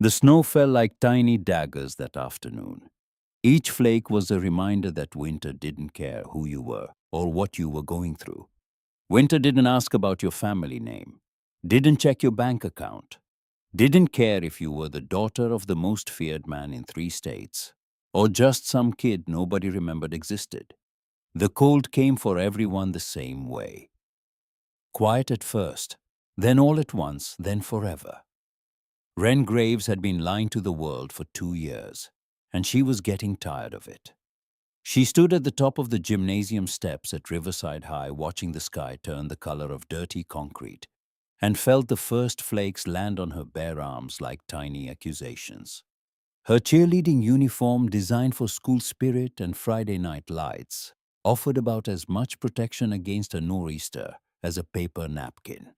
The snow fell like tiny daggers that afternoon. Each flake was a reminder that winter didn't care who you were or what you were going through. Winter didn't ask about your family name, didn't check your bank account, didn't care if you were the daughter of the most feared man in 3 states, or just some kid nobody remembered existed. The cold came for everyone the same way. Quiet at first, then all at once, then forever. Wren Graves had been lying to the world for 2 years, and she was getting tired of it. She stood at the top of the gymnasium steps at Riverside High watching the sky turn the color of dirty concrete and felt the first flakes land on her bare arms like tiny accusations. Her cheerleading uniform, designed for school spirit and Friday night lights, offered about as much protection against a nor'easter as a paper napkin.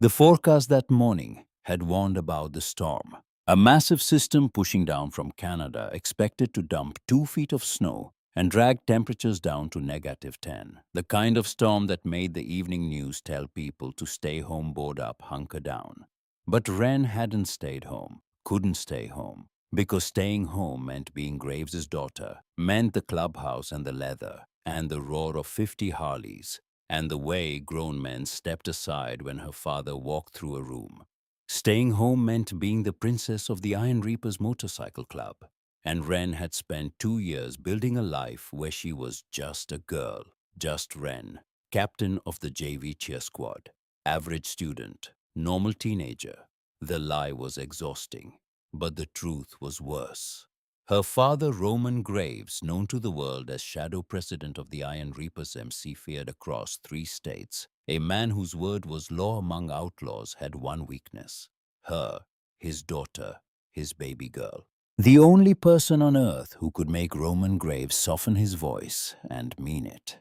The forecast that morning had warned about the storm. A massive system pushing down from Canada expected to dump 2 feet of snow and drag temperatures down to -10. The kind of storm that made the evening news tell people to stay home, board up, hunker down. But Wren hadn't stayed home, couldn't stay home, because staying home meant being Graves's daughter, meant the clubhouse and the leather, and the roar of 50 Harleys, and the way grown men stepped aside when her father walked through a room. Staying home meant being the princess of the Iron Reapers Motorcycle Club, and Wren had spent 2 years building a life where she was just a girl, just Wren, captain of the JV cheer squad, average student, normal teenager. The lie was exhausting, but the truth was worse. Her father, Roman Graves, known to the world as shadow president of the Iron Reapers MC, feared across 3 states. A man whose word was law among outlaws had one weakness: her, his daughter, his baby girl. The only person on earth who could make Roman Graves soften his voice and mean it.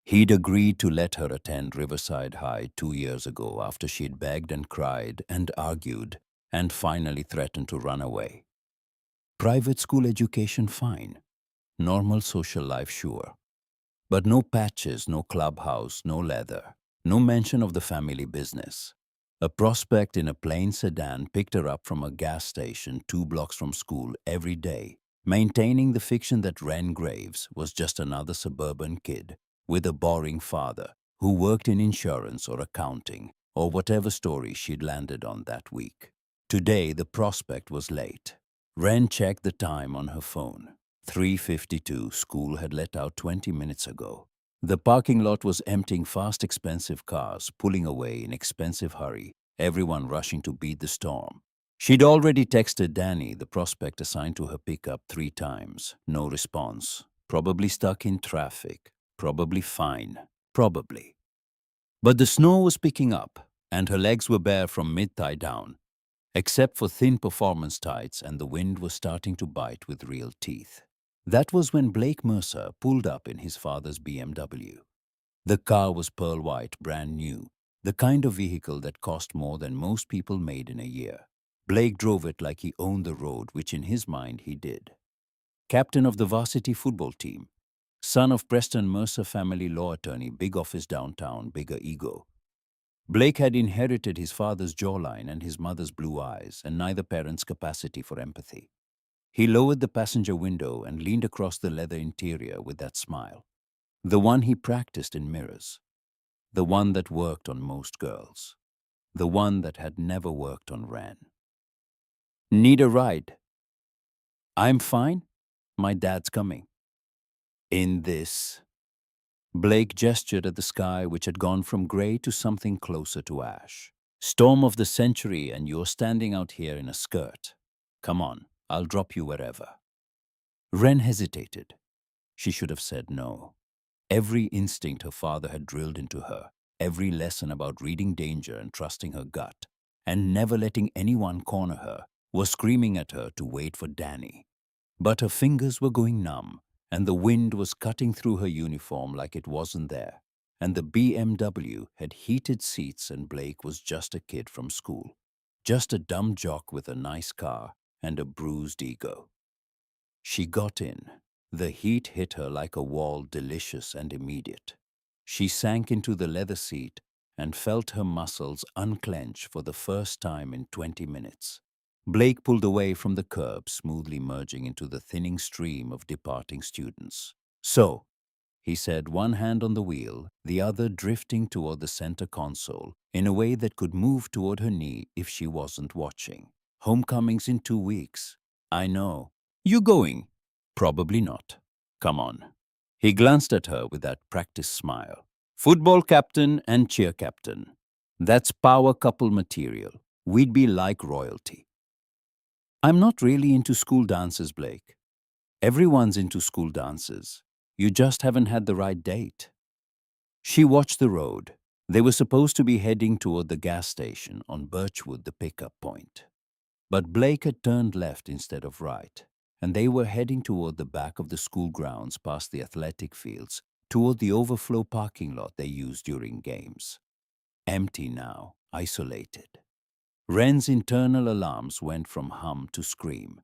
He'd agreed to let her attend Riverside High 2 years ago after she'd begged and cried and argued and finally threatened to run away. Private school education, fine. Normal social life, sure. But no patches, no clubhouse, no leather, no mention of the family business. A prospect in a plain sedan picked her up from a gas station 2 blocks from school every day, maintaining the fiction that Wren Graves was just another suburban kid with a boring father who worked in insurance or accounting or whatever story she'd landed on that week. Today, the prospect was late. Wren checked the time on her phone. 3:52, school had let out 20 minutes ago. The parking lot was emptying fast, expensive cars, pulling away in expensive hurry, everyone rushing to beat the storm. She'd already texted Danny, the prospect assigned to her pickup, 3 times. No response. Probably stuck in traffic. Probably fine. Probably. But the snow was picking up, and her legs were bare from mid-thigh down, except for thin performance tights, and the wind was starting to bite with real teeth. That was when Blake Mercer pulled up in his father's BMW. The car was pearl white, brand new, the kind of vehicle that cost more than most people made in a year. Blake drove it like he owned the road, which in his mind he did. Captain of the varsity football team, son of Preston Mercer family law attorney, big office downtown, bigger ego. Blake had inherited his father's jawline and his mother's blue eyes, and neither parent's capacity for empathy. He lowered the passenger window and leaned across the leather interior with that smile. The one he practiced in mirrors. The one that worked on most girls. The one that had never worked on Wren. Need a ride? I'm fine. My dad's coming. In this. Blake gestured at the sky, which had gone from gray to something closer to ash. Storm of the century, and you're standing out here in a skirt. Come on, I'll drop you wherever. Wren hesitated. She should have said no. Every instinct her father had drilled into her, every lesson about reading danger and trusting her gut, and never letting anyone corner her, was screaming at her to wait for Danny. But her fingers were going numb, and the wind was cutting through her uniform like it wasn't there, and the BMW had heated seats, and Blake was just a kid from school, just a dumb jock with a nice car and a bruised ego. She got in. The heat hit her like a wall, delicious and immediate. She sank into the leather seat and felt her muscles unclench for the first time in 20 minutes. Blake pulled away from the curb, smoothly merging into the thinning stream of departing students. "So," he said, one hand on the wheel, the other drifting toward the center console in a way that could move toward her knee if she wasn't watching. "Homecoming's in 2 weeks. I know. You going?" "Probably not. Come on." He glanced at her with that practiced smile. "Football captain and cheer captain. That's power couple material. We'd be like royalty." "I'm not really into school dances, Blake. Everyone's into school dances. You just haven't had the right date." She watched the road. They were supposed to be heading toward the gas station on Birchwood, the pickup point. But Blake had turned left instead of right, and they were heading toward the back of the school grounds past the athletic fields, toward the overflow parking lot they used during games. Empty now, isolated. Wren's internal alarms went from hum to scream.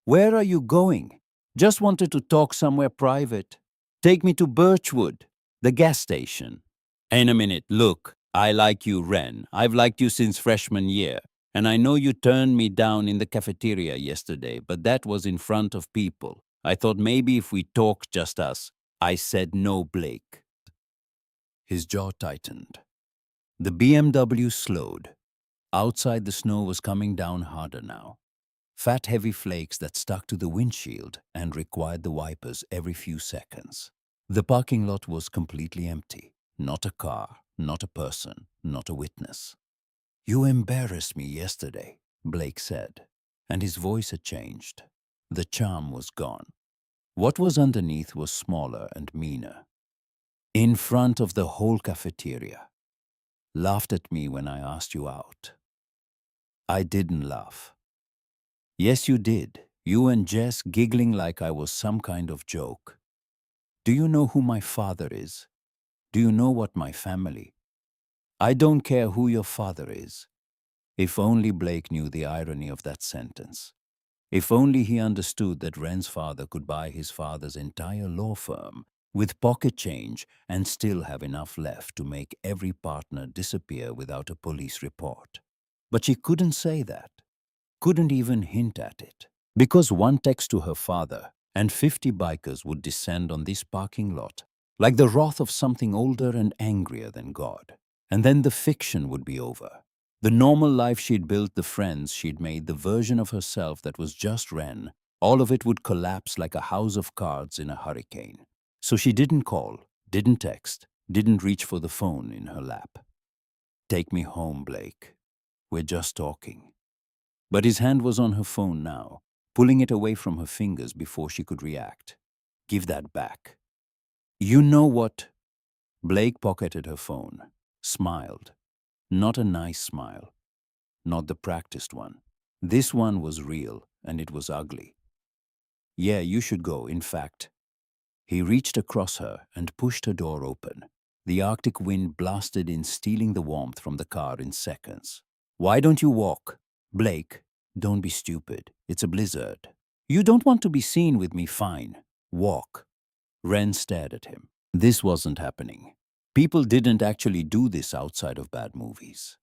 "Where are you going?" "Just wanted to talk somewhere private." "Take me to Birchwood, the gas station." "In a minute. Look, I like you, Wren. I've liked you since freshman year. And I know you turned me down in the cafeteria yesterday, but that was in front of people. I thought maybe if we talked just us." "I said no, Blake." His jaw tightened. The BMW slowed. Outside, the snow was coming down harder now. Fat, heavy flakes that stuck to the windshield and required the wipers every few seconds. The parking lot was completely empty. Not a car, not a person, not a witness. "You embarrassed me yesterday," Blake said, and his voice had changed. The charm was gone. What was underneath was smaller and meaner. "In front of the whole cafeteria. Laughed at me when I asked you out." "I didn't laugh." "Yes, you did. You and Jess giggling like I was some kind of joke. Do you know who my father is? Do you know what my family?" "I don't care who your father is." If only Blake knew the irony of that sentence. If only he understood that Wren's father could buy his father's entire law firm with pocket change and still have enough left to make every partner disappear without a police report. But she couldn't say that. Couldn't even hint at it. Because one text to her father and 50 bikers would descend on this parking lot like the wrath of something older and angrier than God. And then the fiction would be over. The normal life she'd built, the friends she'd made, the version of herself that was just Wren, all of it would collapse like a house of cards in a hurricane. So she didn't call, didn't text, didn't reach for the phone in her lap. "Take me home, Blake. We're just talking." But his hand was on her phone now, pulling it away from her fingers before she could react. "Give that back." "You know what?" Blake pocketed her phone, smiled. Not a nice smile. Not the practiced one. This one was real, and it was ugly. "Yeah, you should go, in fact." He reached across her and pushed her door open. The Arctic wind blasted in, stealing the warmth from the car in seconds. "Why don't you walk?" "Blake, don't be stupid. It's a blizzard." "You don't want to be seen with me, fine. Walk." Wren stared at him. This wasn't happening. People didn't actually do this outside of bad movies.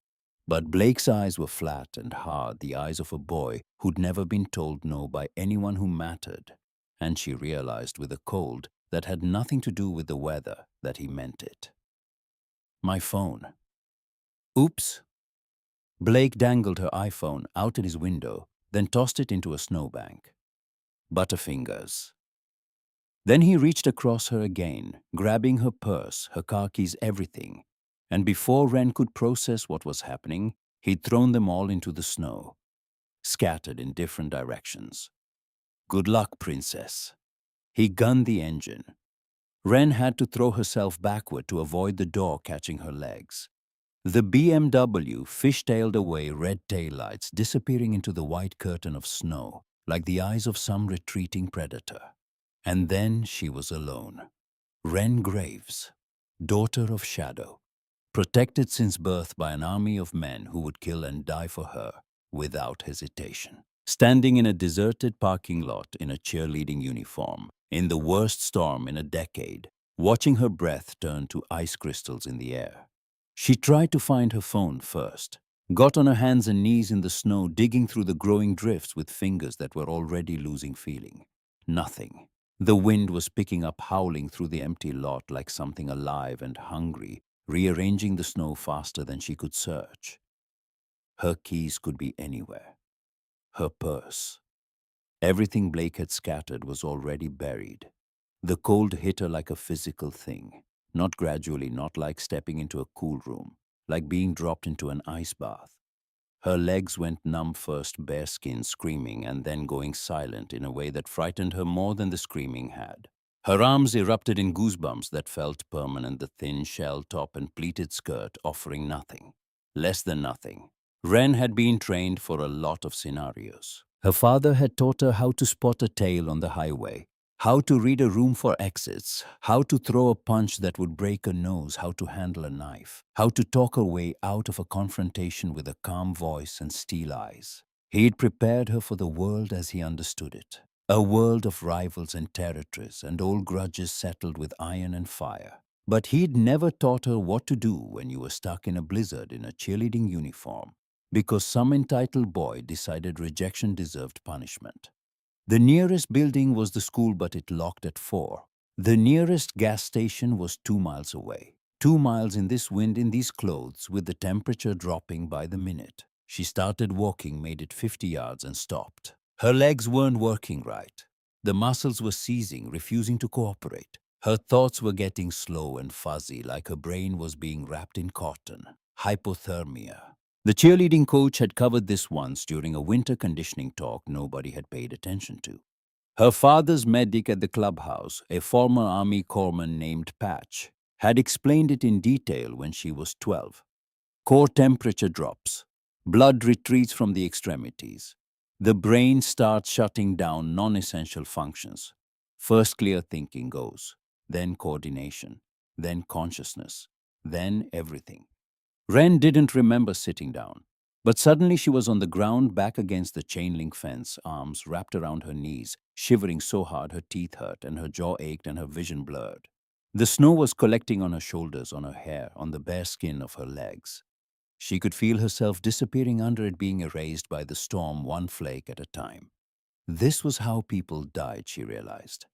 But Blake's eyes were flat and hard, the eyes of a boy who'd never been told no by anyone who mattered. And she realized with a cold that had nothing to do with the weather that he meant it. "My phone." "Oops." Blake dangled her iPhone out at his window, then tossed it into a snowbank. Butterfingers. Then he reached across her again, grabbing her purse, her car keys, everything. And before Wren could process what was happening, he'd thrown them all into the snow, scattered in different directions. "Good luck, princess." He gunned the engine. Wren had to throw herself backward to avoid the door catching her legs. The BMW fishtailed away, red taillights disappearing into the white curtain of snow, like the eyes of some retreating predator. And then she was alone. Wren Graves, daughter of Shadow, protected since birth by an army of men who would kill and die for her without hesitation. Standing in a deserted parking lot in a cheerleading uniform, in the worst storm in a decade, watching her breath turn to ice crystals in the air. She tried to find her phone first, got on her hands and knees in the snow, digging through the growing drifts with fingers that were already losing feeling. Nothing. The wind was picking up, howling through the empty lot like something alive and hungry, rearranging the snow faster than she could search. Her keys could be anywhere. Her purse. Everything Blake had scattered was already buried. The cold hit her like a physical thing, not gradually, not like stepping into a cool room, like being dropped into an ice bath. Her legs went numb first, bare skin, screaming, and then going silent in a way that frightened her more than the screaming had. Her arms erupted in goosebumps that felt permanent, the thin shell top and pleated skirt offering nothing. Less than nothing. Wren had been trained for a lot of scenarios. Her father had taught her how to spot a tail on the highway, how to read a room for exits, how to throw a punch that would break a nose, how to handle a knife, how to talk her way out of a confrontation with a calm voice and steel eyes. He'd prepared her for the world as he understood it. A world of rivals and territories and old grudges settled with iron and fire. But he'd never taught her what to do when you were stuck in a blizzard in a cheerleading uniform, because some entitled boy decided rejection deserved punishment. The nearest building was the school, but it locked at 4. The nearest gas station was 2 miles away. 2 miles in this wind, in these clothes, with the temperature dropping by the minute. She started walking, made it 50 yards and stopped. Her legs weren't working right. The muscles were seizing, refusing to cooperate. Her thoughts were getting slow and fuzzy, like her brain was being wrapped in cotton. Hypothermia. The cheerleading coach had covered this once during a winter conditioning talk nobody had paid attention to. Her father's medic at the clubhouse, a former Army corpsman named Patch, had explained it in detail when she was 12. Core temperature drops. Blood retreats from the extremities. The brain starts shutting down non-essential functions. First clear thinking goes, then coordination, then consciousness, then everything. Wren didn't remember sitting down, but suddenly she was on the ground, back against the chain-link fence, arms wrapped around her knees, shivering so hard her teeth hurt and her jaw ached and her vision blurred. The snow was collecting on her shoulders, on her hair, on the bare skin of her legs. She could feel herself disappearing under it, being erased by the storm, one flake at a time. This was how people died, she realized.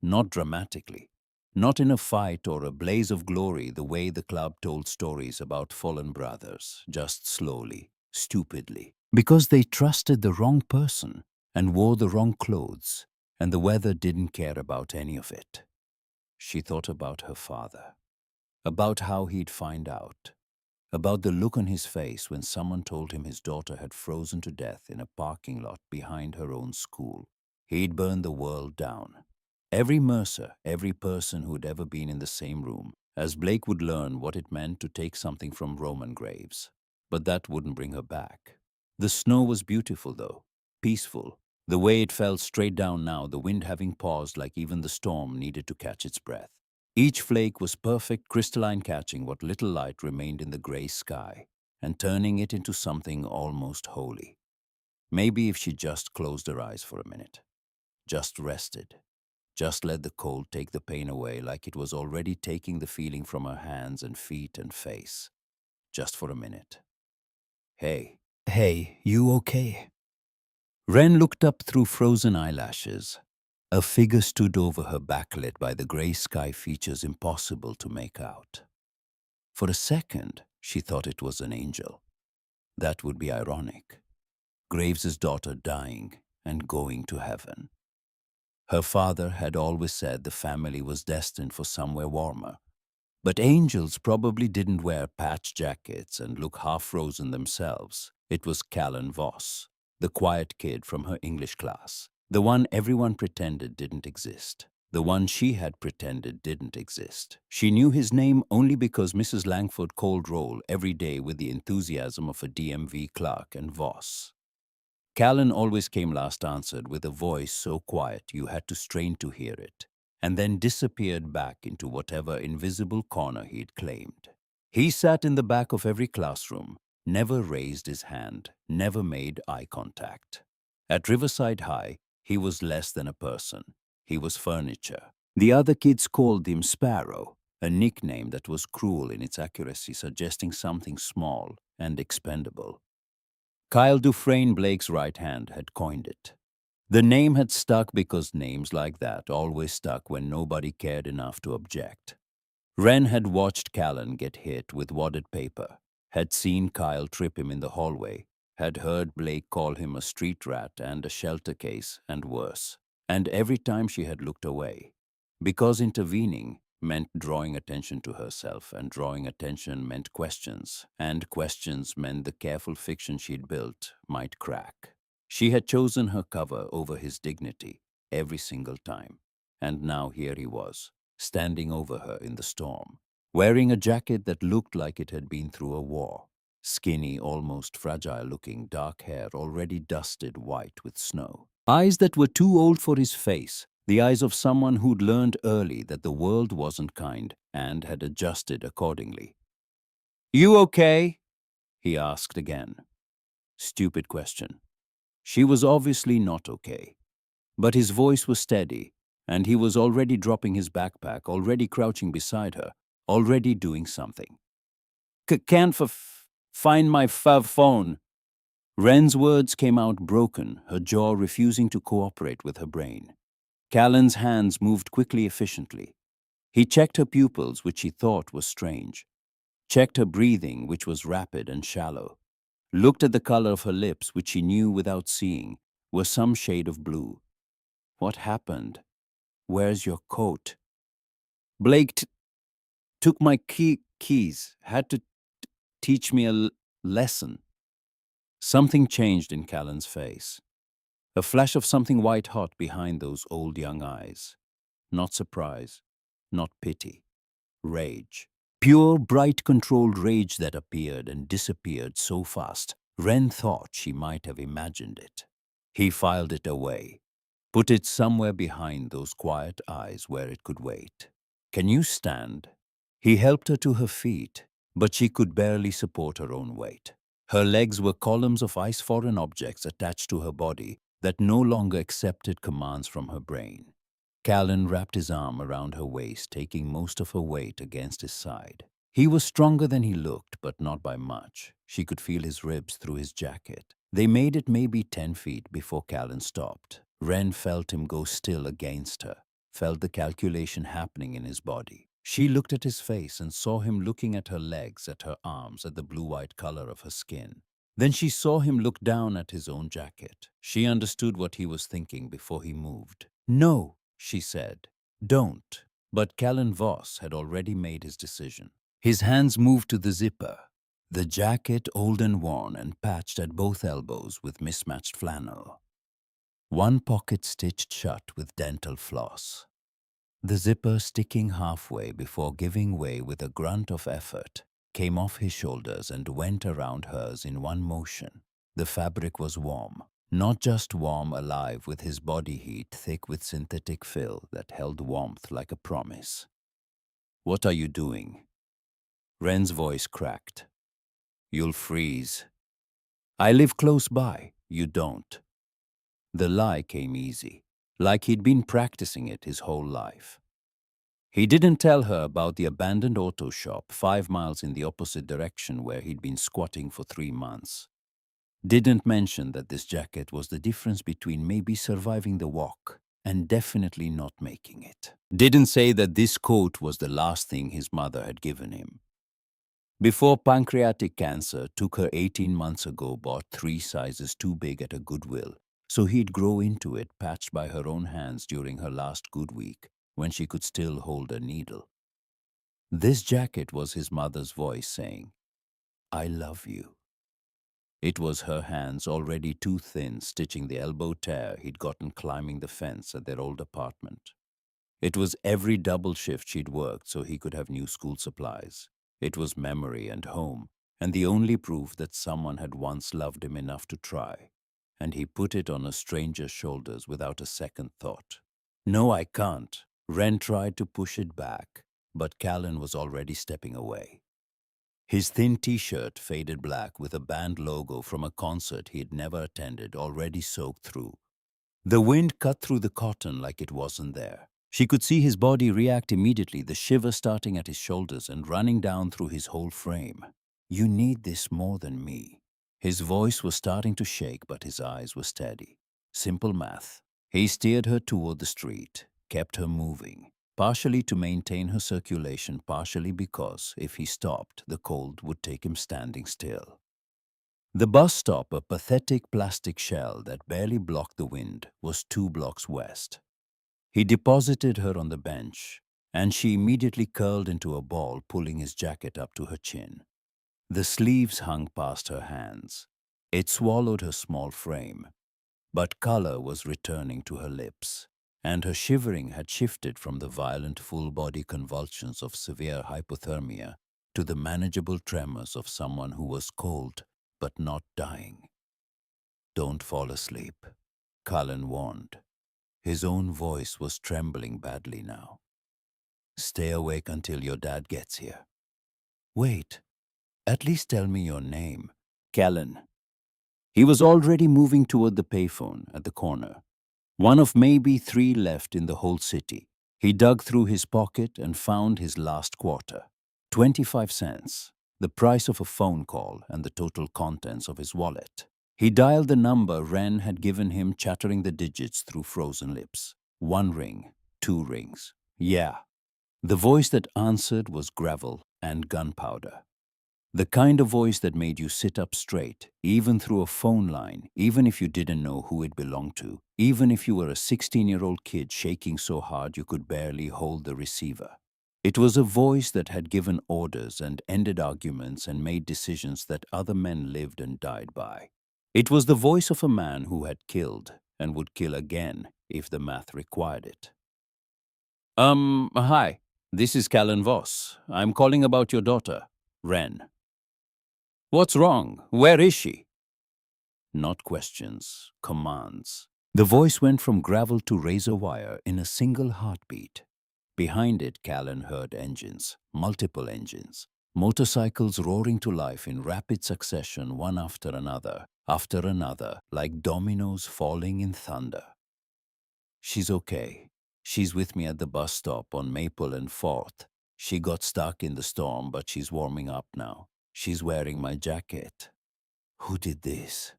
Not dramatically. Not in a fight or a blaze of glory the way the club told stories about fallen brothers, just slowly, stupidly. Because they trusted the wrong person and wore the wrong clothes, and the weather didn't care about any of it. She thought about her father, about how he'd find out, about the look on his face when someone told him his daughter had frozen to death in a parking lot behind her own school. He'd burn the world down. Every Mercer, every person who'd ever been in the same room, as Blake would learn what it meant to take something from Roman graves. But that wouldn't bring her back. The snow was beautiful, though, peaceful. The way it fell straight down now, the wind having paused like even the storm needed to catch its breath. Each flake was perfect, crystalline, catching what little light remained in the gray sky and turning it into something almost holy. Maybe if she just closed her eyes for a minute, just rested, just let the cold take the pain away like it was already taking the feeling from her hands and feet and face. Just for a minute. Hey, you okay? Wren looked up through frozen eyelashes. A figure stood over her, backlit by the gray sky, features impossible to make out. For a second, she thought it was an angel. That would be ironic. Graves's daughter dying and going to heaven. Her father had always said the family was destined for somewhere warmer. But angels probably didn't wear patch jackets and look half-frozen themselves. It was Callan Voss, the quiet kid from her English class, the one everyone pretended didn't exist, the one she had pretended didn't exist. She knew his name only because Mrs. Langford called roll every day with the enthusiasm of a DMV clerk, and Voss. Callan always came last answered, with a voice so quiet you had to strain to hear it, and then disappeared back into whatever invisible corner he'd claimed. He sat in the back of every classroom, never raised his hand, never made eye contact. At Riverside High, he was less than a person. He was furniture. The other kids called him Sparrow. a nickname that was cruel in its accuracy, suggesting something small and expendable. Kyle Dufresne, Blake's right hand, had coined it. The name had stuck because names like that always stuck when nobody cared enough to object. Wren had watched Callan get hit with wadded paper, had seen Kyle trip him in the hallway, had heard Blake call him a street rat and a shelter case and worse. And every time she had looked away, because intervening meant drawing attention to herself, and drawing attention meant questions, and questions meant the careful fiction she'd built might crack. She had chosen her cover over his dignity every single time, and now here he was, standing over her in the storm, wearing a jacket that looked like it had been through a war. Skinny, almost fragile-looking, dark hair already dusted white with snow. Eyes that were too old for his face, the eyes of someone who'd learned early that the world wasn't kind and had adjusted accordingly. "You okay?" he asked again. Stupid question. She was obviously not okay. But his voice was steady, and he was already dropping his backpack, already crouching beside her, already doing something. Can't find my phone." Wren's words came out broken, her jaw refusing to cooperate with her brain. Callan's hands moved quickly, efficiently. He checked her pupils, which he thought was strange, checked her breathing, which was rapid and shallow, looked at the color of her lips, which he knew without seeing were some shade of blue. "What happened? Where's your coat?" "Blake took my keys, had to teach me a lesson." Something changed in Callan's face. A flash of something white hot behind those old young eyes. Not surprise, not pity. Rage. Pure, bright, controlled rage that appeared and disappeared so fast, Wren thought she might have imagined it. He filed it away, put it somewhere behind those quiet eyes where it could wait. "Can you stand?" He helped her to her feet, but she could barely support her own weight. Her legs were columns of ice, foreign objects attached to her body that no longer accepted commands from her brain. Callan wrapped his arm around her waist, taking most of her weight against his side. He was stronger than he looked, but not by much. She could feel his ribs through his jacket. They made it maybe 10 feet before Callan stopped. Wren felt him go still against her, felt the calculation happening in his body. She looked at his face and saw him looking at her legs, at her arms, at the blue-white color of her skin. Then she saw him look down at his own jacket. She understood what he was thinking before he moved. "No," she said. "Don't." But Callan Voss had already made his decision. His hands moved to the zipper, the jacket old and worn and patched at both elbows with mismatched flannel. One pocket stitched shut with dental floss. The zipper, sticking halfway before giving way with a grunt of effort, came off his shoulders and went around hers in one motion. The fabric was warm. Not just warm, alive with his body heat, thick with synthetic fill that held warmth like a promise. "What are you doing?" Wren's voice cracked. "You'll freeze." "I live close by. You don't." The lie came easy, like he'd been practicing it his whole life. He didn't tell her about the abandoned auto shop 5 miles in the opposite direction where he'd been squatting for 3 months. Didn't mention that this jacket was the difference between maybe surviving the walk and definitely not making it. Didn't say that this coat was the last thing his mother had given him. Before pancreatic cancer took her 18 months ago, bought 3 sizes too big at a Goodwill, so he'd grow into it, patched by her own hands during her last good week, when she could still hold a needle. This jacket was his mother's voice saying, "I love you." It was her hands, already too thin, stitching the elbow tear he'd gotten climbing the fence at their old apartment. It was every double shift she'd worked so he could have new school supplies. It was memory and home, and the only proof that someone had once loved him enough to try. And he put it on a stranger's shoulders without a second thought. "No, I can't." Wren tried to push it back, but Callan was already stepping away. His thin t-shirt, faded black with a band logo from a concert he'd never attended, already soaked through. The wind cut through the cotton like it wasn't there. She could see his body react immediately, the shiver starting at his shoulders and running down through his whole frame. "You need this more than me." His voice was starting to shake, but his eyes were steady. Simple math. He steered her toward the street, kept her moving, partially to maintain her circulation, partially because, if he stopped, the cold would take him standing still. The bus stop, a pathetic plastic shell that barely blocked the wind, was 2 blocks west. He deposited her on the bench, and she immediately curled into a ball, pulling his jacket up to her chin. The sleeves hung past her hands. It swallowed her small frame, but color was returning to her lips, and her shivering had shifted from the violent full-body convulsions of severe hypothermia to the manageable tremors of someone who was cold but not dying. "Don't fall asleep," Cullen warned. His own voice was trembling badly now. "Stay awake until your dad gets here." "Wait, at least tell me your name." "Callan." He was already moving toward the payphone at the corner, one of maybe 3 left in the whole city. He dug through his pocket and found his last quarter. 25 cents, the price of a phone call and the total contents of his wallet. He dialed the number Wren had given him, chattering the digits through frozen lips. 1 ring, 2 rings. Yeah. The voice that answered was gravel and gunpowder. The kind of voice that made you sit up straight, even through a phone line, even if you didn't know who it belonged to, even if you were a 16-year-old kid shaking so hard you could barely hold the receiver. It was a voice that had given orders and ended arguments and made decisions that other men lived and died by. It was the voice of a man who had killed and would kill again if the math required it. Hi, this is Callan Voss. I'm calling about your daughter, Wren." "What's wrong? Where is she?" Not questions, commands. The voice went from gravel to razor wire in a single heartbeat. Behind it, Callan heard engines, multiple engines, motorcycles roaring to life in rapid succession, one after another, like dominoes falling in thunder. "She's okay. She's with me at the bus stop on Maple and 4th. She got stuck in the storm, but she's warming up now. She's wearing my jacket." Who did this?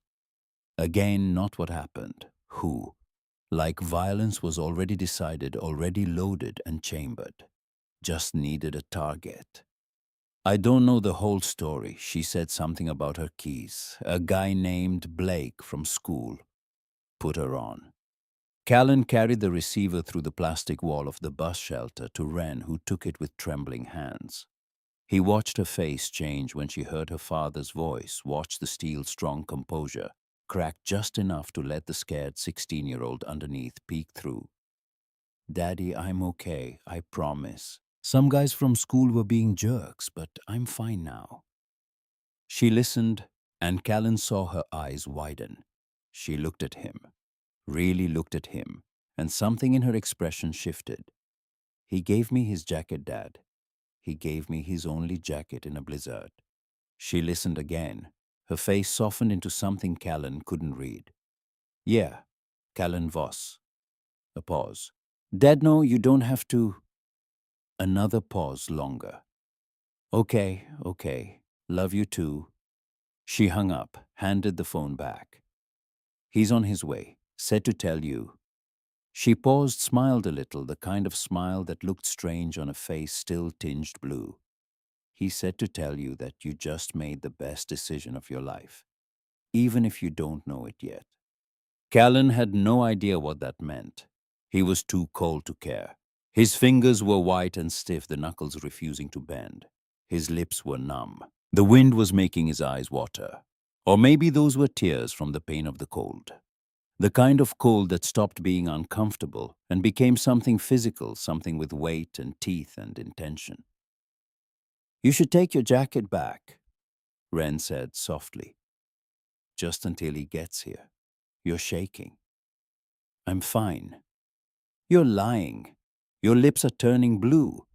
Again, not what happened. Who? Like violence was already decided, already loaded and chambered. Just needed a target. "I don't know the whole story." She said something about her keys. "A guy named Blake from school put her on." Callan carried the receiver through the plastic wall of the bus shelter to Wren, who took it with trembling hands. He watched her face change when she heard her father's voice, watched the steel-strong composure crack just enough to let the scared 16-year-old underneath peek through. "Daddy, I'm okay, I promise. Some guys from school were being jerks, but I'm fine now." She listened, and Callan saw her eyes widen. She looked at him, really looked at him, and something in her expression shifted. "He gave me his jacket, Dad. He gave me his only jacket in a blizzard." She listened again. Her face softened into something Callan couldn't read. "Yeah, Callan Voss." A pause. "Dad, no, you don't have to." Another pause longer. Okay. Love you too." She hung up, handed the phone back. "He's on his way. Said to tell you." She paused, smiled a little, the kind of smile that looked strange on a face still tinged blue. "He said to tell you that you just made the best decision of your life, even if you don't know it yet." Callan had no idea what that meant. He was too cold to care. His fingers were white and stiff, the knuckles refusing to bend. His lips were numb. The wind was making his eyes water. Or maybe those were tears from the pain of the cold. The kind of cold that stopped being uncomfortable and became something physical, something with weight and teeth and intention. "You should take your jacket back," Wren said softly. "Just until he gets here. You're shaking." "I'm fine." "You're lying. Your lips are turning blue."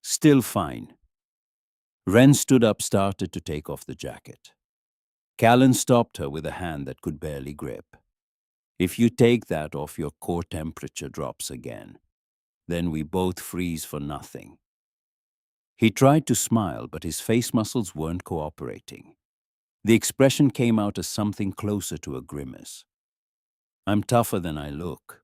"Still fine." Wren stood up, started to take off the jacket. Callan stopped her with a hand that could barely grip. "If you take that off, your core temperature drops again." Then we both freeze for nothing. He tried to smile, but his face muscles weren't cooperating. The expression came out as something closer to a grimace. I'm tougher than I look.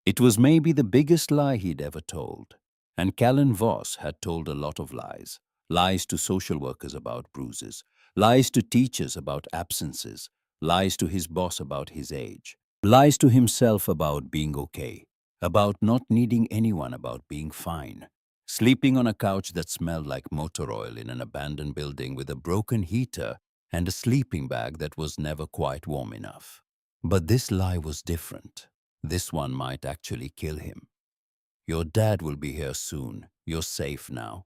It was maybe the biggest lie he'd ever told. And Callan Voss had told a lot of lies. Lies to social workers about bruises, lies to teachers about absences, lies to his boss about his age, lies to himself about being okay, about not needing anyone, about being fine. Sleeping on a couch that smelled like motor oil in an abandoned building with a broken heater and a sleeping bag that was never quite warm enough. But this lie was different. This one might actually kill him. Your dad will be here soon. You're safe now.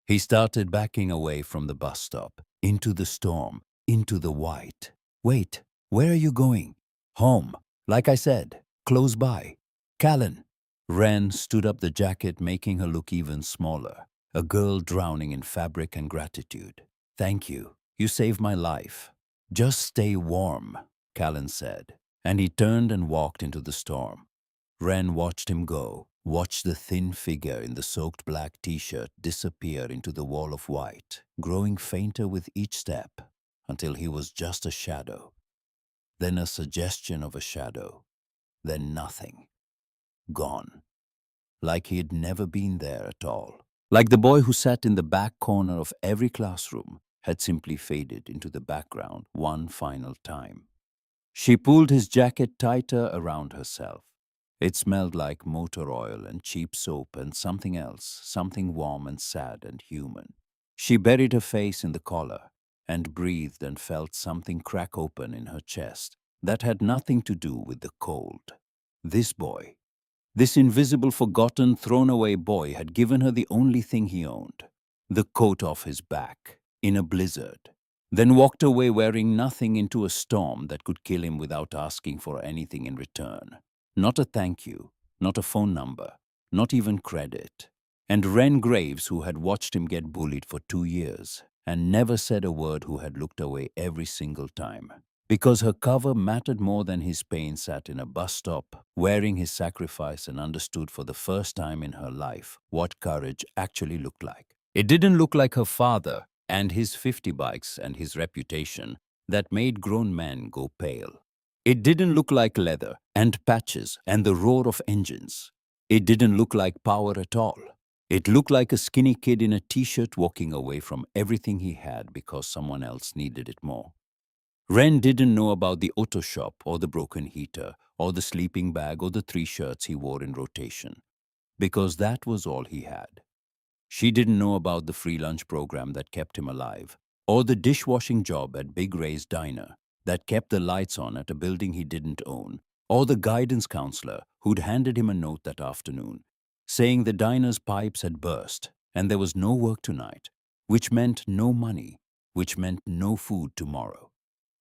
He started backing away from the bus stop, into the storm, into the white. Wait, where are you going? Home. Like I said, close by. Callan. Wren stood up the jacket, making her look even smaller. A girl drowning in fabric and gratitude. Thank you. You saved my life. Just stay warm, Callan said. And he turned and walked into the storm. Wren watched him go, watched the thin figure in the soaked black t-shirt disappear into the wall of white, growing fainter with each step, until he was just a shadow. Then a suggestion of a shadow. Then nothing. Gone. Like he had never been there at all. Like the boy who sat in the back corner of every classroom had simply faded into the background one final time. She pulled his jacket tighter around herself. It smelled like motor oil and cheap soap and something else, something warm and sad and human. She buried her face in the collar and breathed and felt something crack open in her chest that had nothing to do with the cold. This boy, this invisible, forgotten, thrown-away boy had given her the only thing he owned, the coat off his back, in a blizzard, then walked away wearing nothing into a storm that could kill him without asking for anything in return. Not a thank you, not a phone number, not even credit. And Wren Graves, who had watched him get bullied for 2 years and never said a word, who had looked away every single time. Because her cover mattered more than his pain, sat in a bus stop, wearing his sacrifice, and understood for the first time in her life what courage actually looked like. It didn't look like her father and his 50 bikes and his reputation that made grown men go pale. It didn't look like leather and patches and the roar of engines. It didn't look like power at all. It looked like a skinny kid in a t-shirt walking away from everything he had because someone else needed it more. Wren didn't know about the auto shop or the broken heater or the sleeping bag or the 3 shirts he wore in rotation, because that was all he had. She didn't know about the free lunch program that kept him alive, or the dishwashing job at Big Ray's diner that kept the lights on at a building he didn't own, or the guidance counselor who'd handed him a note that afternoon saying the diner's pipes had burst and there was no work tonight, which meant no money, which meant no food tomorrow.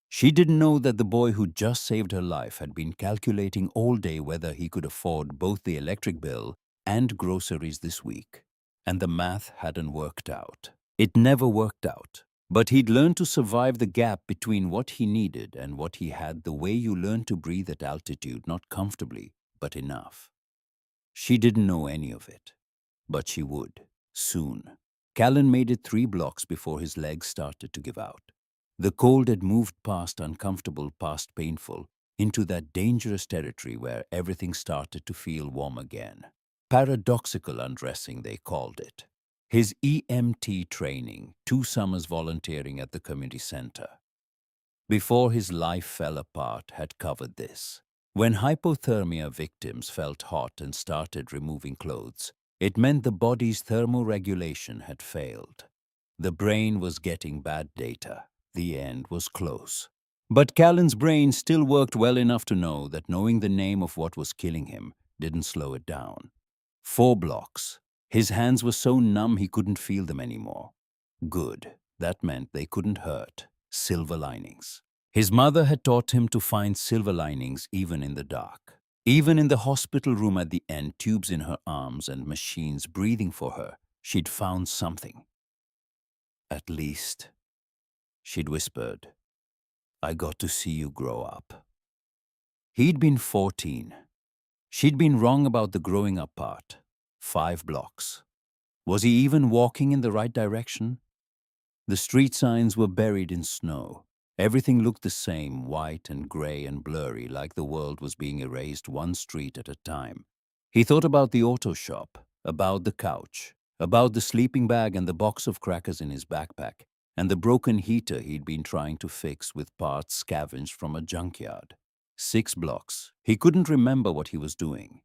She didn't know that the boy who just saved her life had been calculating all day whether he could afford both the electric bill and groceries this week. And the math hadn't worked out. It never worked out. But he'd learned to survive the gap between what he needed and what he had, the way you learn to breathe at altitude, not comfortably, but enough. She didn't know any of it. But she would, soon. Callan made it 3 blocks before his legs started to give out. The cold had moved past uncomfortable, past painful, into that dangerous territory where everything started to feel warm again. Paradoxical undressing, they called it. His EMT training, 2 summers volunteering at the community center, before his life fell apart, had covered this. When hypothermia victims felt hot and started removing clothes, it meant the body's thermoregulation had failed. The brain was getting bad data. The end was close. But Callan's brain still worked well enough to know that knowing the name of what was killing him didn't slow it down. 4 blocks. His hands were so numb he couldn't feel them anymore. Good. That meant they couldn't hurt. Silver linings. His mother had taught him to find silver linings even in the dark. Even in the hospital room at the end, tubes in her arms and machines breathing for her, she'd found something. At least, she'd whispered, I got to see you grow up. He'd been 14. She'd been wrong about the growing up part. 5 blocks. Was he even walking in the right direction? The street signs were buried in snow. Everything looked the same, white and gray and blurry, like the world was being erased one street at a time. He thought about the auto shop, about the couch, about the sleeping bag and the box of crackers in his backpack, and the broken heater he'd been trying to fix with parts scavenged from a junkyard. 6 blocks. He couldn't remember what he was doing.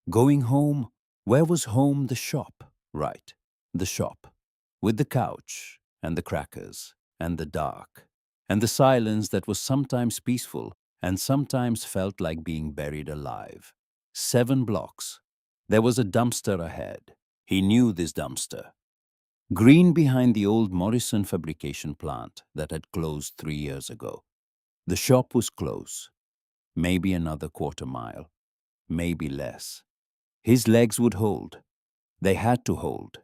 Going home? Where was home? The shop. Right, the shop. With the couch, and the crackers, and the dark, and the silence that was sometimes peaceful and sometimes felt like being buried alive. 7 blocks. There was a dumpster ahead. He knew this dumpster. Green behind the old Morrison fabrication plant that had closed 3 years ago. The shop was close. Maybe another quarter-mile. Maybe less. His legs would hold. They had to hold.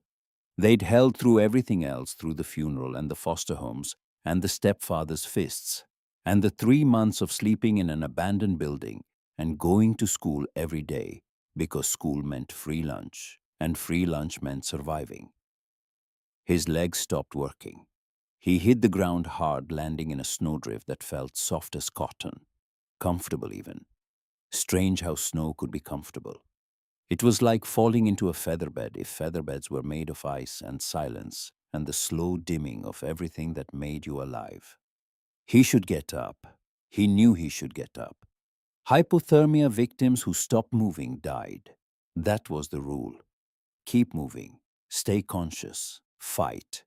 They'd held through everything else, through the funeral and the foster homes and the stepfather's fists and the 3 months of sleeping in an abandoned building and going to school every day because school meant free lunch and free lunch meant surviving. His legs stopped working. He hit the ground hard, landing in a snowdrift that felt soft as cotton, comfortable even. Strange how snow could be comfortable. It was like falling into a featherbed if featherbeds were made of ice and silence and the slow dimming of everything that made you alive. He should get up. He knew he should get up. Hypothermia victims who stopped moving died. That was the rule. Keep moving. Stay conscious. Fight.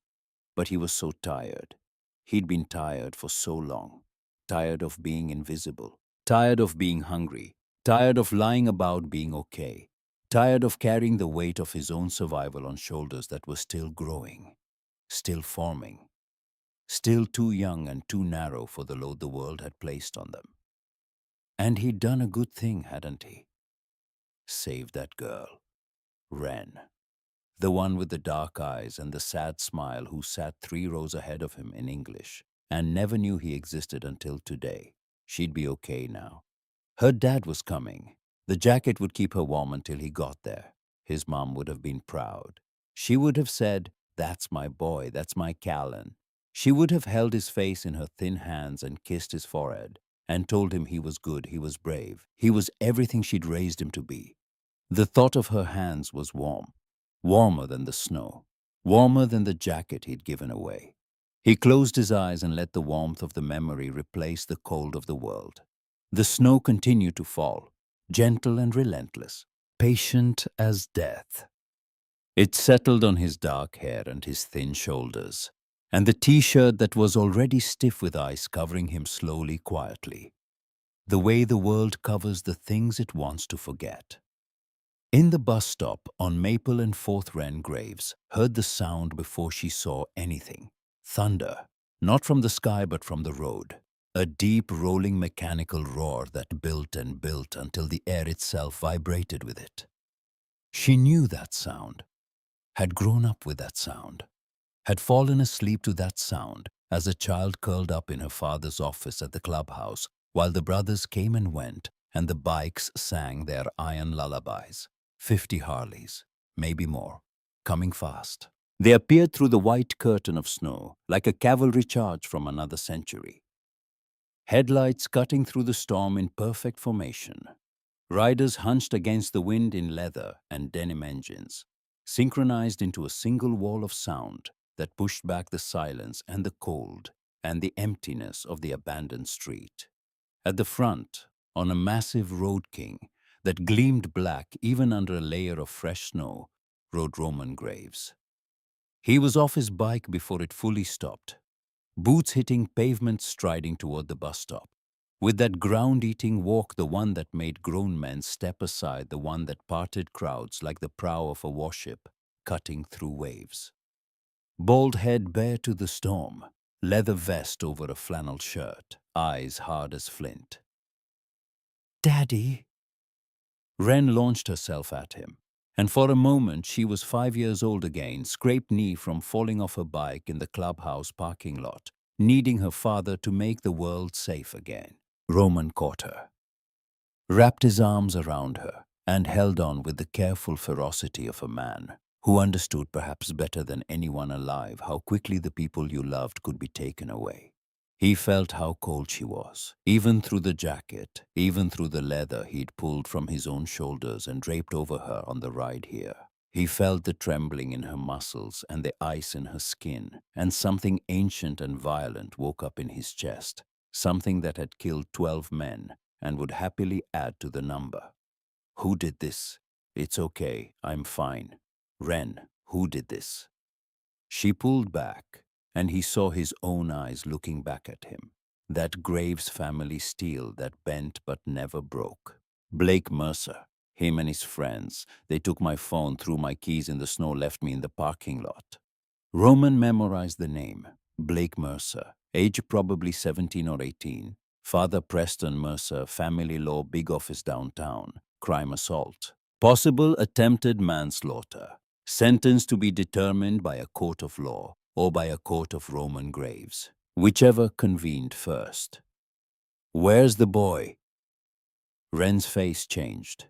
But he was so tired. He'd been tired for so long. Tired of being invisible. Tired of being hungry. Tired of lying about being okay. Tired of carrying the weight of his own survival on shoulders that were still growing, still forming, still too young and too narrow for the load the world had placed on them. And he'd done a good thing, hadn't he? Saved that girl, Wren, the one with the dark eyes and the sad smile who sat 3 rows ahead of him in English and never knew he existed until today. She'd be okay now. Her dad was coming. The jacket would keep her warm until he got there. His mom would have been proud. She would have said, "That's my boy, that's my Callan." She would have held his face in her thin hands and kissed his forehead and told him he was good, he was brave, he was everything she'd raised him to be. The thought of her hands was warm, warmer than the snow, warmer than the jacket he'd given away. He closed his eyes and let the warmth of the memory replace the cold of the world. The snow continued to fall, gentle and relentless, patient as death. It settled on his dark hair and his thin shoulders, and the t-shirt that was already stiff with ice covering him slowly, quietly, the way the world covers the things it wants to forget. In the bus stop on Maple and 4th Wren Graves, heard the sound before she saw anything. Thunder, not from the sky but from the road. A deep, rolling mechanical roar that built and built until the air itself vibrated with it. She knew that sound, had grown up with that sound, had fallen asleep to that sound as a child curled up in her father's office at the clubhouse while the brothers came and went and the bikes sang their iron lullabies. 50 Harleys, maybe more, coming fast. They appeared through the white curtain of snow like a cavalry charge from another century. Headlights cutting through the storm in perfect formation. Riders hunched against the wind in leather and denim engines, synchronized into a single wall of sound that pushed back the silence and the cold and the emptiness of the abandoned street. At the front, on a massive road king that gleamed black even under a layer of fresh snow, rode Roman Graves. He was off his bike before it fully stopped, boots hitting pavement, striding toward the bus stop. With that ground-eating walk, the one that made grown men step aside, the one that parted crowds like the prow of a warship cutting through waves. Bald head bare to the storm, leather vest over a flannel shirt, eyes hard as flint. "Daddy!" Wren launched herself at him, and for a moment she was 5 years old again, scraped knee from falling off her bike in the clubhouse parking lot, needing her father to make the world safe again. Roman caught her. wrapped his arms around her, and held on with the careful ferocity of a man who understood perhaps better than anyone alive how quickly the people you loved could be taken away. He felt how cold she was, even through the jacket, even through the leather he'd pulled from his own shoulders and draped over her on the ride here. He felt the trembling in her muscles and the ice in her skin, and something ancient and violent woke up in his chest, something that had killed 12 men and would happily add to the number. Who did this? It's okay, I'm fine. Ren, who did this? She pulled back, and he saw his own eyes looking back at him. That Graves family steel that bent but never broke. Blake Mercer, him and his friends, they took my phone, threw my keys in the snow, left me in the parking lot. Roman memorized the name, Blake Mercer, age probably 17 or 18. Father Preston Mercer, family law, big office downtown, crime assault. Possible attempted manslaughter. Sentence to be determined by a court of law or by a court of Roman graves, whichever convened first. Where's the boy? Ren's face changed.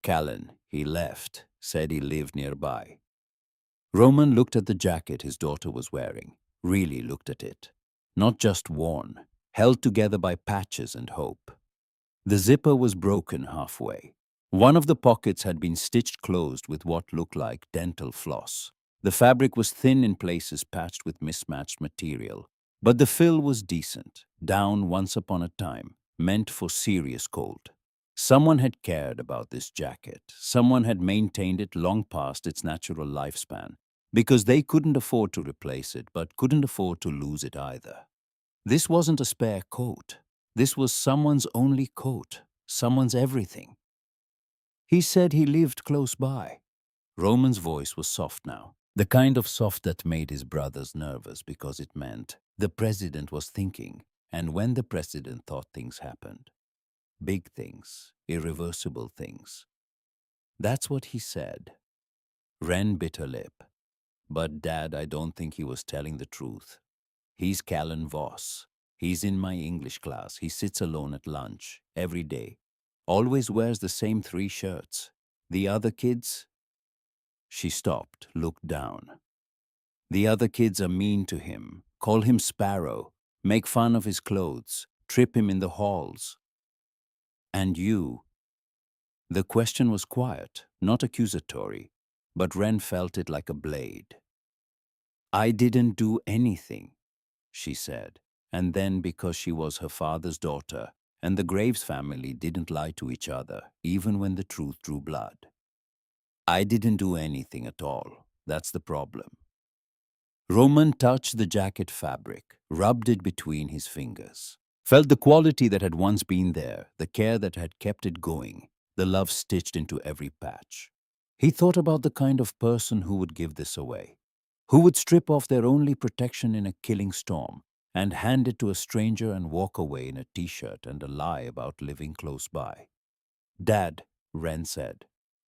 Callan, he left, said he lived nearby. Roman looked at the jacket his daughter was wearing, really looked at it. Not just worn, held together by patches and hope. The zipper was broken halfway. One of the pockets had been stitched closed with what looked like dental floss. The fabric was thin in places, patched with mismatched material. But the fill was decent, down once upon a time, meant for serious cold. Someone had cared about this jacket. Someone had maintained it long past its natural lifespan, because they couldn't afford to replace it, but couldn't afford to lose it either. This wasn't a spare coat. This was someone's only coat, someone's everything. He said he lived close by. Roman's voice was soft now, the kind of soft that made his brothers nervous because it meant the president was thinking, and when the president thought, things happened. Big things, irreversible things. That's what he said. Ren bit her lip. But Dad, I don't think he was telling the truth. He's Callan Voss. He's in my English class. He sits alone at lunch, every day. Always wears the same 3 shirts. The other kids? She stopped, looked down. The other kids are mean to him, call him Sparrow, make fun of his clothes, trip him in the halls. And you? The question was quiet, not accusatory, but Ren felt it like a blade. I didn't do anything, she said, and then because she was her father's daughter, and the Graves family didn't lie to each other, even when the truth drew blood. I didn't do anything at all. That's the problem. Roman touched the jacket fabric, rubbed it between his fingers, felt the quality that had once been there, the care that had kept it going, the love stitched into every patch. He thought about the kind of person who would give this away, who would strip off their only protection in a killing storm and hand it to a stranger and walk away in a t-shirt and a lie about living close by. Dad, Ren said,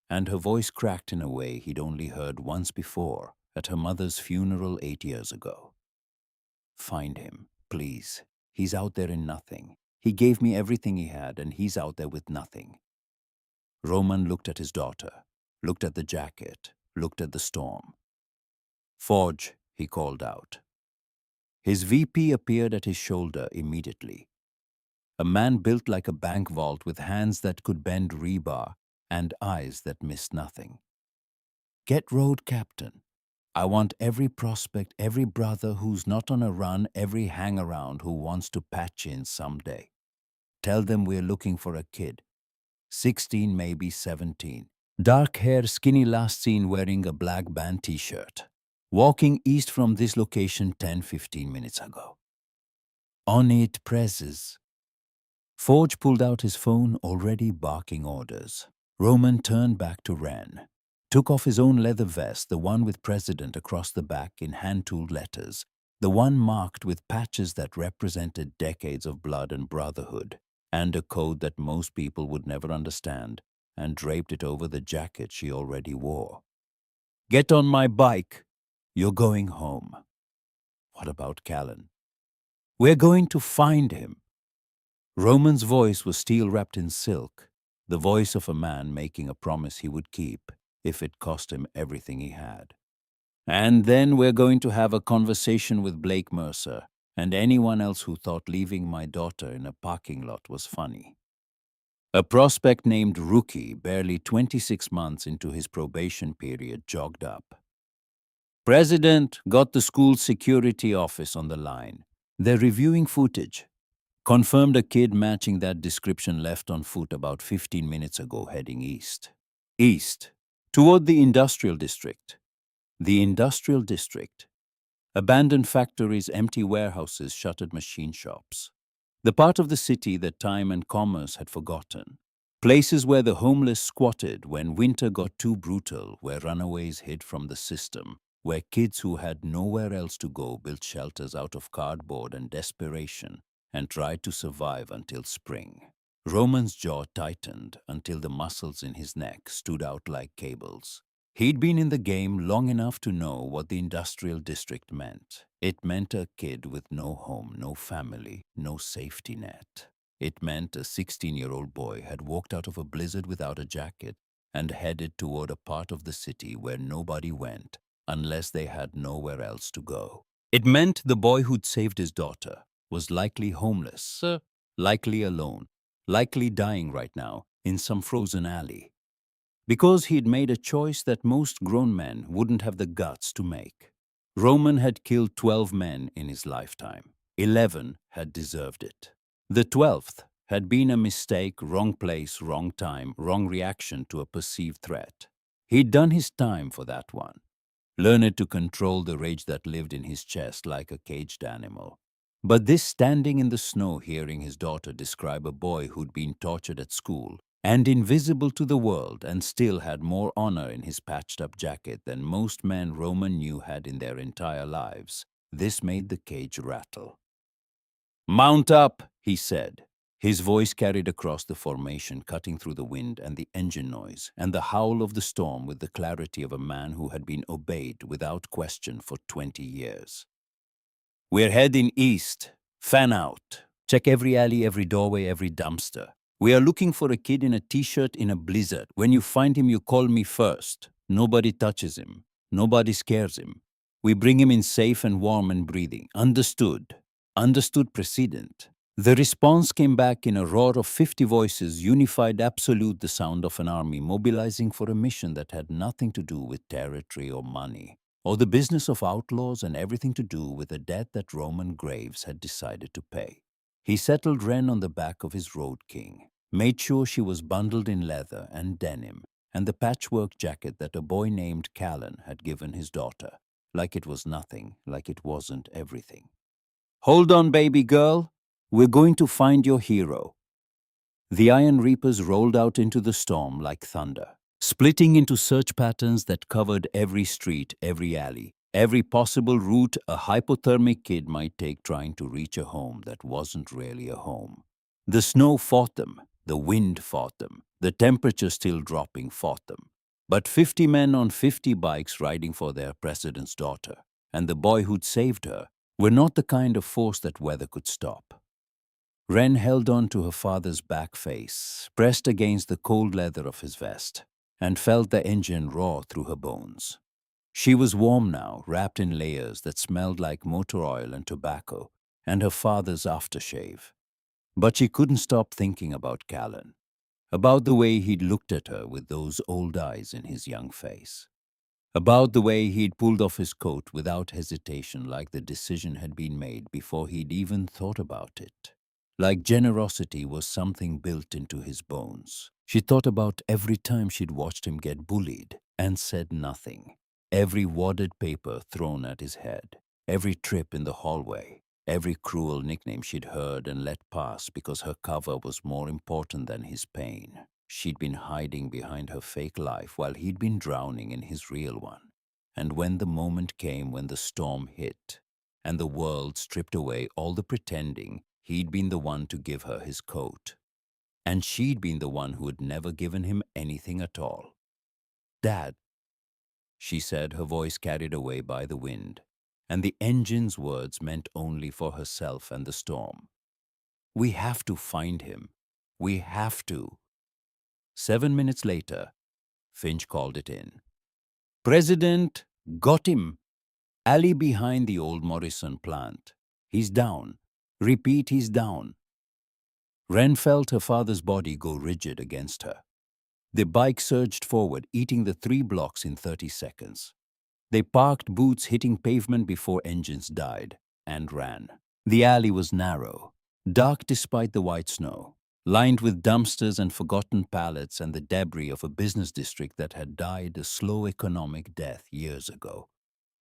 and her voice cracked in a way he'd only heard once before at her mother's funeral 8 years ago. Find him, please. He's out there in nothing. He gave me everything he had, and he's out there with nothing. Roman looked at his daughter, looked at the jacket, looked at the storm. Forge, he called out. His VP appeared at his shoulder immediately. A man built like a bank vault with hands that could bend rebar and eyes that missed nothing. Get road captain. I want every prospect, every brother who's not on a run, every hang-around who wants to patch in someday. Tell them we're looking for a kid. 16, maybe 17. Dark hair, skinny, last seen wearing a black band t-shirt. Walking east from this location 10-15 minutes ago. On it presses. Forge pulled out his phone, already barking orders. Roman turned back to Ren, took off his own leather vest, the one with President across the back in hand-tooled letters, the one marked with patches that represented decades of blood and brotherhood, and a code that most people would never understand, and draped it over the jacket she already wore. Get on my bike. You're going home. What about Callan? We're going to find him. Roman's voice was steel wrapped in silk, the voice of a man making a promise he would keep if it cost him everything he had. And then we're going to have a conversation with Blake Mercer and anyone else who thought leaving my daughter in a parking lot was funny. A prospect named Rookie, barely 26 months into his probation period, jogged up. President got the school security office on the line. They're reviewing footage. Confirmed a kid matching that description left on foot about 15 minutes ago heading east. East, toward the industrial district. The industrial district. Abandoned factories, empty warehouses, shuttered machine shops. The part of the city that time and commerce had forgotten. Places where the homeless squatted when winter got too brutal, where runaways hid from the system, where kids who had nowhere else to go built shelters out of cardboard and desperation and tried to survive until spring. Roman's jaw tightened until the muscles in his neck stood out like cables. He'd been in the game long enough to know what the industrial district meant. It meant a kid with no home, no family, no safety net. It meant a 16-year-old boy had walked out of a blizzard without a jacket and headed toward a part of the city where nobody went unless they had nowhere else to go. It meant the boy who'd saved his daughter was likely homeless, likely alone, likely dying right now in some frozen alley. Because he'd made a choice that most grown men wouldn't have the guts to make. Roman had killed 12 men in his lifetime. 11 had deserved it. The 12th had been a mistake, wrong place, wrong time, wrong reaction to a perceived threat. He'd done his time for that one. Learned to control the rage that lived in his chest like a caged animal. But this standing in the snow hearing his daughter describe a boy who'd been tortured at school and invisible to the world and still had more honor in his patched-up jacket than most men Roman knew had in their entire lives, this made the cage rattle. "Mount up," he said. His voice carried across the formation, cutting through the wind and the engine noise and the howl of the storm with the clarity of a man who had been obeyed without question for 20 years. "We're heading east. Fan out. Check every alley, every doorway, every dumpster. We are looking for a kid in a t-shirt in a blizzard. When you find him, you call me first. Nobody touches him. Nobody scares him. We bring him in safe and warm and breathing. Understood? Understood, President." The response came back in a roar of 50 voices, unified, absolute, the sound of an army mobilizing for a mission that had nothing to do with territory or money, or the business of outlaws, and everything to do with a debt that Roman Graves had decided to pay. He settled Wren on the back of his Road King, made sure she was bundled in leather and denim and the patchwork jacket that a boy named Callan had given his daughter, like it was nothing, like it wasn't everything. "Hold on, baby girl. We're going to find your hero." The Iron Reapers rolled out into the storm like thunder, splitting into search patterns that covered every street, every alley, every possible route a hypothermic kid might take trying to reach a home that wasn't really a home. The snow fought them, the wind fought them, the temperature still dropping fought them. But 50 men on 50 bikes riding for their president's daughter, and the boy who'd saved her, were not the kind of force that weather could stop. Wren held on to her father's back face, pressed against the cold leather of his vest, and felt the engine roar through her bones. She was warm now, wrapped in layers that smelled like motor oil and tobacco, and her father's aftershave. But she couldn't stop thinking about Callan, about the way he'd looked at her with those old eyes in his young face, about the way he'd pulled off his coat without hesitation, like the decision had been made before he'd even thought about it. Like generosity was something built into his bones. She thought about every time she'd watched him get bullied and said nothing, every wadded paper thrown at his head, every trip in the hallway, every cruel nickname she'd heard and let pass because her cover was more important than his pain. She'd been hiding behind her fake life while he'd been drowning in his real one. And when the moment came when the storm hit and the world stripped away all the pretending, he'd been the one to give her his coat, and she'd been the one who had never given him anything at all. "Dad," she said, her voice carried away by the wind, and the engine's words meant only for herself and the storm. "We have to find him. We have to." 7 minutes later, Finch called it in. President, got him. Alley behind the old Morrison plant. He's down. Repeat, he's down. Wren felt her father's body go rigid against her. The bike surged forward, eating the 3 blocks in 30 seconds. They parked, boots hitting pavement before engines died, and ran. The alley was narrow, dark despite the white snow, lined with dumpsters and forgotten pallets and the debris of a business district that had died a slow economic death years ago.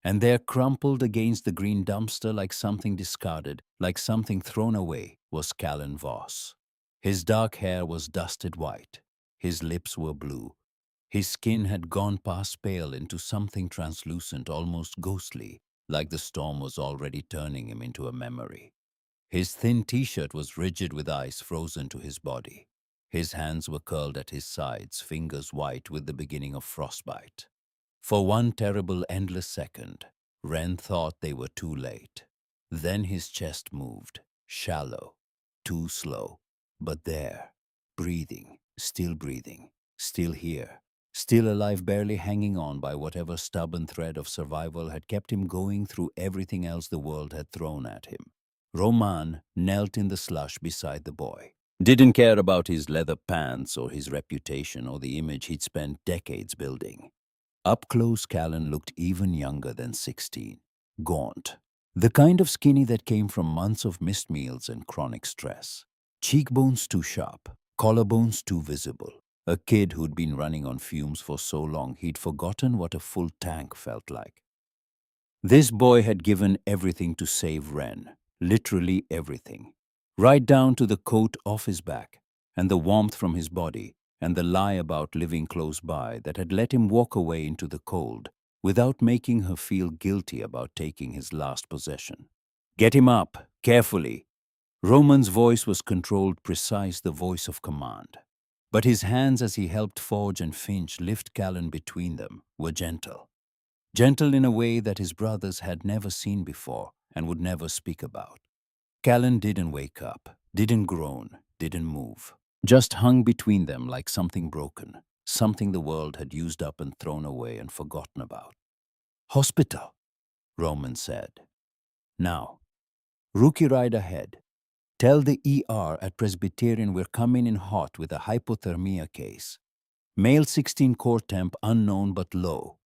And there, crumpled against the green dumpster like something discarded, like something thrown away, was Callan Voss. His dark hair was dusted white. His lips were blue. His skin had gone past pale into something translucent, almost ghostly, like the storm was already turning him into a memory. His thin t-shirt was rigid with ice frozen to his body. His hands were curled at his sides, fingers white with the beginning of frostbite. For one terrible, endless second, Wren thought they were too late. Then his chest moved, shallow, too slow, but there, breathing, still here, still alive, barely hanging on by whatever stubborn thread of survival had kept him going through everything else the world had thrown at him. Roman knelt in the slush beside the boy. Didn't care about his leather pants or his reputation or the image he'd spent decades building. Up close, Callan looked even younger than 16. Gaunt. The kind of skinny that came from months of missed meals and chronic stress. Cheekbones too sharp, collarbones too visible. A kid who'd been running on fumes for so long he'd forgotten what a full tank felt like. This boy had given everything to save Wren, literally everything. Right down to the coat off his back, and the warmth from his body, and the lie about living close by that had let him walk away into the cold without making her feel guilty about taking his last possession. Get him up, carefully. Roman's voice was controlled, precise, the voice of command. But his hands, as he helped Forge and Finch lift Callan between them, were gentle. Gentle in a way that his brothers had never seen before and would never speak about. Callan didn't wake up, didn't groan, didn't move. Just hung between them like something broken, something the world had used up and thrown away and forgotten about. Hospital, Roman said. Now, rookie ride ahead. Tell the ER at Presbyterian we're coming in hot with a hypothermia case. Male 16 core temp unknown but low.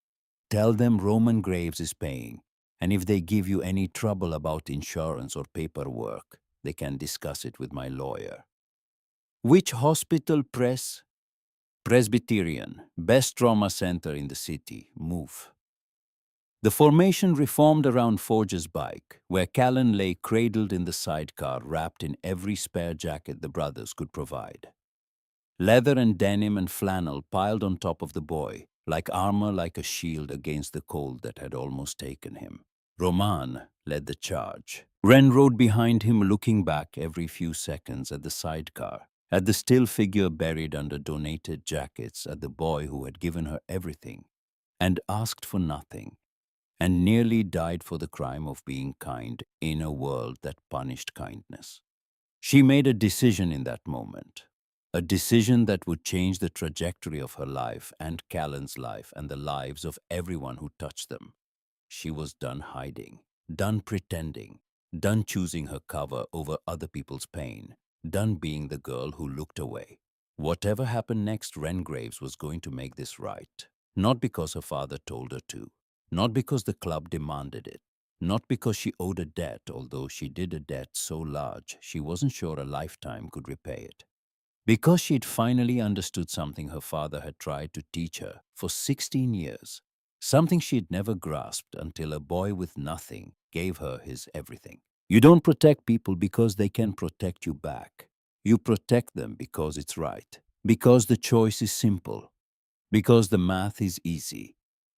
Tell them Roman Graves is paying, and if they give you any trouble about insurance or paperwork, they can discuss it with my lawyer. Which hospital, Press? Presbyterian, best trauma center in the city. Move. The formation reformed around Forge's bike, where Callan lay cradled in the sidecar, wrapped in every spare jacket the brothers could provide. Leather and denim and flannel piled on top of the boy, like armor, like a shield against the cold that had almost taken him. Roman led the charge. Wren rode behind him, looking back every few seconds at the sidecar, at the still figure buried under donated jackets, at the boy who had given her everything and asked for nothing, and nearly died for the crime of being kind in a world that punished kindness. She made a decision in that moment, a decision that would change the trajectory of her life and Callan's life and the lives of everyone who touched them. She was done hiding, done pretending, done choosing her cover over other people's pain, done being the girl who looked away. Whatever happened next, Wren Graves was going to make this right. Not because her father told her to, not because the club demanded it, not because she owed a debt, although she did a debt so large she wasn't sure a lifetime could repay it. Because she'd finally understood something her father had tried to teach her for 16 years, something she'd never grasped until a boy with nothing gave her his everything. You don't protect people because they can protect you back. You protect them because it's right, because the choice is simple, because the math is easy,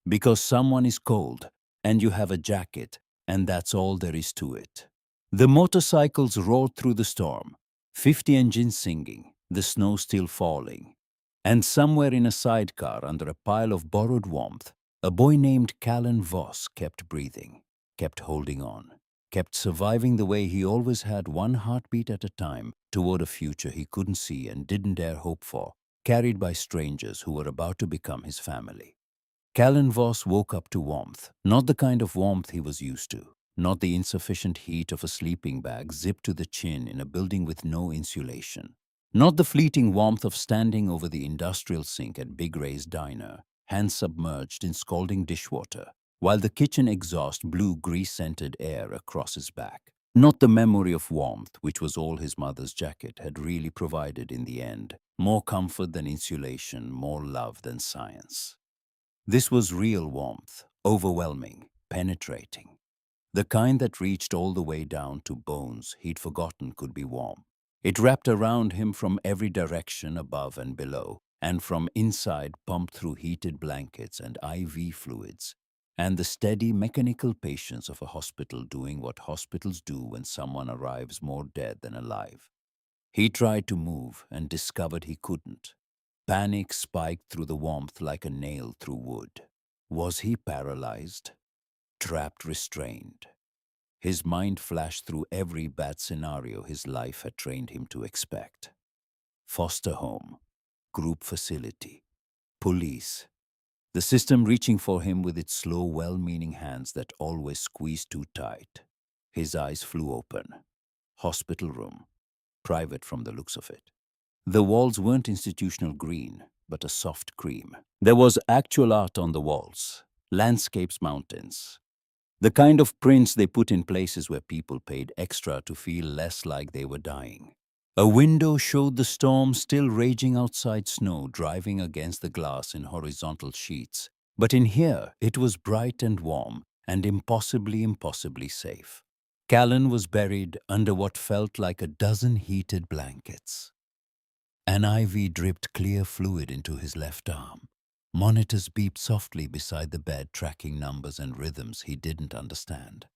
because someone is cold and you have a jacket, and that's all there is to it. The motorcycles roared through the storm, 50 engines singing, the snow still falling. And somewhere in a sidecar under a pile of borrowed warmth, a boy named Callan Voss kept breathing, kept holding on, kept surviving the way he always had, one heartbeat at a time, toward a future he couldn't see and didn't dare hope for, carried by strangers who were about to become his family. Callan Voss woke up to warmth, not the kind of warmth he was used to, not the insufficient heat of a sleeping bag zipped to the chin in a building with no insulation, not the fleeting warmth of standing over the industrial sink at Big Ray's diner, hands submerged in scalding dishwater, while the kitchen exhaust blew grease-scented air across his back. Not the memory of warmth, which was all his mother's jacket had really provided in the end, more comfort than insulation, more love than science. This was real warmth, overwhelming, penetrating. The kind that reached all the way down to bones he'd forgotten could be warm. It wrapped around him from every direction above and below, and from inside pumped through heated blankets and IV fluids, and the steady mechanical patience of a hospital doing what hospitals do when someone arrives more dead than alive. He tried to move and discovered he couldn't. Panic spiked through the warmth like a nail through wood. Was he paralyzed? Trapped, restrained? His mind flashed through every bad scenario his life had trained him to expect. Foster home, group facility, police. The system reaching for him with its slow, well-meaning hands that always squeezed too tight. His eyes flew open. Hospital room, private from the looks of it. The walls weren't institutional green, but a soft cream. There was actual art on the walls, landscapes, mountains. The kind of prints they put in places where people paid extra to feel less like they were dying. A window showed the storm still raging outside, snow driving against the glass in horizontal sheets. But in here, it was bright and warm and impossibly safe. Callan was buried under what felt like a dozen heated blankets. An IV dripped clear fluid into his left arm. Monitors beeped softly beside the bed, tracking numbers and rhythms he didn't understand.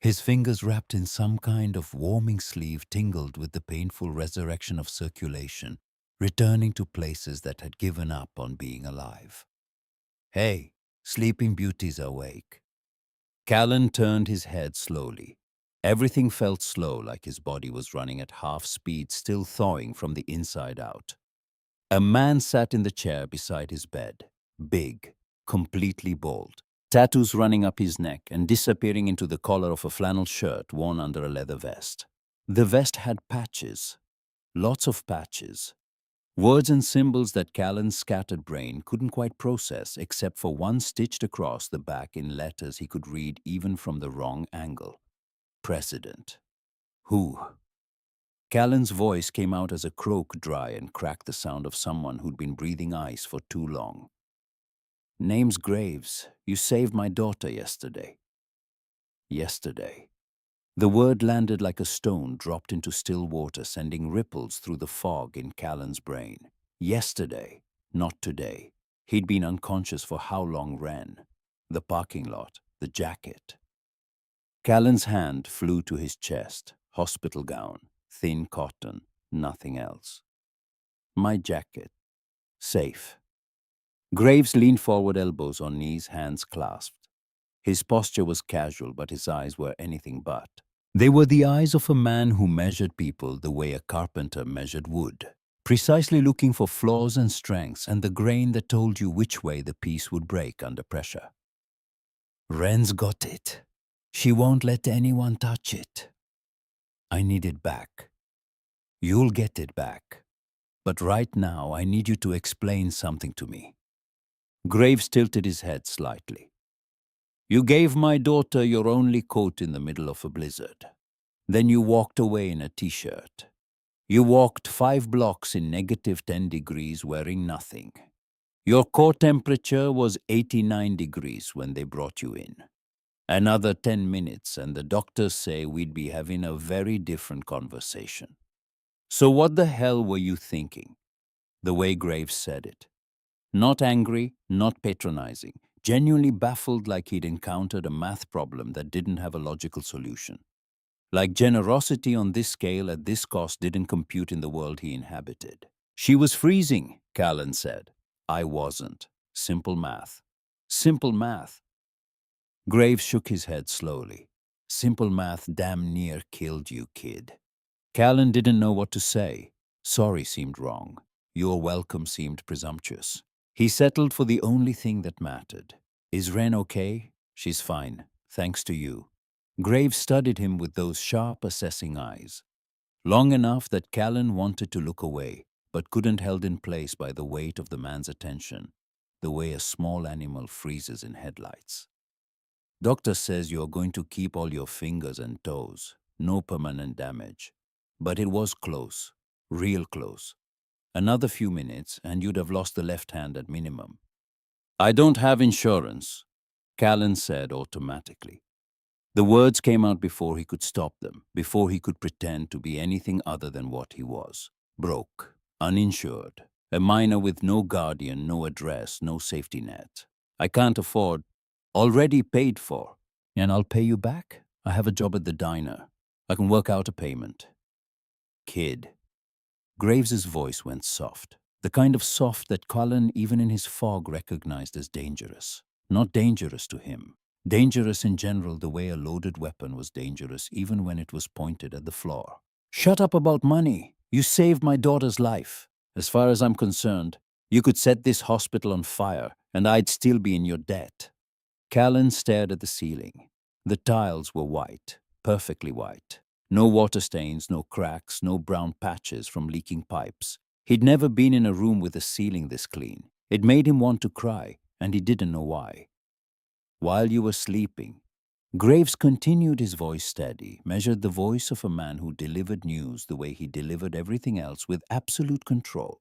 His fingers wrapped in some kind of warming sleeve tingled with the painful resurrection of circulation, returning to places that had given up on being alive. "Hey, Sleeping Beauty's awake." Callan turned his head slowly. Everything felt slow, like his body was running at half speed, still thawing from the inside out. A man sat in the chair beside his bed, big, completely bald, tattoos running up his neck and disappearing into the collar of a flannel shirt worn under a leather vest. The vest had patches, lots of patches. Words and symbols that Callan's scattered brain couldn't quite process, except for one stitched across the back in letters he could read even from the wrong angle. President. Who? Callan's voice came out as a croak, dry and cracked, the sound of someone who'd been breathing ice for too long. "Name's Graves. You saved my daughter yesterday." Yesterday. The word landed like a stone dropped into still water, sending ripples through the fog in Callan's brain. Yesterday, not today. He'd been unconscious for how long, Ren? The parking lot, the jacket. Callan's hand flew to his chest. Hospital gown, thin cotton, nothing else. My jacket. Safe. Graves leaned forward, elbows on knees, hands clasped. His posture was casual, but his eyes were anything but. They were the eyes of a man who measured people the way a carpenter measured wood, precisely looking for flaws and strengths and the grain that told you which way the piece would break under pressure. "Ren's got it. She won't let anyone touch it. I need it back. You'll get it back. But right now, I need you to explain something to me." Graves tilted his head slightly. "You gave my daughter your only coat in the middle of a blizzard. Then you walked away in a t-shirt. You walked 5 blocks in -10 degrees wearing nothing. Your core temperature was 89 degrees when they brought you in. Another 10 minutes and the doctors say we'd be having a very different conversation. So what the hell were you thinking?" The way Graves said it. Not angry, not patronizing, genuinely baffled, like he'd encountered a math problem that didn't have a logical solution. Like generosity on this scale at this cost didn't compute in the world he inhabited. "She was freezing," Callan said. "I wasn't. Simple math." Simple math. Graves shook his head slowly. "Simple math damn near killed you, kid." Callan didn't know what to say. Sorry seemed wrong. Your welcome seemed presumptuous. He settled for the only thing that mattered. Is Wren okay? She's fine, thanks to you. Graves studied him with those sharp, assessing eyes. Long enough that Callan wanted to look away, but couldn't, held in place by the weight of the man's attention, the way a small animal freezes in headlights. Doctor says you're going to keep all your fingers and toes, no permanent damage. But it was close, real close. Another few minutes and you'd have lost the left hand at minimum. I don't have insurance, Callan said automatically. The words came out before he could stop them, before he could pretend to be anything other than what he was. Broke, uninsured, a minor with no guardian, no address, no safety net. I can't afford, already paid for. And I'll pay you back? I have a job at the diner. I can work out a payment. Kid. Graves's voice went soft, the kind of soft that Callan, even in his fog, recognized as dangerous. Not dangerous to him. Dangerous in general, the way a loaded weapon was dangerous even when it was pointed at the floor. Shut up about money. You saved my daughter's life. As far as I'm concerned, you could set this hospital on fire and I'd still be in your debt. Callan stared at the ceiling. The tiles were white, perfectly white. No water stains, no cracks, no brown patches from leaking pipes. He'd never been in a room with a ceiling this clean. It made him want to cry, and he didn't know why. While you were sleeping, Graves continued, his voice steady, measured the voice of a man who delivered news the way he delivered everything else, with absolute control.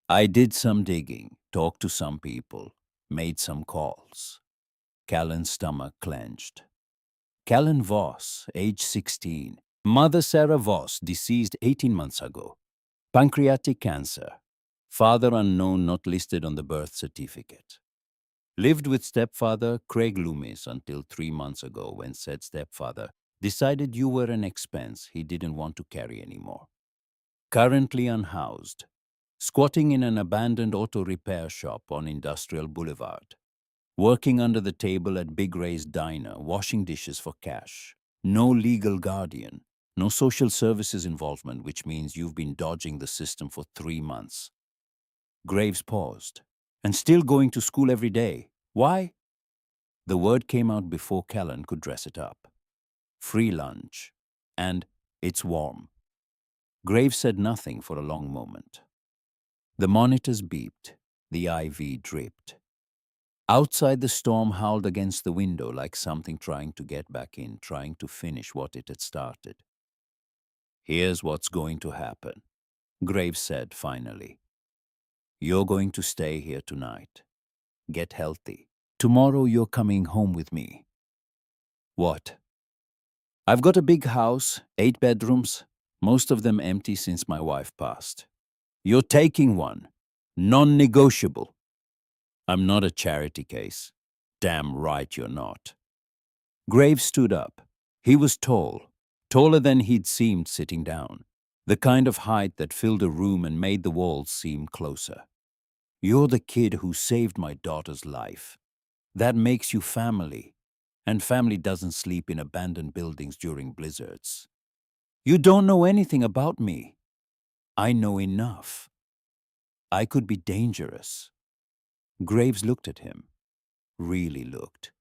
I did some digging, talked to some people, made some calls. Callan's stomach clenched. Callan Voss, age 16. Mother Sarah Voss, deceased 18 months ago. Pancreatic cancer. Father unknown, not listed on the birth certificate. Lived with stepfather Craig Loomis until 3 months ago, when said stepfather decided you were an expense he didn't want to carry anymore. Currently unhoused. Squatting in an abandoned auto repair shop on Industrial Boulevard. Working under the table at Big Ray's diner, washing dishes for cash. No legal guardian. No social services involvement, which means you've been dodging the system for 3 months. Graves paused. And still going to school every day. Why? The word came out before Callan could dress it up. Free lunch. And it's warm. Graves said nothing for a long moment. The monitors beeped. The IV dripped. Outside, the storm howled against the window like something trying to get back in, trying to finish what it had started. Here's what's going to happen, Graves said finally. You're going to stay here tonight. Get healthy. Tomorrow you're coming home with me. What? I've got a big house, 8 bedrooms, most of them empty since my wife passed. You're taking one. Non-negotiable. I'm not a charity case. Damn right you're not. Graves stood up. He was tall, taller than he'd seemed sitting down, the kind of height that filled a room and made the walls seem closer. You're the kid who saved my daughter's life. That makes you family, and family doesn't sleep in abandoned buildings during blizzards. You don't know anything about me. I know enough. I could be dangerous. Graves looked at him, really looked.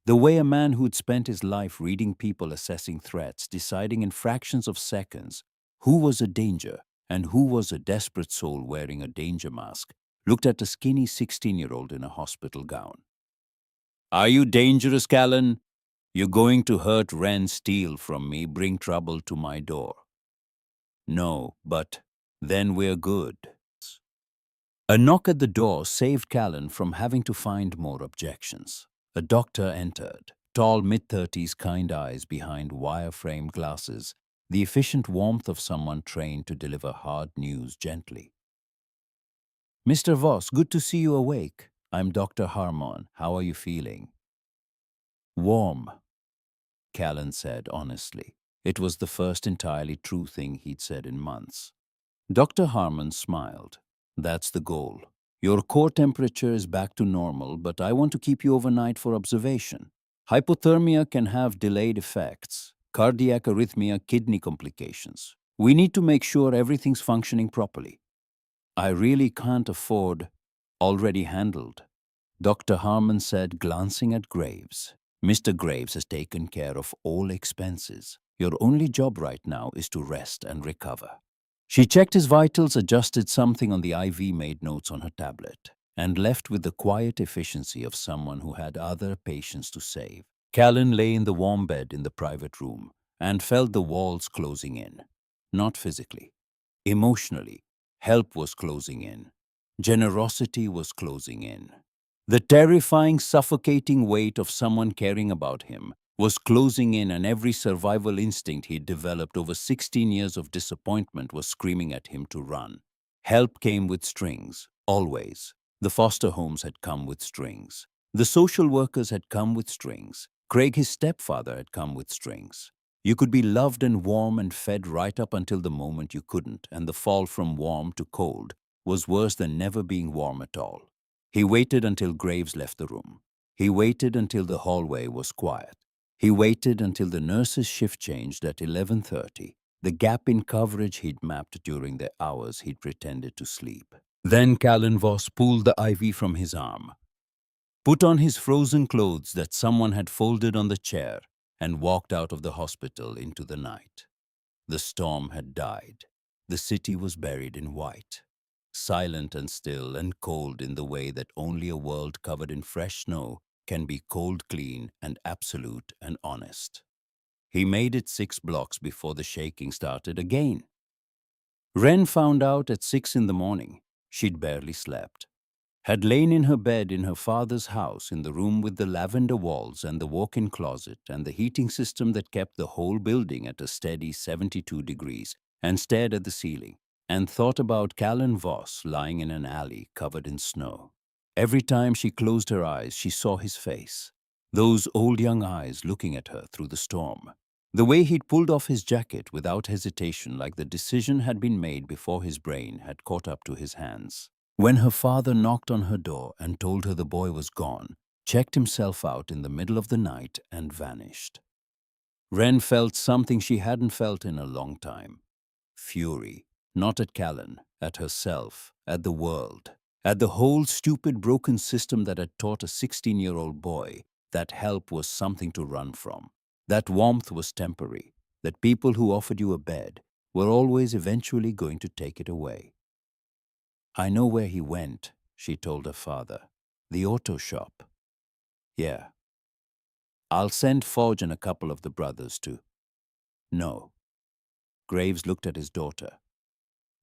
The way a man who'd spent his life reading people, assessing threats, deciding in fractions of seconds who was a danger and who was a desperate soul wearing a danger mask, looked at a skinny 16-year-old in a hospital gown. Are you dangerous, Callan? You're going to hurt Wren, steal from me, bring trouble to my door. No, but then we're good. A knock at the door saved Callan from having to find more objections. A doctor entered, tall, mid-30s, kind eyes behind wire-framed glasses, the efficient warmth of someone trained to deliver hard news gently. Mr. Voss, good to see you awake. I'm Dr. Harmon. How are you feeling? Warm, Callan said honestly. It was the first entirely true thing he'd said in months. Dr. Harmon smiled. That's the goal. Your core temperature is back to normal, but I want to keep you overnight for observation. Hypothermia can have delayed effects, cardiac arrhythmia, kidney complications. We need to make sure everything's functioning properly. I really can't afford. Already handled, Dr. Harmon said, glancing at Graves. Mr. Graves has taken care of all expenses. Your only job right now is to rest and recover. She checked his vitals, adjusted something on the IV, made notes on her tablet, and left with the quiet efficiency of someone who had other patients to save. Callan lay in the warm bed in the private room and felt the walls closing in. Not physically. Emotionally, help was closing in. Generosity was closing in. The terrifying, suffocating weight of someone caring about him was closing in, and every survival instinct he'd developed over 16 years of disappointment was screaming at him to run. Help came with strings, always. The foster homes had come with strings. The social workers had come with strings. Craig, his stepfather, had come with strings. You could be loved and warm and fed right up until the moment you couldn't, and the fall from warm to cold was worse than never being warm at all. He waited until Graves left the room. He waited until the hallway was quiet. He waited until the nurse's shift changed at 11:30, the gap in coverage he'd mapped during the hours he'd pretended to sleep. Then Callan Voss pulled the IV from his arm, put on his frozen clothes that someone had folded on the chair, and walked out of the hospital into the night. The storm had died. The city was buried in white, silent and still and cold in the way that only a world covered in fresh snow can be cold, clean, and absolute and honest. He made it 6 blocks before the shaking started again. Wren found out at 6 in the morning. She'd barely slept. Had lain in her bed in her father's house, in the room with the lavender walls and the walk-in closet and the heating system that kept the whole building at a steady 72 degrees, and stared at the ceiling and thought about Callan Voss lying in an alley covered in snow. Every time she closed her eyes, she saw his face, those old young eyes looking at her through the storm. The way he'd pulled off his jacket without hesitation, like the decision had been made before his brain had caught up to his hands. When her father knocked on her door and told her the boy was gone, checked himself out in the middle of the night and vanished. Wren felt something she hadn't felt in a long time. Fury, not at Callan, at herself, at the world, at the whole stupid broken system that had taught a 16-year-old boy that help was something to run from, that warmth was temporary, that people who offered you a bed were always eventually going to take it away. I know where he went, she told her father. The auto shop. Yeah. I'll send Forge and a couple of the brothers too. No. Graves looked at his daughter,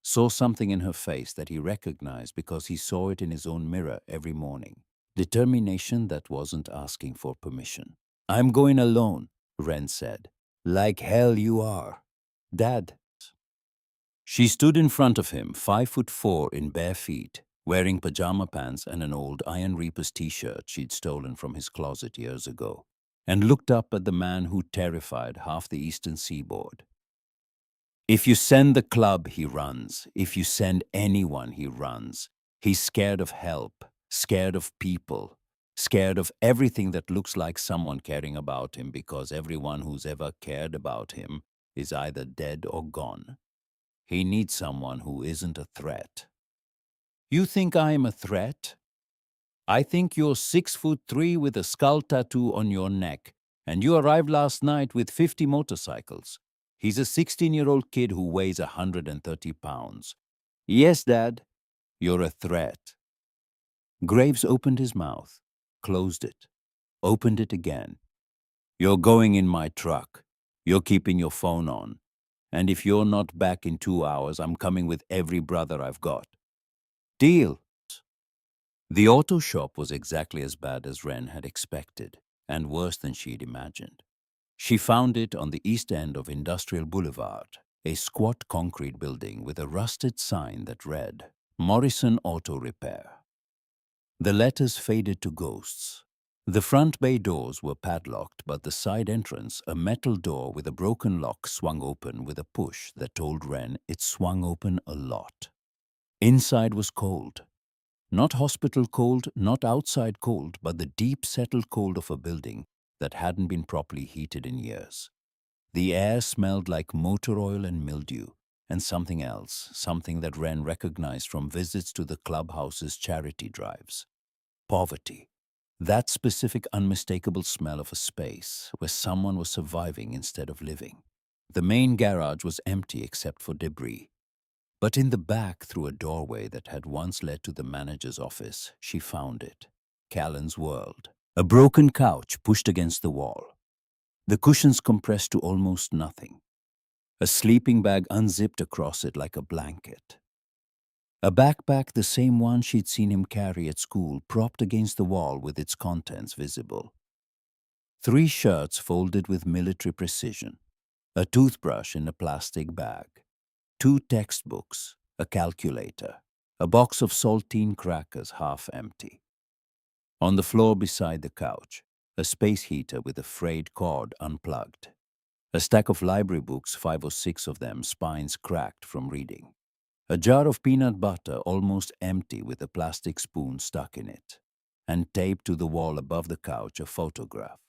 saw something in her face that he recognized because he saw it in his own mirror every morning. Determination that wasn't asking for permission. I'm going alone, Wren said. Like hell you are. Dad. She stood in front of him, 5'4" in bare feet, wearing pajama pants and an old Iron Reaper's t-shirt she'd stolen from his closet years ago, and looked up at the man who terrified half the eastern seaboard. If you send the club, he runs. If you send anyone, he runs. He's scared of help, scared of people, scared of everything that looks like someone caring about him, because everyone who's ever cared about him is either dead or gone. He needs someone who isn't a threat. You think I am a threat? I think you're 6'3" with a skull tattoo on your neck, and you arrived last night with 50 motorcycles. He's a 16-year-old kid who weighs 130 pounds. Yes, Dad, you're a threat. Graves opened his mouth, closed it, opened it again. You're going in my truck. You're keeping your phone on. And if you're not back in 2 hours, I'm coming with every brother I've got. Deal. The auto shop was exactly as bad as Wren had expected, and worse than she'd imagined. She found it on the east end of Industrial Boulevard, a squat concrete building with a rusted sign that read, Morrison Auto Repair. The letters faded to ghosts. The front bay doors were padlocked, but the side entrance, a metal door with a broken lock, swung open with a push that told Wren it swung open a lot. Inside was cold. Not hospital cold, not outside cold, but the deep settled cold of a building that hadn't been properly heated in years. The air smelled like motor oil and mildew, and something else, something that Wren recognized from visits to the clubhouse's charity drives. Poverty. That specific, unmistakable smell of a space where someone was surviving instead of living. The main garage was empty except for debris. But in the back, through a doorway that had once led to the manager's office, she found it. Callan's world. A broken couch pushed against the wall. The cushions compressed to almost nothing. A sleeping bag unzipped across it like a blanket. A backpack, the same one she'd seen him carry at school, propped against the wall with its contents visible. 3 shirts folded with military precision. A toothbrush in a plastic bag. 2 textbooks, a calculator, a box of saltine crackers half empty. On the floor beside the couch, a space heater with a frayed cord unplugged. A stack of library books, 5 or 6 of them, spines cracked from reading. A jar of peanut butter almost empty with a plastic spoon stuck in it. And taped to the wall above the couch a photograph.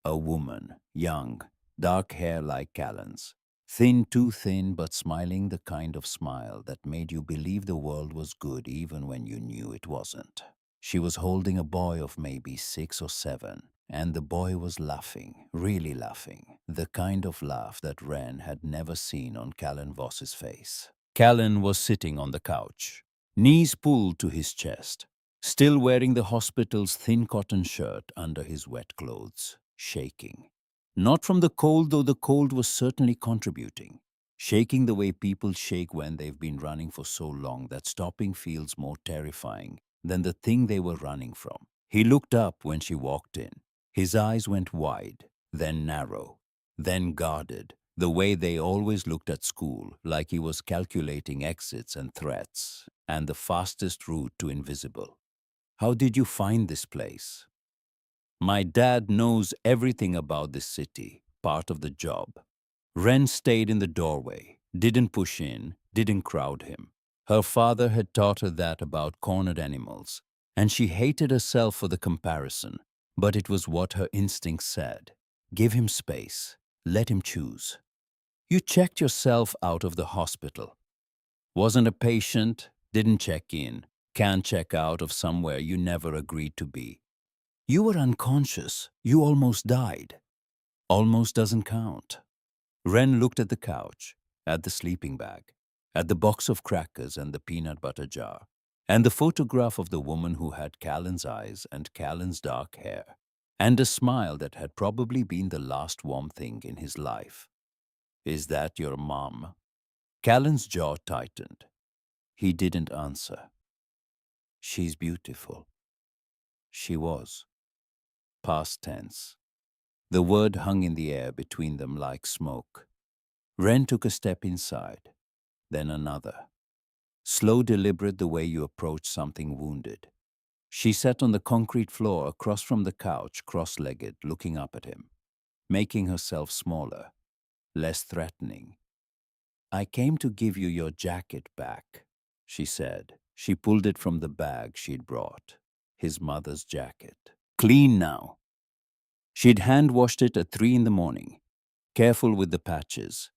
A woman, young, dark hair like Callan's. Thin, too thin, but smiling the kind of smile that made you believe the world was good even when you knew it wasn't. She was holding a boy of maybe 6 or 7, and the boy was laughing, really laughing, the kind of laugh that Wren had never seen on Callan Voss's face. Callan was sitting on the couch, knees pulled to his chest, still wearing the hospital's thin cotton shirt under his wet clothes, shaking. Not from the cold, though the cold was certainly contributing. Shaking the way people shake when they've been running for so long that stopping feels more terrifying than the thing they were running from. He looked up when she walked in. His eyes went wide, then narrow, then guarded, the way they always looked at school, like he was calculating exits and threats, and the fastest route to invisible. "How did you find this place?" "My dad knows everything about this city, part of the job." Wren stayed in the doorway, didn't push in, didn't crowd him. Her father had taught her that about cornered animals, and she hated herself for the comparison, but it was what her instincts said. Give him space, let him choose. "You checked yourself out of the hospital. Wasn't a patient, didn't check in, can't check out of somewhere you never agreed to be. You were unconscious. You almost died." Almost doesn't count. Wren looked at the couch, at the sleeping bag, at the box of crackers and the peanut butter jar, and the photograph of the woman who had Callan's eyes and Callan's dark hair, and a smile that had probably been the last warm thing in his life. "Is that your mom?" Callan's jaw tightened. He didn't answer. "She's beautiful." She was. Past tense. The word hung in the air between them like smoke. Wren took a step inside, then another. Slow, deliberate, the way you approach something wounded. She sat on the concrete floor across from the couch, cross-legged, looking up at him, making herself smaller, less threatening. "I came to give you your jacket back," she said. She pulled it from the bag she'd brought. His mother's jacket. Clean now. She'd hand-washed it at 3 in the morning. Careful with the patches.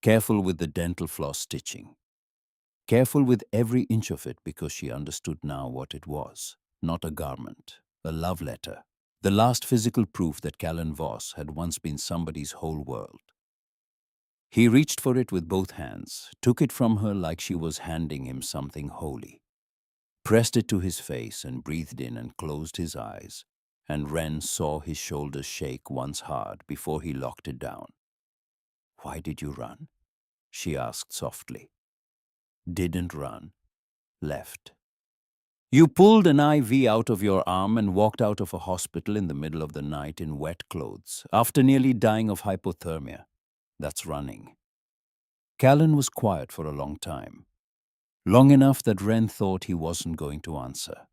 Careful with the dental floss stitching. Careful with every inch of it because she understood now what it was. Not a garment. A love letter. The last physical proof that Callan Voss had once been somebody's whole world. He reached for it with both hands, took it from her like she was handing him something holy, pressed it to his face and breathed in and closed his eyes, and Wren saw his shoulders shake once hard before he locked it down. "Why did you run?" she asked softly. "Didn't run. Left." "You pulled an IV out of your arm and walked out of a hospital in the middle of the night in wet clothes, after nearly dying of hypothermia. That's running." Callan was quiet for a long time. Long enough that Wren thought he wasn't going to answer.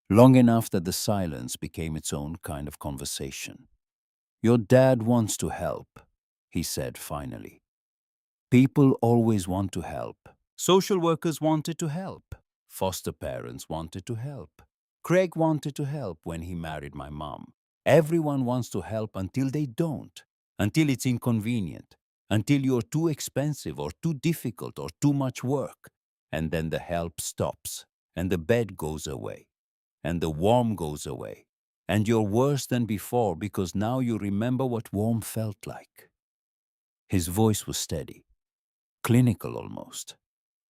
Long enough that the silence became its own kind of conversation. "Your dad wants to help," he said finally. "People always want to help. Social workers wanted to help. Foster parents wanted to help. Craig wanted to help when he married my mom. Everyone wants to help until they don't, until it's inconvenient. until you're too expensive or too difficult or too much work. And then the help stops, and the bed goes away, and the warmth goes away, and you're worse than before because now you remember what warm felt like. His voice was steady, clinical almost,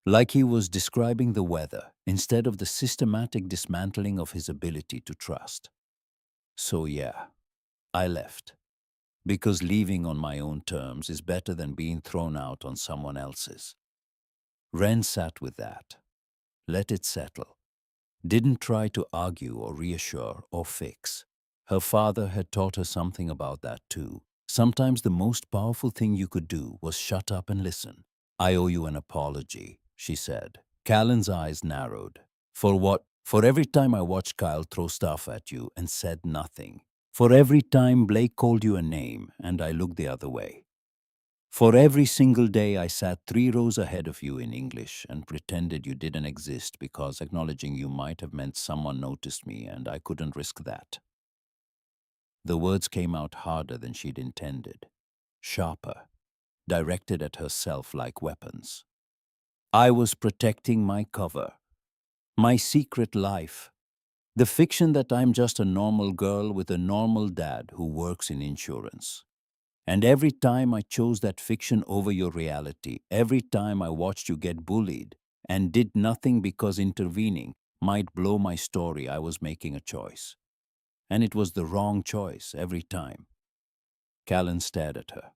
like he was describing the weather instead of the systematic dismantling of his ability to trust. So yeah, I left. Because leaving on my own terms is better than being thrown out on someone else's. Ren sat with that, let it settle, didn't try to argue or reassure or fix. Her father had taught her something about that too. Sometimes the most powerful thing you could do was shut up and listen. I owe you an apology, she said. Callan's eyes narrowed. For what? For every time I watched Kyle throw stuff at you and said nothing. For every time Blake called you a name and I looked the other way. For every single day I sat 3 rows ahead of you in English and pretended you didn't exist because acknowledging you might have meant someone noticed me and I couldn't risk that. The words came out harder than she'd intended, sharper, directed at herself like weapons. I was protecting my cover, my secret life, the fiction that I'm just a normal girl with a normal dad who works in insurance. And every time I chose that fiction over your reality, every time I watched you get bullied and did nothing because intervening might blow my story, I was making a choice. And it was the wrong choice every time. Callan stared at her.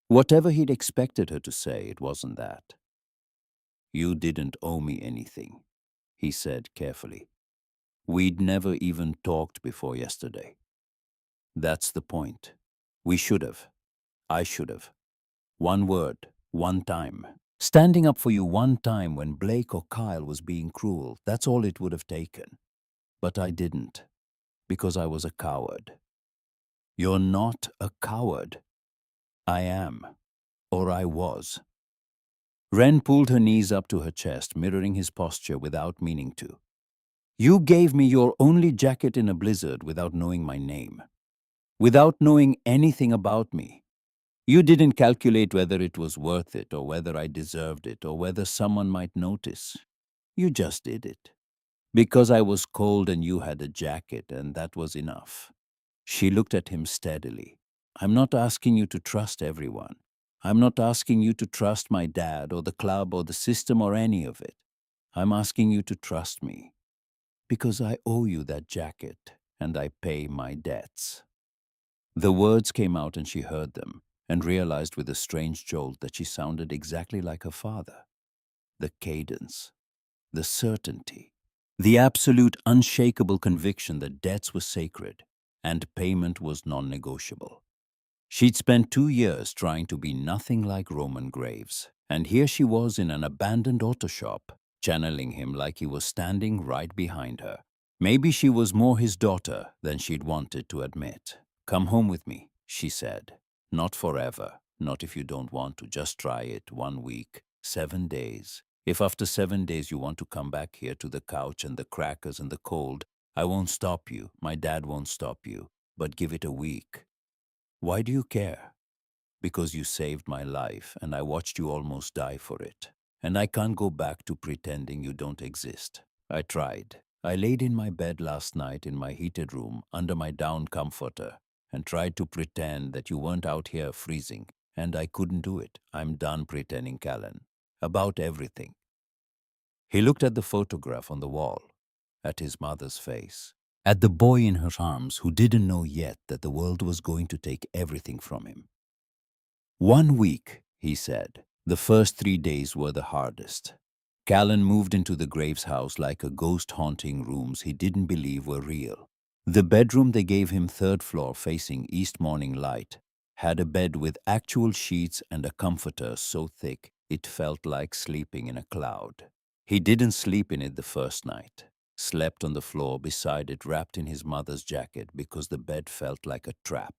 Whatever he'd expected her to say, it wasn't that. You didn't owe me anything, he said carefully. We'd never even talked before yesterday. That's the point. We should have. I should have. One word, one time. Standing up for you one time when Blake or Kyle was being cruel, that's all it would have taken. But I didn't, because I was a coward. You're not a coward. I am, or I was. Ren pulled her knees up to her chest, mirroring his posture without meaning to. You gave me your only jacket in a blizzard without knowing my name, without knowing anything about me. You didn't calculate whether it was worth it or whether I deserved it or whether someone might notice. You just did it. Because I was cold and you had a jacket, and that was enough. She looked at him steadily. I'm not asking you to trust everyone. I'm not asking you to trust my dad or the club or the system or any of it. I'm asking you to trust me. Because I owe you that jacket and I pay my debts. The words came out and she heard them and realized with a strange jolt that she sounded exactly like her father. The cadence, the certainty, the absolute unshakable conviction that debts were sacred and payment was non-negotiable. She'd spent 2 years trying to be nothing like Roman Graves, and here she was in an abandoned auto shop, channeling him like he was standing right behind her. Maybe she was more his daughter than she'd wanted to admit. Come home with me, she said. Not forever, not if you don't want to, just try it 1 week, 7 days. If after 7 days you want to come back here to the couch and the crackers and the cold, I won't stop you, my dad won't stop you, but give it a week. Why do you care? Because you saved my life and I watched you almost die for it. And I can't go back to pretending you don't exist. I tried. I laid in my bed last night in my heated room under my down comforter and tried to pretend that you weren't out here freezing. And I couldn't do it. I'm done pretending, Callan. About everything. He looked at the photograph on the wall, at his mother's face, at the boy in her arms who didn't know yet that the world was going to take everything from him. 1 week, he said. The first 3 days were the hardest. Callan moved into the Graves house like a ghost haunting rooms he didn't believe were real. The bedroom they gave him, third floor facing east morning light, had a bed with actual sheets and a comforter so thick it felt like sleeping in a cloud. He didn't sleep in it the first night. Slept on the floor beside it wrapped in his mother's jacket because the bed felt like a trap.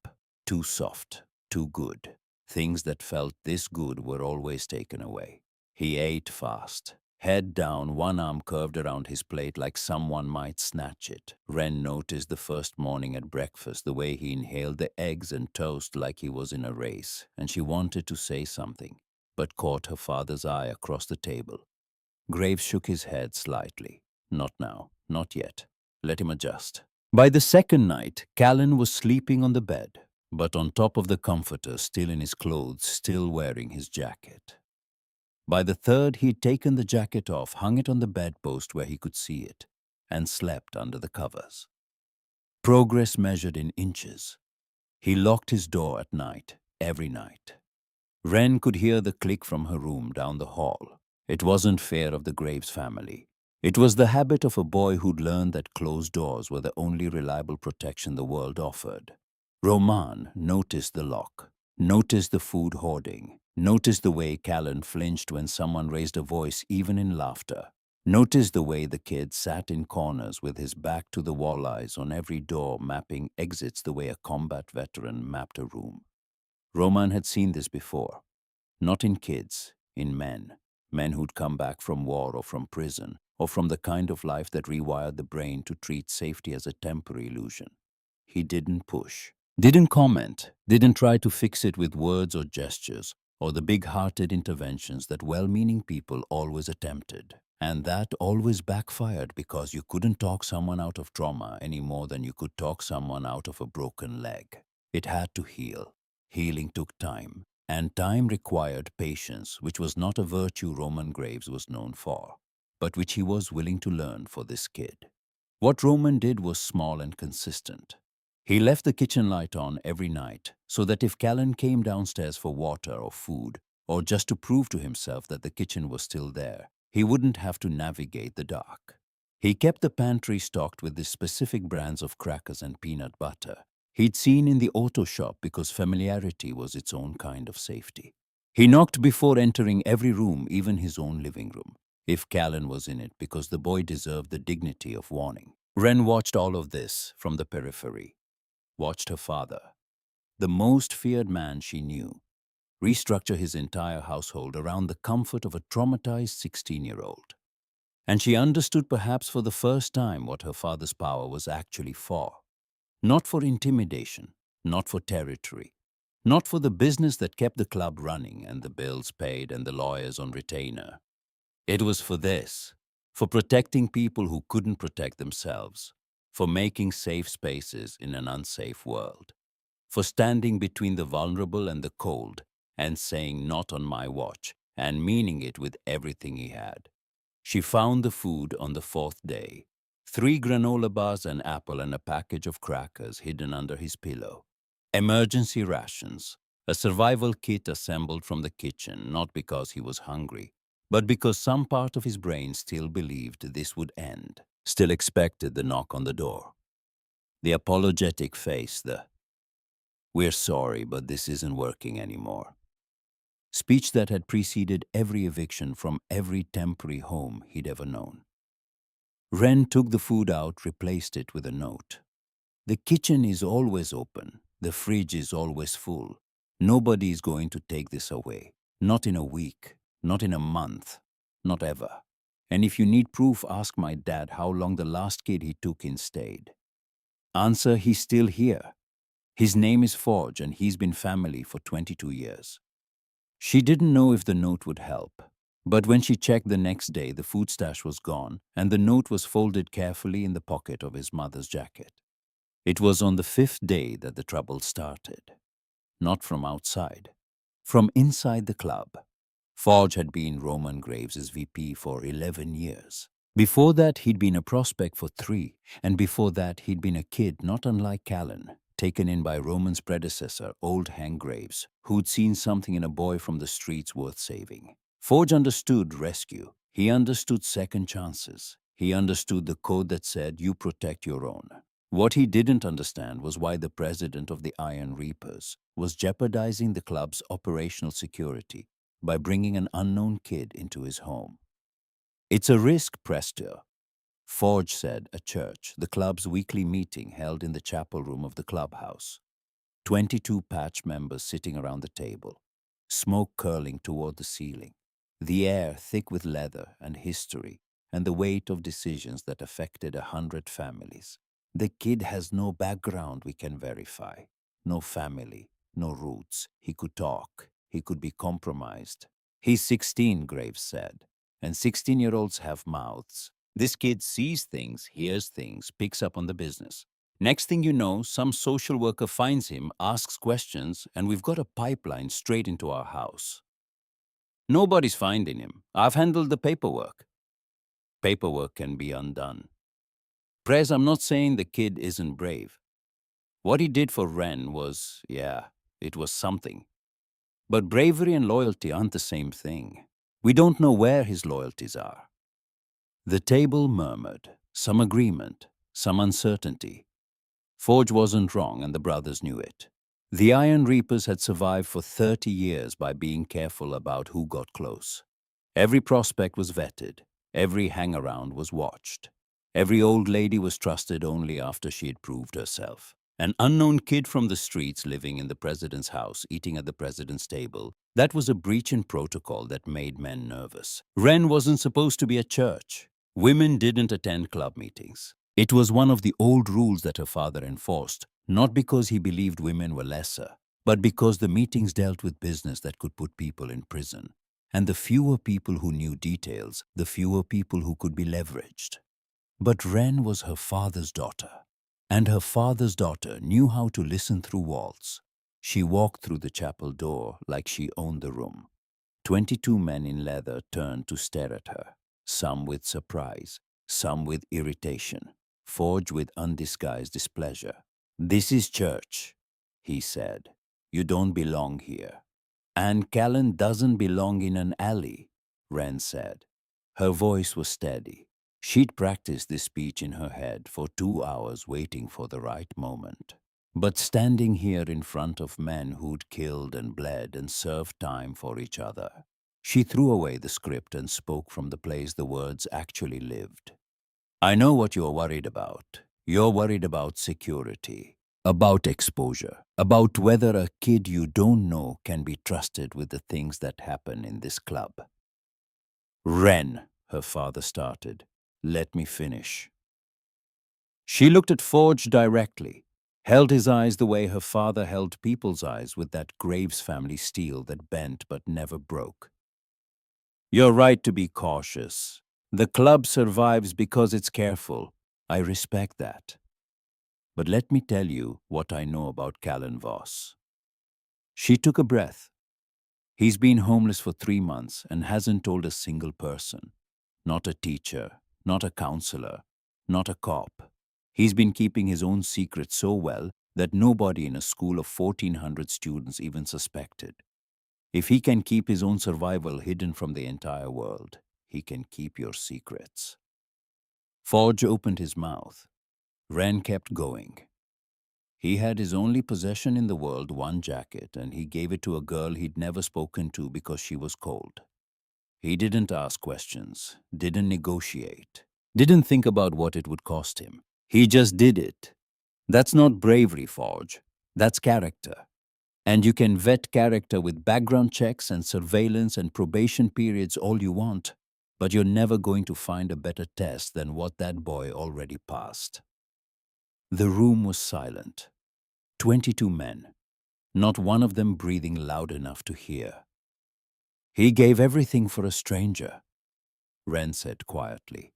Too soft, too good. Things that felt this good were always taken away. He ate fast. Head down, one arm curved around his plate like someone might snatch it. Wren noticed the first morning at breakfast the way he inhaled the eggs and toast like he was in a race, and she wanted to say something, but caught her father's eye across the table. Graves shook his head slightly. Not now, not yet. Let him adjust. By the second night, Callan was sleeping on the bed, but on top of the comforter, still in his clothes, still wearing his jacket. By the third, he'd taken the jacket off, hung it on the bedpost where he could see it, and slept under the covers. Progress measured in inches. He locked his door at night, every night. Wren could hear the click from her room down the hall. It wasn't fear of the Graves family. It was the habit of a boy who'd learned that closed doors were the only reliable protection the world offered. Roman noticed the lock, noticed the food hoarding, noticed the way Callan flinched when someone raised a voice even in laughter, noticed the way the kid sat in corners with his back to the wall, eyes on every door, mapping exits the way a combat veteran mapped a room. Roman had seen this before, not in kids, in men. Men who'd come back from war or from prison, or from the kind of life that rewired the brain to treat safety as a temporary illusion. He didn't push, didn't comment, didn't try to fix it with words or gestures, or the big-hearted interventions that well-meaning people always attempted. And that always backfired because you couldn't talk someone out of trauma any more than you could talk someone out of a broken leg. It had to heal. Healing took time. And time required patience, which was not a virtue Roman Graves was known for, but which he was willing to learn for this kid. What Roman did was small and consistent. He left the kitchen light on every night so that if Callan came downstairs for water or food, or just to prove to himself that the kitchen was still there, he wouldn't have to navigate the dark. He kept the pantry stocked with the specific brands of crackers and peanut butter he'd seen in the auto shop because familiarity was its own kind of safety. He knocked before entering every room, even his own living room, if Callan was in it, because the boy deserved the dignity of warning. Wren watched all of this from the periphery, watched her father, the most feared man she knew, restructure his entire household around the comfort of a traumatized 16-year-old. And she understood perhaps for the first time what her father's power was actually for. Not for intimidation, not for territory, not for the business that kept the club running and the bills paid and the lawyers on retainer. It was for this, for protecting people who couldn't protect themselves, for making safe spaces in an unsafe world, for standing between the vulnerable and the cold and saying not on my watch and meaning it with everything he had. She found the food on the fourth day. 3 granola bars, an apple, and a package of crackers hidden under his pillow. Emergency rations, a survival kit assembled from the kitchen, not because he was hungry, but because some part of his brain still believed this would end, still expected the knock on the door. The apologetic face, the "we're sorry, but this isn't working anymore" speech that had preceded every eviction from every temporary home he'd ever known. Wren took the food out, replaced it with a note. The kitchen is always open. The fridge is always full. Nobody is going to take this away. Not in a week. Not in a month. Not ever. And if you need proof, ask my dad how long the last kid he took in stayed. Answer, he's still here. His name is Forge and he's been family for 22 years. She didn't know if the note would help. But when she checked the next day, the food stash was gone, and the note was folded carefully in the pocket of his mother's jacket. It was on the 5th day that the trouble started. Not from outside, from inside the club. Forge had been Roman Graves' VP for 11 years. Before that, he'd been a prospect for 3, and before that, he'd been a kid not unlike Callan, taken in by Roman's predecessor, old Hank Graves, who'd seen something in a boy from the streets worth saving. Forge understood rescue. He understood second chances. He understood the code that said you protect your own. What he didn't understand was why the president of the Iron Reapers was jeopardizing the club's operational security by bringing an unknown kid into his home. It's a risk, Prester, Forge said at church, the club's weekly meeting held in the chapel room of the clubhouse. 22 patch members sitting around the table, smoke curling toward the ceiling. the air thick with leather and history and the weight of decisions that affected 100 families. The kid has no background we can verify, no family, no roots. He could talk, he could be compromised. He's 16, Graves said, and 16-year-olds have mouths. This kid sees things, hears things, picks up on the business. Next thing you know, some social worker finds him, asks questions, and we've got a pipeline straight into our house. Nobody's finding him. I've handled the paperwork. Paperwork can be undone. Prez, I'm not saying the kid isn't brave. What he did for Ren was, yeah, it was something. But bravery and loyalty aren't the same thing. We don't know where his loyalties are. The table murmured, some agreement, some uncertainty. Forge wasn't wrong, and the brothers knew it. The Iron Reapers had survived for 30 years by being careful about who got close. Every prospect was vetted. Every hangaround was watched. Every old lady was trusted only after she had proved herself. An unknown kid from the streets living in the president's house, eating at the president's table, that was a breach in protocol that made men nervous. Ren wasn't supposed to be at church. Women didn't attend club meetings. It was one of the old rules that her father enforced, not because he believed women were lesser, but because the meetings dealt with business that could put people in prison. And the fewer people who knew details, the fewer people who could be leveraged. But Ren was her father's daughter, and her father's daughter knew how to listen through walls. She walked through the chapel door like she owned the room. 22 men in leather turned to stare at her, some with surprise, some with irritation, Forge with undisguised displeasure. "This is church," he said. "You don't belong here." "And Callan doesn't belong in an alley," Ren said. Her voice was steady. She'd practiced this speech in her head for 2 hours waiting for the right moment. But standing here in front of men who'd killed and bled and served time for each other, she threw away the script and spoke from the place the words actually lived. "I know what you're worried about. You're worried about security, about exposure, about whether a kid you don't know can be trusted with the things that happen in this club." "Ren," her father started. "Let me finish." She looked at Forge directly, held his eyes the way her father held people's eyes with that Graves family steel that bent but never broke. "You're right to be cautious. The club survives because it's careful. I respect that. But let me tell you what I know about Callan Voss." She took a breath. "He's been homeless for 3 months and hasn't told a single person. Not a teacher, not a counselor, not a cop. He's been keeping his own secret so well that nobody in a school of 1,400 students even suspected. If he can keep his own survival hidden from the entire world, he can keep your secrets." Forge opened his mouth. Ren kept going. "He had his only possession in the world, one jacket, and he gave it to a girl he'd never spoken to because she was cold. He didn't ask questions, didn't negotiate, didn't think about what it would cost him. He just did it. That's not bravery, Forge. That's character. And you can vet character with background checks and surveillance and probation periods all you want, but you're never going to find a better test than what that boy already passed." The room was silent. 22 men, not one of them breathing loud enough to hear. "He gave everything for a stranger," Ren said quietly.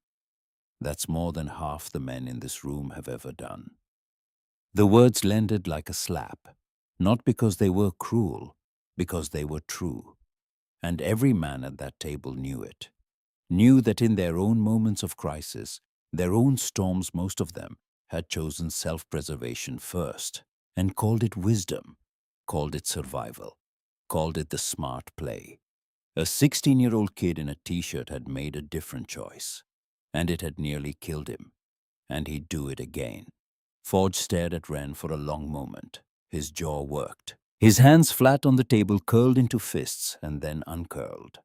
"That's more than half the men in this room have ever done." The words landed like a slap, not because they were cruel, because they were true. And every man at that table knew it. Knew that in their own moments of crisis, their own storms, most of them, had chosen self-preservation first and called it wisdom, called it survival, called it the smart play. A 16-year-old kid in a t-shirt had made a different choice, and it had nearly killed him, and he'd do it again. Forge stared at Ren for a long moment. His jaw worked. His hands flat on the table curled into fists and then uncurled.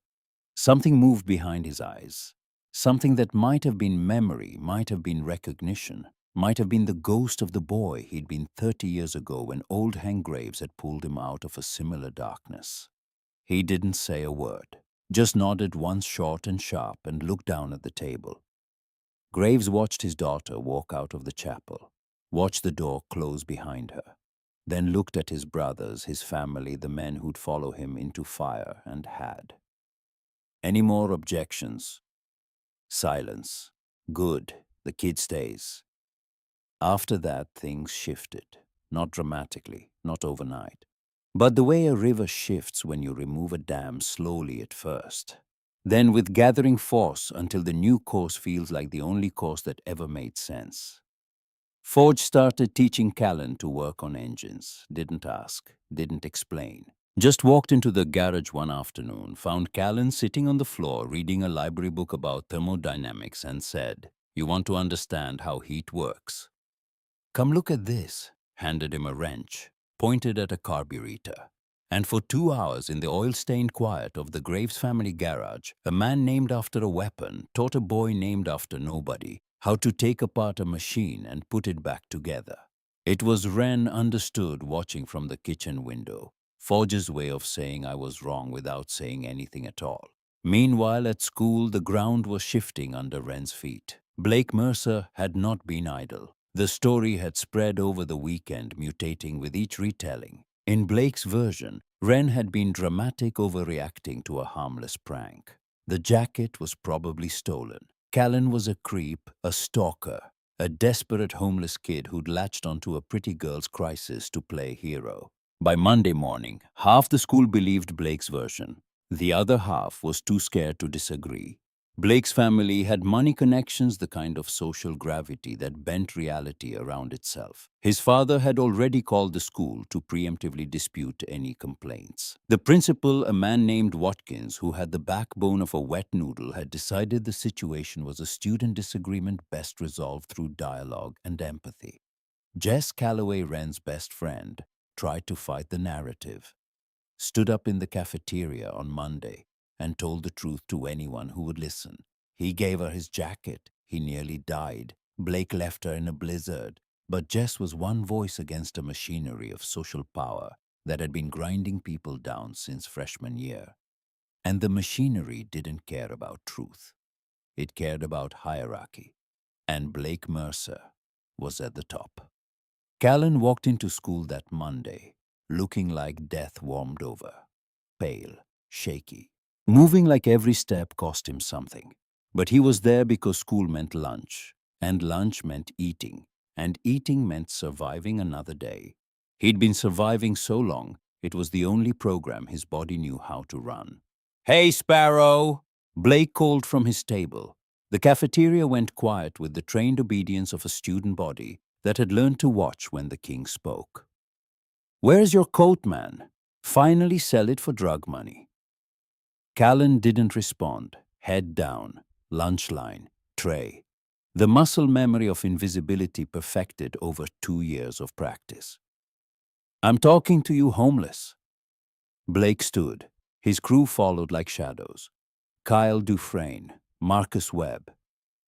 Something moved behind his eyes. Something that might have been memory, might have been recognition, might have been the ghost of the boy he'd been 30 years ago when old Hank Graves had pulled him out of a similar darkness. He didn't say a word. just nodded once short and sharp and looked down at the table. Graves watched his daughter walk out of the chapel, watched the door close behind her, then looked at his brothers, his family, the men who'd follow him into fire and had. Any more objections? Silence. Good, the kid stays. After that, things shifted. Not dramatically, not overnight. But the way a river shifts when you remove a dam slowly at first. Then with gathering force until the new course feels like the only course that ever made sense. Forge started teaching Callan to work on engines. Didn't ask, didn't explain. Just walked into the garage one afternoon, found Callan sitting on the floor reading a library book about thermodynamics and said, "You want to understand how heat works? Come look at this," handed him a wrench, pointed at a carburetor. And for 2 hours in the oil-stained quiet of the Graves family garage, a man named after a weapon taught a boy named after nobody how to take apart a machine and put it back together. It was Wren understood watching from the kitchen window, Forge's way of saying I was wrong without saying anything at all. Meanwhile, at school, the ground was shifting under Wren's feet. Blake Mercer had not been idle. The story had spread over the weekend, mutating with each retelling. In Blake's version, Wren had been dramatic, overreacting to a harmless prank. The jacket was probably stolen. Callan was a creep, a stalker, a desperate homeless kid who'd latched onto a pretty girl's crisis to play hero. By Monday morning, half the school believed Blake's version. The other half was too scared to disagree. Blake's family had money connections, the kind of social gravity that bent reality around itself. His father had already called the school to preemptively dispute any complaints. The principal, a man named Watkins, who had the backbone of a wet noodle, had decided the situation was a student disagreement best resolved through dialogue and empathy. Jess Calloway, Wren's best friend, tried to fight the narrative. Stood up in the cafeteria on Monday and told the truth to anyone who would listen. He gave her his jacket. He nearly died. Blake left her in a blizzard. But Jess was one voice against a machinery of social power that had been grinding people down since freshman year. And the machinery didn't care about truth. It cared about hierarchy. And Blake Mercer was at the top. Callan walked into school that Monday, looking like death warmed over, pale, shaky, moving like every step cost him something. But he was there because school meant lunch, and lunch meant eating, and eating meant surviving another day. He'd been surviving so long, it was the only program his body knew how to run. "Hey, Sparrow!" Blake called from his table. The cafeteria went quiet with the trained obedience of a student body that had learned to watch when the king spoke. "Where's your coat, man? Finally sell it for drug money." Callan didn't respond. Head down, lunch line, tray. The muscle memory of invisibility perfected over 2 years of practice. "I'm talking to you, homeless." Blake stood. His crew followed like shadows. Kyle Dufresne, Marcus Webb.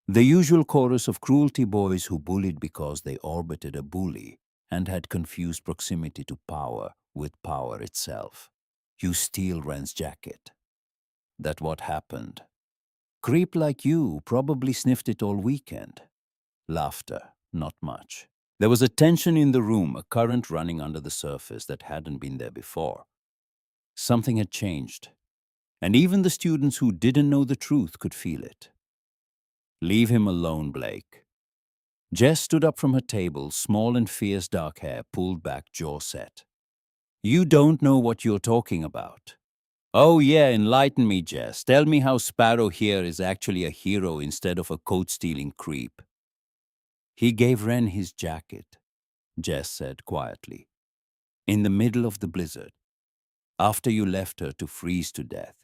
The usual chorus of cruelty boys who bullied because they orbited a bully and had confused proximity to power with power itself. "You steal Wren's jacket." That what happened. "Creep like you probably sniffed it all weekend." Laughter, not much. There was a tension in the room, a current running under the surface that hadn't been there before. Something had changed, and even the students who didn't know the truth could feel it. "Leave him alone, Blake." Jess stood up from her table, small and fierce dark hair pulled back, jaw set. "You don't know what you're talking about." "Oh yeah, enlighten me, Jess. Tell me how Sparrow here is actually a hero instead of a coat-stealing creep." "He gave Wren his jacket," Jess said quietly, "in the middle of the blizzard, after you left her to freeze to death.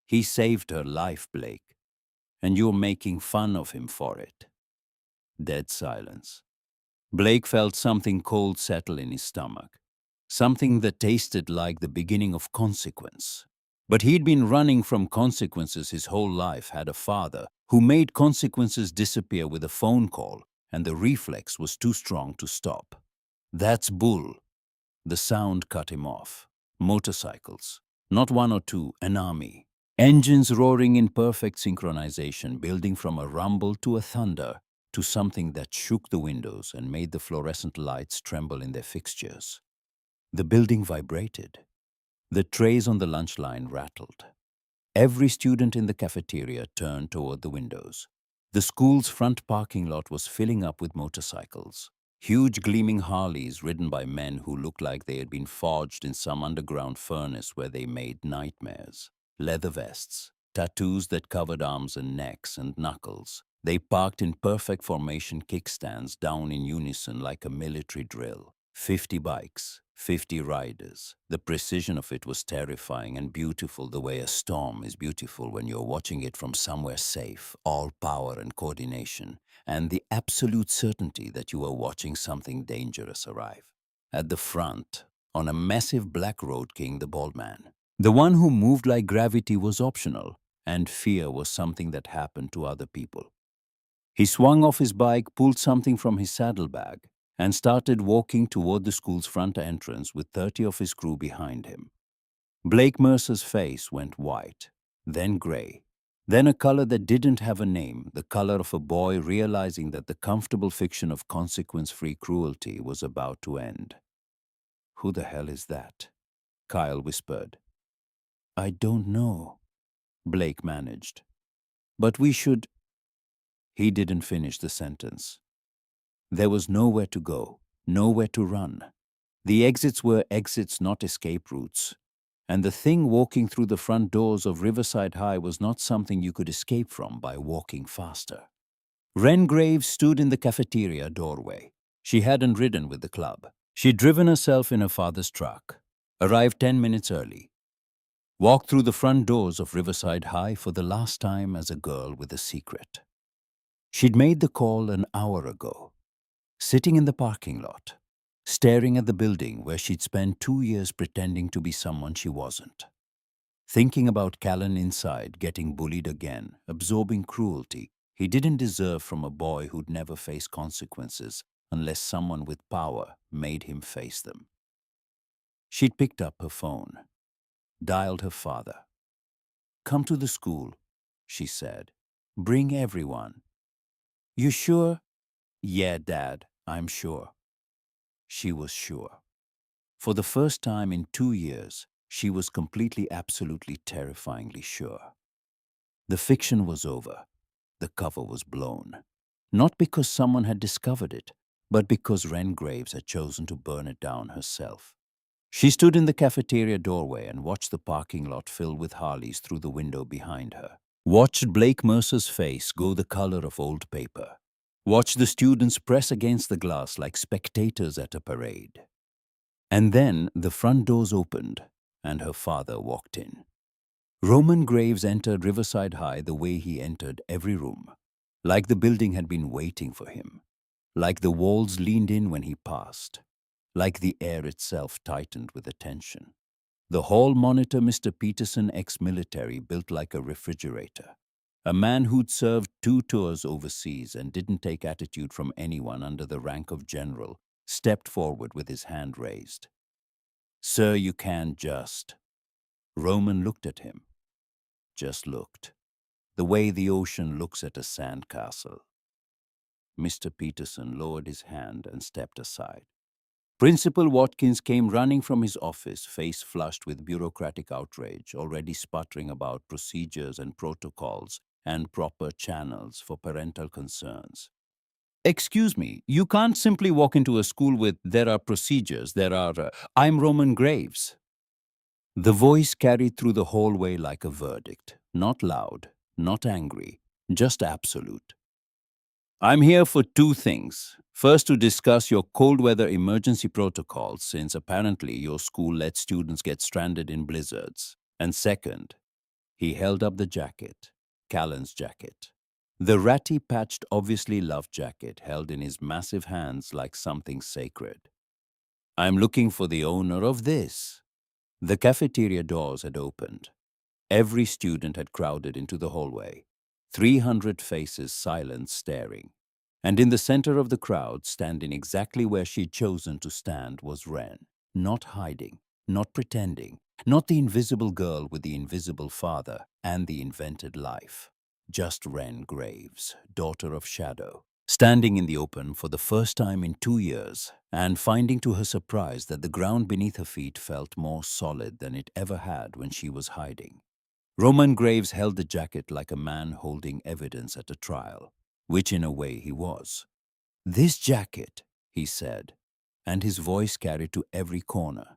He saved her life, Blake, and you're making fun of him for it." Dead silence. Blake felt something cold settle in his stomach, something that tasted like the beginning of consequence. But he'd been running from consequences his whole life, had a father who made consequences disappear with a phone call, and the reflex was too strong to stop. "That's bull." The sound cut him off. Motorcycles. Not one or two, an army. Engines roaring in perfect synchronization, building from a rumble to a thunder to something that shook the windows and made the fluorescent lights tremble in their fixtures. The building vibrated. The trays on the lunch line rattled. Every student in the cafeteria turned toward the windows. The school's front parking lot was filling up with motorcycles. Huge gleaming Harleys ridden by men who looked like they had been forged in some underground furnace where they made nightmares. Leather vests, tattoos that covered arms and necks and knuckles. They parked in perfect formation kickstands down in unison like a military drill. 50 bikes, 50 riders. The precision of it was terrifying and beautiful the way a storm is beautiful when you're watching it from somewhere safe, all power and coordination, and the absolute certainty that you are watching something dangerous arrive. At the front, on a massive black road king, the bald man. The one who moved like gravity was optional, and fear was something that happened to other people. He swung off his bike, pulled something from his saddlebag, and started walking toward the school's front entrance with 30 of his crew behind him. Blake Mercer's face went white, then gray, then a color that didn't have a name, the color of a boy realizing that the comfortable fiction of consequence-free cruelty was about to end. "Who the hell is that?" Kyle whispered. "I don't know," Blake managed. "But we should—" He didn't finish the sentence. There was nowhere to go, nowhere to run. The exits were exits, not escape routes. And the thing walking through the front doors of Riverside High was not something you could escape from by walking faster. Wren Graves stood in the cafeteria doorway. She hadn't ridden with the club. She'd driven herself in her father's truck, arrived 10 minutes early, walked through the front doors of Riverside High for the last time as a girl with a secret. She'd made the call an hour ago, sitting in the parking lot, staring at the building where she'd spent 2 years pretending to be someone she wasn't. Thinking about Callan inside, getting bullied again, absorbing cruelty he didn't deserve from a boy who'd never face consequences unless someone with power made him face them. She'd picked up her phone, dialed her father. "Come to the school," she said. "Bring everyone." "You sure?" "Yeah, Dad, I'm sure." She was sure. For the first time in 2 years, she was completely, absolutely, terrifyingly sure. The fiction was over. The cover was blown. Not because someone had discovered it, but because Wren Graves had chosen to burn it down herself. She stood in the cafeteria doorway and watched the parking lot fill with Harleys through the window behind her. Watched Blake Mercer's face go the color of old paper. Watched the students press against the glass like spectators at a parade. And then the front doors opened, and her father walked in. Roman Graves entered Riverside High the way he entered every room, like the building had been waiting for him, like the walls leaned in when he passed, like the air itself tightened with attention. The hall monitor, Mr. Peterson, ex-military, built like a refrigerator. A man who'd served 2 tours overseas and didn't take attitude from anyone under the rank of general, stepped forward with his hand raised. "Sir, you can't just—" Roman looked at him. Just looked. The way the ocean looks at a sandcastle. Mr. Peterson lowered his hand and stepped aside. Principal Watkins came running from his office, face flushed with bureaucratic outrage, already sputtering about procedures and protocols and proper channels for parental concerns. "Excuse me, you can't simply walk into a school with 'there are procedures, there are, I'm Roman Graves.'" The voice carried through the hallway like a verdict, not loud, not angry, just absolute. "I'm here for 2 things. First, to discuss your cold weather emergency protocols, since apparently your school lets students get stranded in blizzards. And second," he held up the jacket, Callan's jacket. The ratty patched, obviously loved jacket held in his massive hands like something sacred. "I'm looking for the owner of this." The cafeteria doors had opened. Every student had crowded into the hallway, 300 faces silent, staring. And in the center of the crowd, standing exactly where she'd chosen to stand, was Wren. Not hiding, not pretending, Not the invisible girl with the invisible father and the invented life. Just Wren Graves, daughter of Shadow, standing in the open for the first time in 2 years and finding to her surprise that the ground beneath her feet felt more solid than it ever had when she was hiding. Roman Graves held the jacket like a man holding evidence at a trial, which in a way he was. "This jacket," he said, and his voice carried to every corner,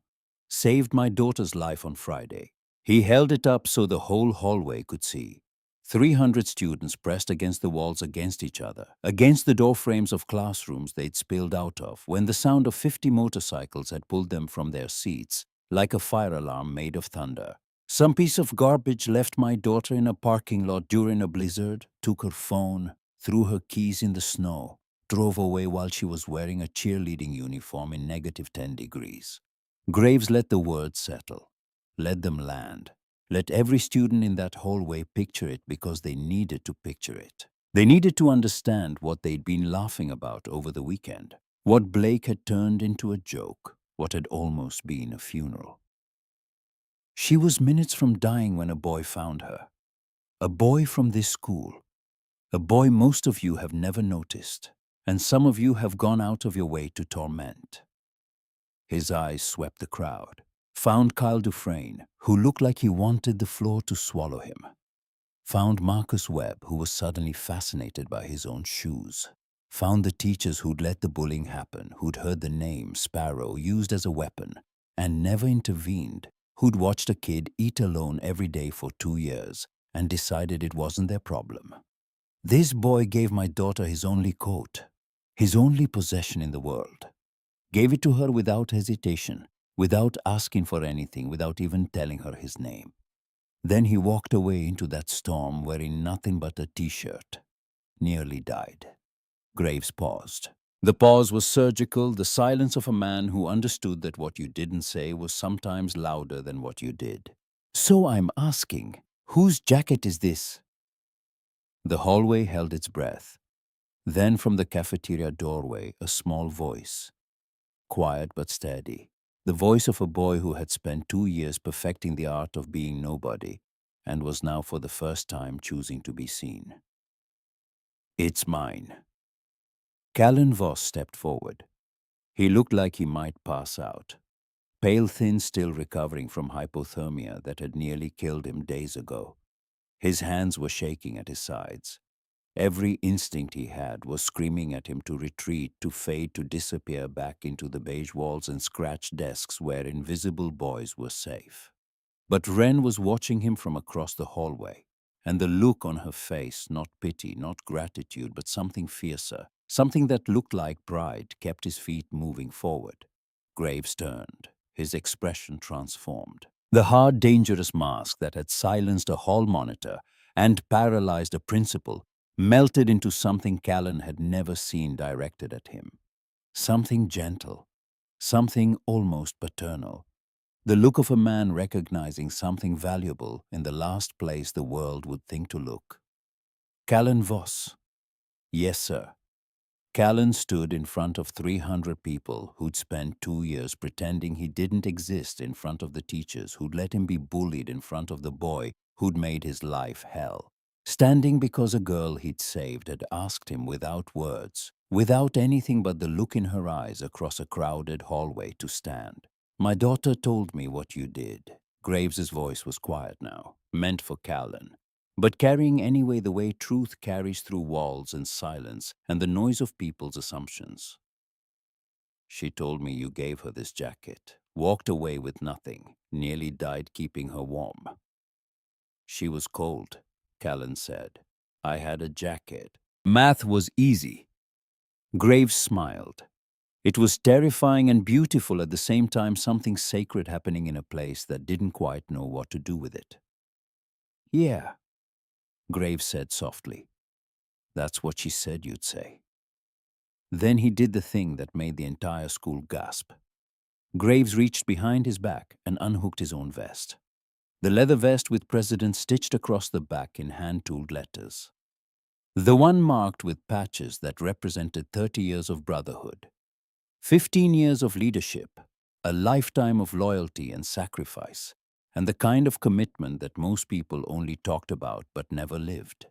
"saved my daughter's life on Friday." He held it up so the whole hallway could see. 300 students pressed against the walls against each other, against the door frames of classrooms they'd spilled out of when the sound of 50 motorcycles had pulled them from their seats like a fire alarm made of thunder. Some piece of garbage left my daughter in a parking lot during a blizzard, took her phone, threw her keys in the snow, drove away while she was wearing a cheerleading uniform in -10 degrees. Graves let the words settle, let them land, let every student in that hallway picture it because they needed to picture it. They needed to understand what they'd been laughing about over the weekend, what Blake had turned into a joke, what had almost been a funeral. She was minutes from dying when a boy found her. A boy from this school. A boy most of you have never noticed, and some of you have gone out of your way to torment. His eyes swept the crowd, found Kyle Dufresne, who looked like he wanted the floor to swallow him, found Marcus Webb, who was suddenly fascinated by his own shoes, found the teachers who'd let the bullying happen, who'd heard the name Sparrow used as a weapon and never intervened, who'd watched a kid eat alone every day for 2 years and decided it wasn't their problem. This boy gave my daughter his only coat, his only possession in the world. Gave it to her without hesitation, without asking for anything, without even telling her his name. Then he walked away into that storm wearing nothing but a t-shirt. Nearly died. Graves paused. The pause was surgical, the silence of a man who understood that what you didn't say was sometimes louder than what you did. "So I'm asking, whose jacket is this?" The hallway held its breath. Then from the cafeteria doorway, a small voice, quiet but steady, the voice of a boy who had spent 2 years perfecting the art of being nobody and was now for the first time choosing to be seen. "It's mine." Callan Voss stepped forward. He looked like he might pass out, pale thin, still recovering from hypothermia that had nearly killed him days ago. His hands were shaking at his sides. Every instinct he had was screaming at him to retreat, to fade, to disappear back into the beige walls and scratched desks where invisible boys were safe. But Wren was watching him from across the hallway, and the look on her face, not pity, not gratitude, but something fiercer, something that looked like pride, kept his feet moving forward. Graves turned, his expression transformed. The hard, dangerous mask that had silenced a hall monitor and paralyzed a principal melted into something Callan had never seen directed at him. Something gentle, something almost paternal. The look of a man recognizing something valuable in the last place the world would think to look. Callan Voss. Yes, sir. Callan stood in front of 300 people who'd spent 2 years pretending he didn't exist, in front of the teachers who'd let him be bullied, in front of the boy who'd made his life hell. Standing because a girl he'd saved had asked him without words, without anything but the look in her eyes across a crowded hallway, to stand. "My daughter told me what you did." Graves's voice was quiet now, meant for Callan, but carrying anyway the way truth carries through walls and silence and the noise of people's assumptions. "She told me you gave her this jacket, walked away with nothing, nearly died keeping her warm." "She was cold," Callan said. "I had a jacket." Math was easy. Graves smiled. It was terrifying and beautiful at the same time, something sacred happening in a place that didn't quite know what to do with it. "Yeah," Graves said softly. "That's what she said you'd say." Then he did the thing that made the entire school gasp. Graves reached behind his back and unhooked his own vest. The leather vest with President stitched across the back in hand-tooled letters. The one marked with patches that represented 30 years of brotherhood, 15 years of leadership, a lifetime of loyalty and sacrifice, and the kind of commitment that most people only talked about but never lived.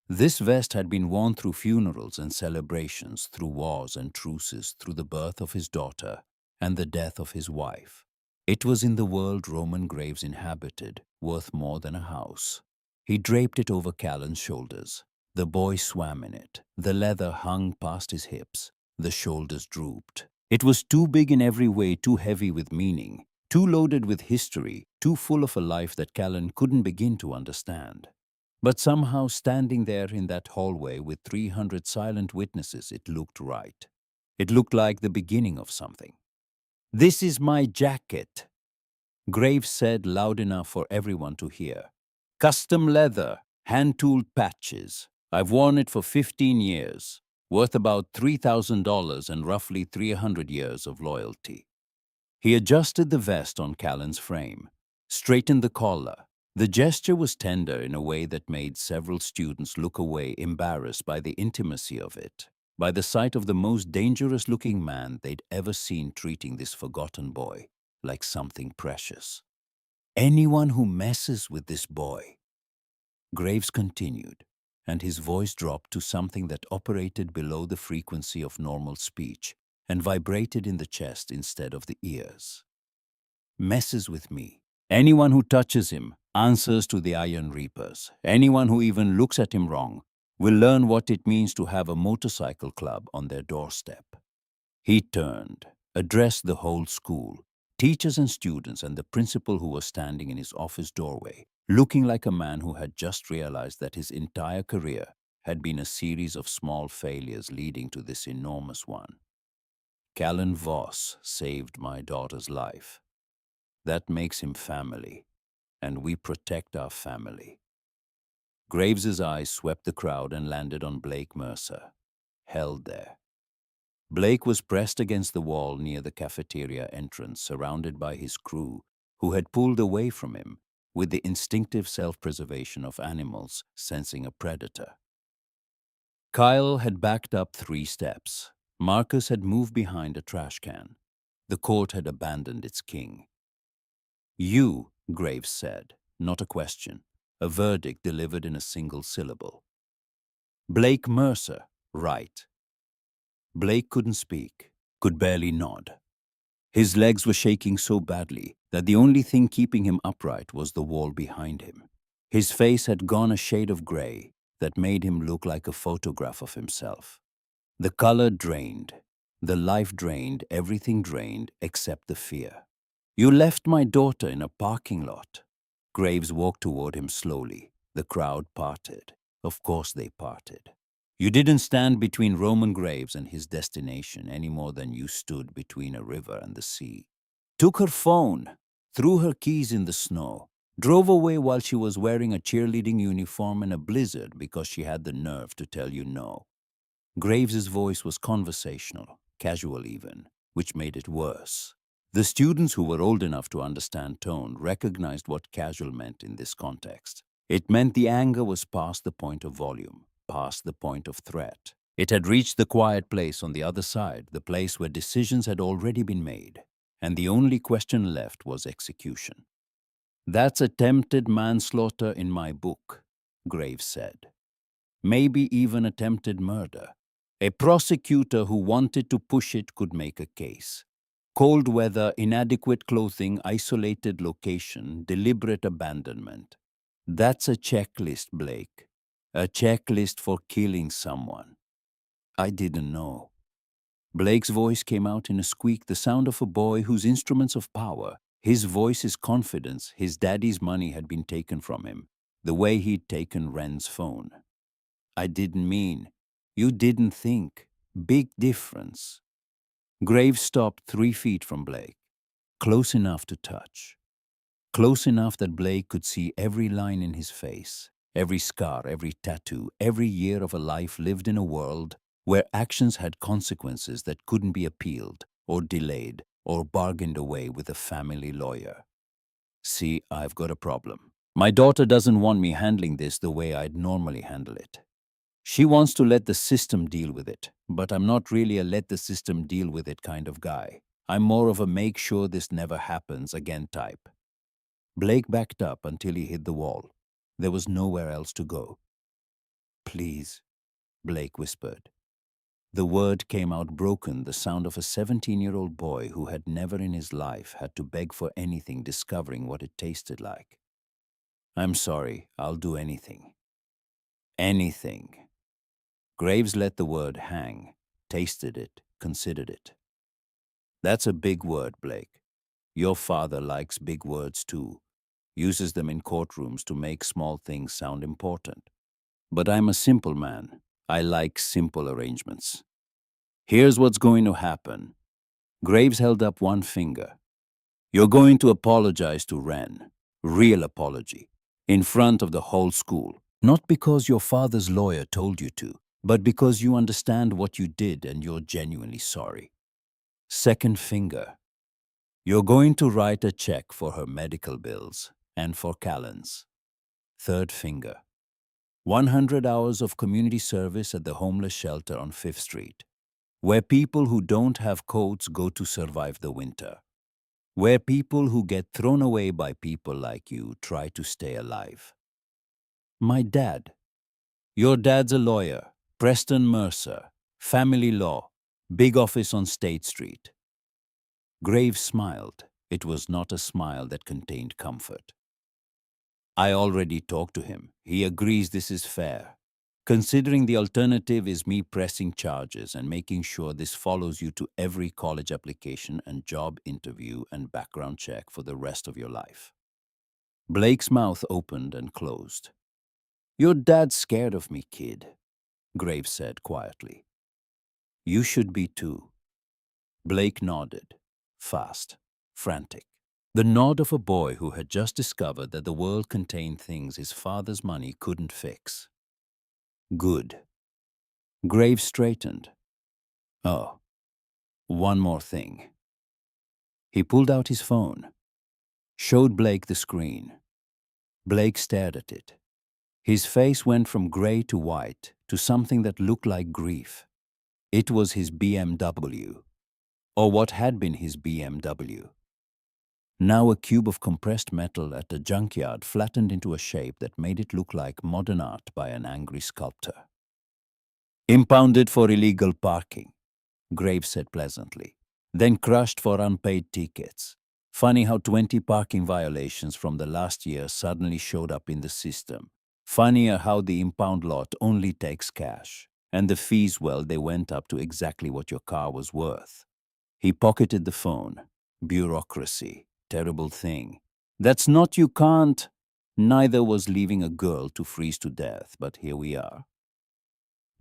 This vest had been worn through funerals and celebrations, through wars and truces, through the birth of his daughter and the death of his wife. It was in the world Roman Graves inhabited, worth more than a house. He draped it over Callan's shoulders. The boy swam in it. The leather hung past his hips. The shoulders drooped. It was too big in every way, too heavy with meaning, too loaded with history, too full of a life that Callan couldn't begin to understand. But somehow, standing there in that hallway with 300 silent witnesses, it looked right. It looked like the beginning of something. "This is my jacket," Graves said loud enough for everyone to hear. "Custom leather, hand-tooled patches. I've worn it for 15 years, worth about $3,000 and roughly 300 years of loyalty." He adjusted the vest on Callan's frame, straightened the collar. The gesture was tender in a way that made several students look away, embarrassed by the intimacy of it, by the sight of the most dangerous-looking man they'd ever seen treating this forgotten boy like something precious. "Anyone who messes with this boy," Graves continued, and his voice dropped to something that operated below the frequency of normal speech and vibrated in the chest instead of the ears. "Messes with me. Anyone who touches him answers to the Iron Reapers. Anyone who even looks at him wrong will learn what it means to have a motorcycle club on their doorstep." He turned, addressed the whole school, teachers and students, and the principal who was standing in his office doorway, looking like a man who had just realized that his entire career had been a series of small failures leading to this enormous one. "Callan Voss saved my daughter's life. That makes him family, and we protect our family." Graves's eyes swept the crowd and landed on Blake Mercer, held there. Blake was pressed against the wall near the cafeteria entrance, surrounded by his crew, who had pulled away from him with the instinctive self-preservation of animals sensing a predator. Kyle had backed up 3 steps. Marcus had moved behind a trash can. The court had abandoned its king. "You," Graves said, not a question, a verdict delivered in a single syllable. "Blake Mercer, right." Blake couldn't speak, could barely nod. His legs were shaking so badly that the only thing keeping him upright was the wall behind him. His face had gone a shade of gray that made him look like a photograph of himself. The color drained, the life drained, everything drained except the fear. "You left my daughter in a parking lot." Graves walked toward him slowly. The crowd parted. Of course they parted. "You didn't stand between Roman Graves and his destination any more than you stood between a river and the sea. Took her phone, threw her keys in the snow, drove away while she was wearing a cheerleading uniform in a blizzard because she had the nerve to tell you no." Graves's voice was conversational, casual even, which made it worse. The students who were old enough to understand tone recognized what casual meant in this context. It meant the anger was past the point of volume, past the point of threat. It had reached the quiet place on the other side, the place where decisions had already been made, and the only question left was execution. "That's attempted manslaughter in my book," Graves said. "Maybe even attempted murder. A prosecutor who wanted to push it could make a case. Cold weather, inadequate clothing, isolated location, deliberate abandonment. That's a checklist, Blake. A checklist for killing someone." "I didn't know." Blake's voice came out in a squeak, the sound of a boy whose instruments of power, his voice, his confidence, his daddy's money had been taken from him, the way he'd taken Ren's phone. "I didn't mean. You didn't think. Big difference." Graves stopped 3 feet from Blake, close enough to touch. Close enough that Blake could see every line in his face, every scar, every tattoo, every year of a life lived in a world where actions had consequences that couldn't be appealed or delayed or bargained away with a family lawyer. "See, I've got a problem. My daughter doesn't want me handling this the way I'd normally handle it. She wants to let the system deal with it, but I'm not really a let the system deal with it kind of guy. I'm more of a make sure this never happens again type." Blake backed up until he hit the wall. There was nowhere else to go. Please, Blake whispered. The word came out broken, the sound of a 17-year-old boy who had never in his life had to beg for anything, discovering what it tasted like. I'm sorry, I'll do anything. Anything. Graves let the word hang, tasted it, considered it. That's a big word, Blake. Your father likes big words too, uses them in courtrooms to make small things sound important. But I'm a simple man. I like simple arrangements. Here's what's going to happen. Graves held up one finger. You're going to apologize to Wren. Real apology. In front of the whole school. Not because your father's lawyer told you to, but because you understand what you did and you're genuinely sorry. Second finger. You're going to write a check for her medical bills and for Callan's. Third finger. 100 hours of community service at the homeless shelter on 5th Street, where people who don't have coats go to survive the winter, where people who get thrown away by people like you try to stay alive. My dad. Your dad's a lawyer, Preston Mercer, family law, big office on State Street. Graves smiled. It was not a smile that contained comfort. I already talked to him. He agrees this is fair. Considering the alternative is me pressing charges and making sure this follows you to every college application and job interview and background check for the rest of your life. Blake's mouth opened and closed. Your dad's scared of me, kid, Graves said quietly. You should be too. Blake nodded, fast, frantic. The nod of a boy who had just discovered that the world contained things his father's money couldn't fix. Good. Graves straightened. Oh, one more thing. He pulled out his phone, showed Blake the screen. Blake stared at it. His face went from gray to white to something that looked like grief. It was his BMW, or what had been his BMW. Now a cube of compressed metal at a junkyard flattened into a shape that made it look like modern art by an angry sculptor. Impounded for illegal parking, Graves said pleasantly, then crushed for unpaid tickets. Funny how 20 parking violations from the last year suddenly showed up in the system. Funnier how the impound lot only takes cash, and the fees, well, they went up to exactly what your car was worth. He pocketed the phone. Bureaucracy. Terrible thing. That's not you can't. Neither was leaving a girl to freeze to death, but here we are.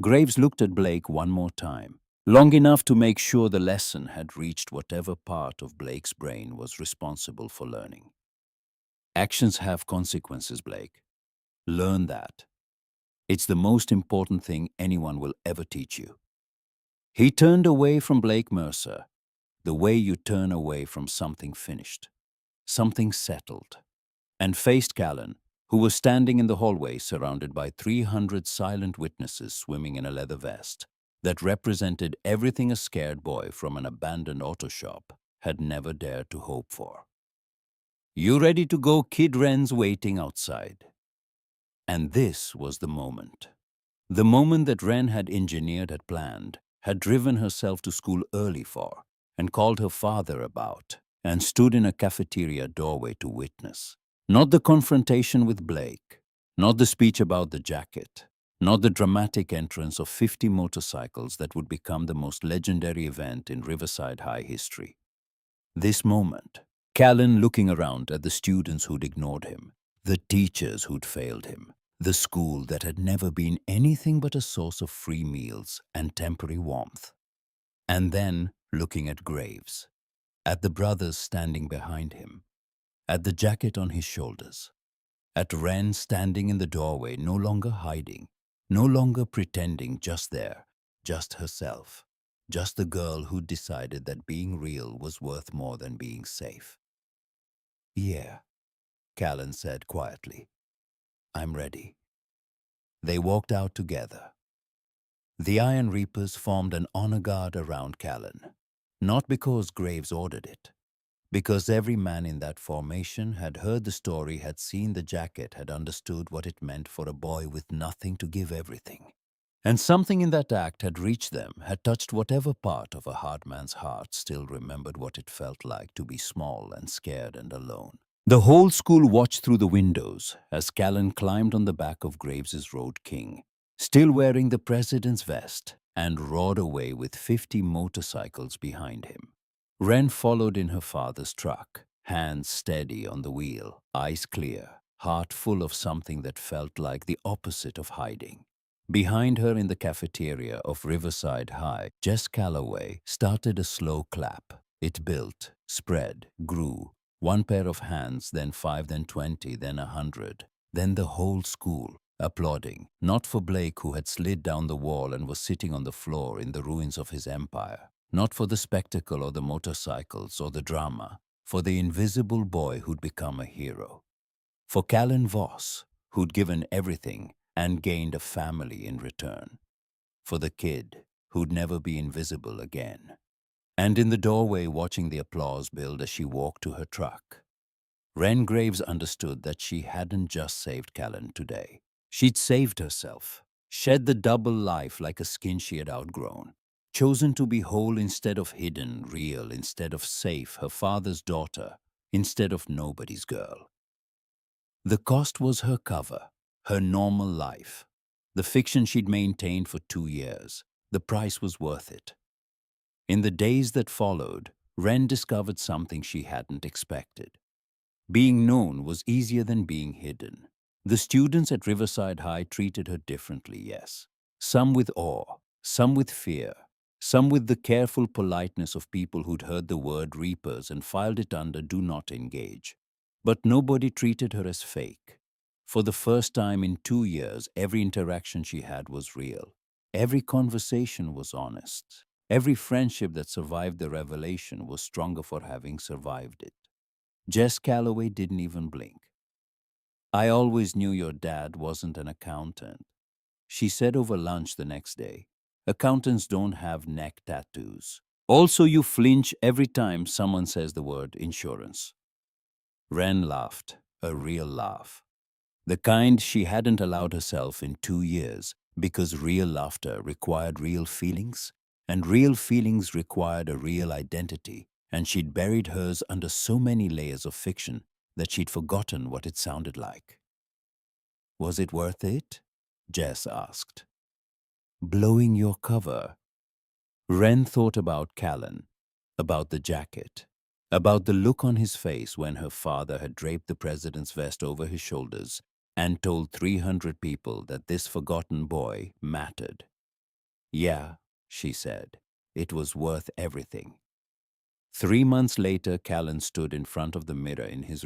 Graves looked at Blake one more time, long enough to make sure the lesson had reached whatever part of Blake's brain was responsible for learning. Actions have consequences, Blake. Learn that. It's the most important thing anyone will ever teach you. He turned away from Blake Mercer, the way you turn away from something finished, something settled, and faced Callan, who was standing in the hallway surrounded by 300 silent witnesses swimming in a leather vest that represented everything a scared boy from an abandoned auto shop had never dared to hope for. You ready to go, Kid? Wren's waiting outside. And this was the moment. The moment that Wren had engineered, had planned, had driven herself to school early for, and called her father about, and stood in a cafeteria doorway to witness. Not the confrontation with Blake, not the speech about the jacket, not the dramatic entrance of 50 motorcycles that would become the most legendary event in Riverside High history. This moment, Callan looking around at the students who'd ignored him, the teachers who'd failed him, the school that had never been anything but a source of free meals and temporary warmth. And then looking at Graves, at the brothers standing behind him, at the jacket on his shoulders, at Wren standing in the doorway, no longer hiding, no longer pretending, just there, just herself, just the girl who'd decided that being real was worth more than being safe. Yeah, Callan said quietly. I'm ready. They walked out together. The Iron Reapers formed an honor guard around Callan, not because Graves ordered it, Because every man in that formation had heard the story, had seen the jacket, had understood what it meant for a boy with nothing to give everything. And something in that act had reached them, had touched whatever part of a hard man's heart still remembered what it felt like to be small and scared and alone. The whole school watched through the windows as Callan climbed on the back of Graves's Road King, still wearing the president's vest, and roared away with 50 motorcycles behind him. Wren followed in her father's truck, hands steady on the wheel, eyes clear, heart full of something that felt like the opposite of hiding. Behind her in the cafeteria of Riverside High, Jess Calloway started a slow clap. It built, spread, grew. One pair of hands, then 5, then 20, then 100. Then the whole school, applauding, not for Blake who had slid down the wall and was sitting on the floor in the ruins of his empire, not for the spectacle or the motorcycles or the drama, for the invisible boy who'd become a hero. For Callan Voss, who'd given everything and gained a family in return. For the kid who'd never be invisible again. And in the doorway watching the applause build as she walked to her truck, Wren Graves understood that she hadn't just saved Callan today. She'd saved herself, shed the double life like a skin she had outgrown, chosen to be whole instead of hidden, real instead of safe, her father's daughter instead of nobody's girl. The cost was her cover, her normal life, the fiction she'd maintained for 2 years. The price was worth it. In the days that followed, Wren discovered something she hadn't expected. Being known was easier than being hidden. The students at Riverside High treated her differently, yes. Some with awe, some with fear, some with the careful politeness of people who'd heard the word reapers and filed it under do not engage. But nobody treated her as fake. For the first time in 2 years, every interaction she had was real. Every conversation was honest. Every friendship that survived the revelation was stronger for having survived it. Jess Calloway didn't even blink. "I always knew your dad wasn't an accountant," she said over lunch the next day. "Accountants don't have neck tattoos. Also, you flinch every time someone says the word insurance." Wren laughed, a real laugh. The kind she hadn't allowed herself in 2 years, because real laughter required real feelings, and real feelings required a real identity, and she'd buried hers under so many layers of fiction that she'd forgotten what it sounded like. "Was it worth it?" Jess asked. "Blowing your cover." Wren thought about Callan, about the jacket, about the look on his face when her father had draped the president's vest over his shoulders and told 300 people that this forgotten boy mattered. "Yeah," she said, "it was worth everything." 3 months later, Callan stood in front of the mirror in his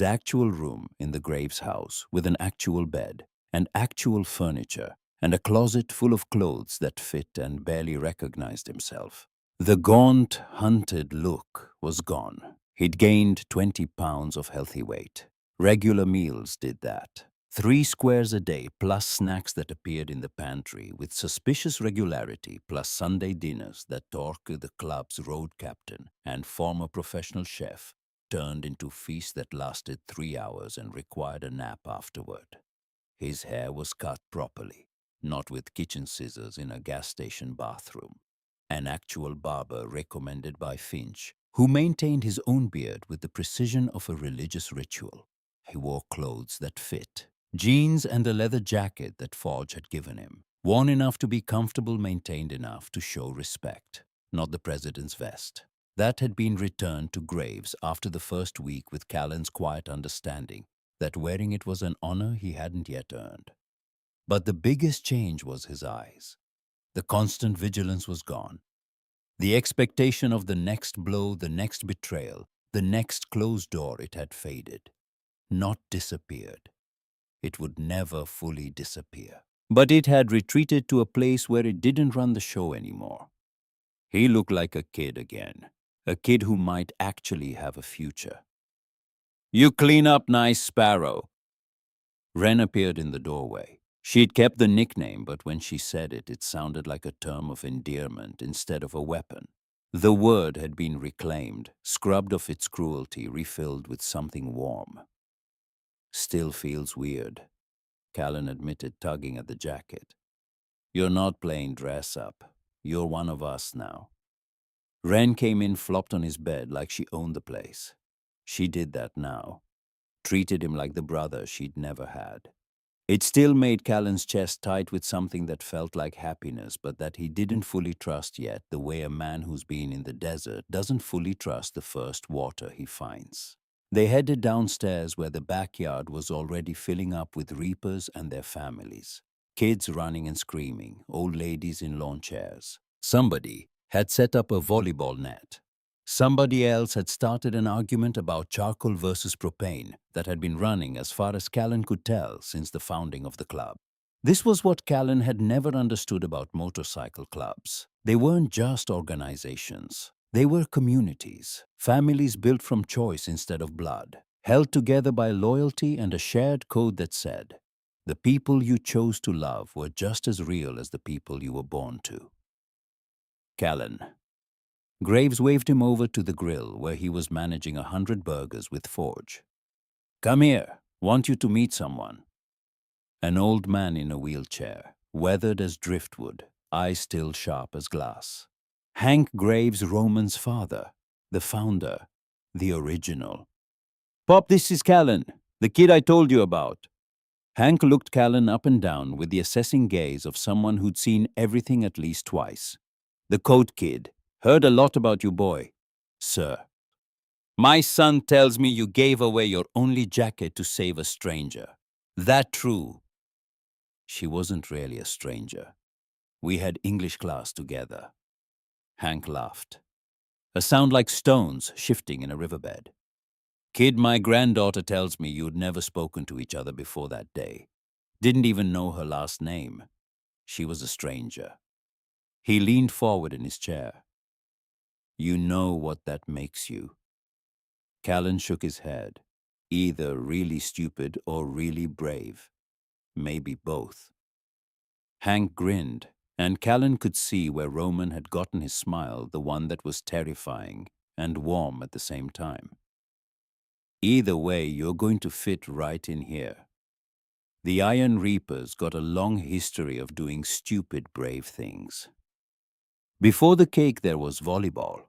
actual room in the Graves house, with an actual bed and actual furniture and a closet full of clothes that fit, and barely recognized himself. The gaunt, hunted look was gone. He'd gained 20 pounds of healthy weight. Regular meals did that. 3 squares a day, plus snacks that appeared in the pantry with suspicious regularity, plus Sunday dinners that Torque, the club's road captain and former professional chef, turned into feasts that lasted 3 hours and required a nap afterward. His hair was cut properly, not with kitchen scissors in a gas station bathroom. An actual barber recommended by Finch, who maintained his own beard with the precision of a religious ritual. He wore clothes that fit, jeans and a leather jacket that Forge had given him, worn enough to be comfortable, maintained enough to show respect, not the president's vest. That had been returned to Graves after the first week, with Callan's quiet understanding that wearing it was an honor he hadn't yet earned. But the biggest change was his eyes. The constant vigilance was gone. The expectation of the next blow, the next betrayal, the next closed door, it had faded. Not disappeared. It would never fully disappear. But it had retreated to a place where it didn't run the show anymore. He looked like a kid again. A kid who might actually have a future. "You clean up nice, Sparrow." Wren appeared in the doorway. She'd kept the nickname, but when she said it, it sounded like a term of endearment instead of a weapon. The word had been reclaimed, scrubbed of its cruelty, refilled with something warm. Still feels weird, Callan admitted, tugging at the jacket. You're not playing dress up. You're one of us now. Wren came in, flopped on his bed like she owned the place. She did that now, treated him like the brother she'd never had. It still made Callan's chest tight with something that felt like happiness, but that he didn't fully trust yet, the way a man who's been in the desert doesn't fully trust the first water he finds. They headed downstairs where the backyard was already filling up with reapers and their families. Kids running and screaming, old ladies in lawn chairs. Somebody had set up a volleyball net. Somebody else had started an argument about charcoal versus propane that had been running as far as Callan could tell since the founding of the club. This was what Callan had never understood about motorcycle clubs. They weren't just organizations. They were communities, families built from choice instead of blood, held together by loyalty and a shared code that said, the people you chose to love were just as real as the people you were born to. Callan. Graves waved him over to the grill where he was managing 100 burgers with Forge. Come here, want you to meet someone. An old man in a wheelchair, weathered as driftwood, eyes still sharp as glass. Hank Graves, Roman's father, the founder, the original. Pop, this is Callan, the kid I told you about. Hank looked Callan up and down with the assessing gaze of someone who'd seen everything at least twice. The coat kid. Heard a lot about you, boy. Sir. My son tells me you gave away your only jacket to save a stranger. That true? She wasn't really a stranger. We had English class together. Hank laughed. A sound like stones shifting in a riverbed. Kid, my granddaughter tells me you'd never spoken to each other before that day. Didn't even know her last name. She was a stranger. He leaned forward in his chair. You know what that makes you. Callan shook his head. Either really stupid or really brave. Maybe both. Hank grinned, and Callan could see where Roman had gotten his smile, the one that was terrifying and warm at the same time. Either way, you're going to fit right in here. The Iron Reapers got a long history of doing stupid, brave things. Before the cake, there was volleyball.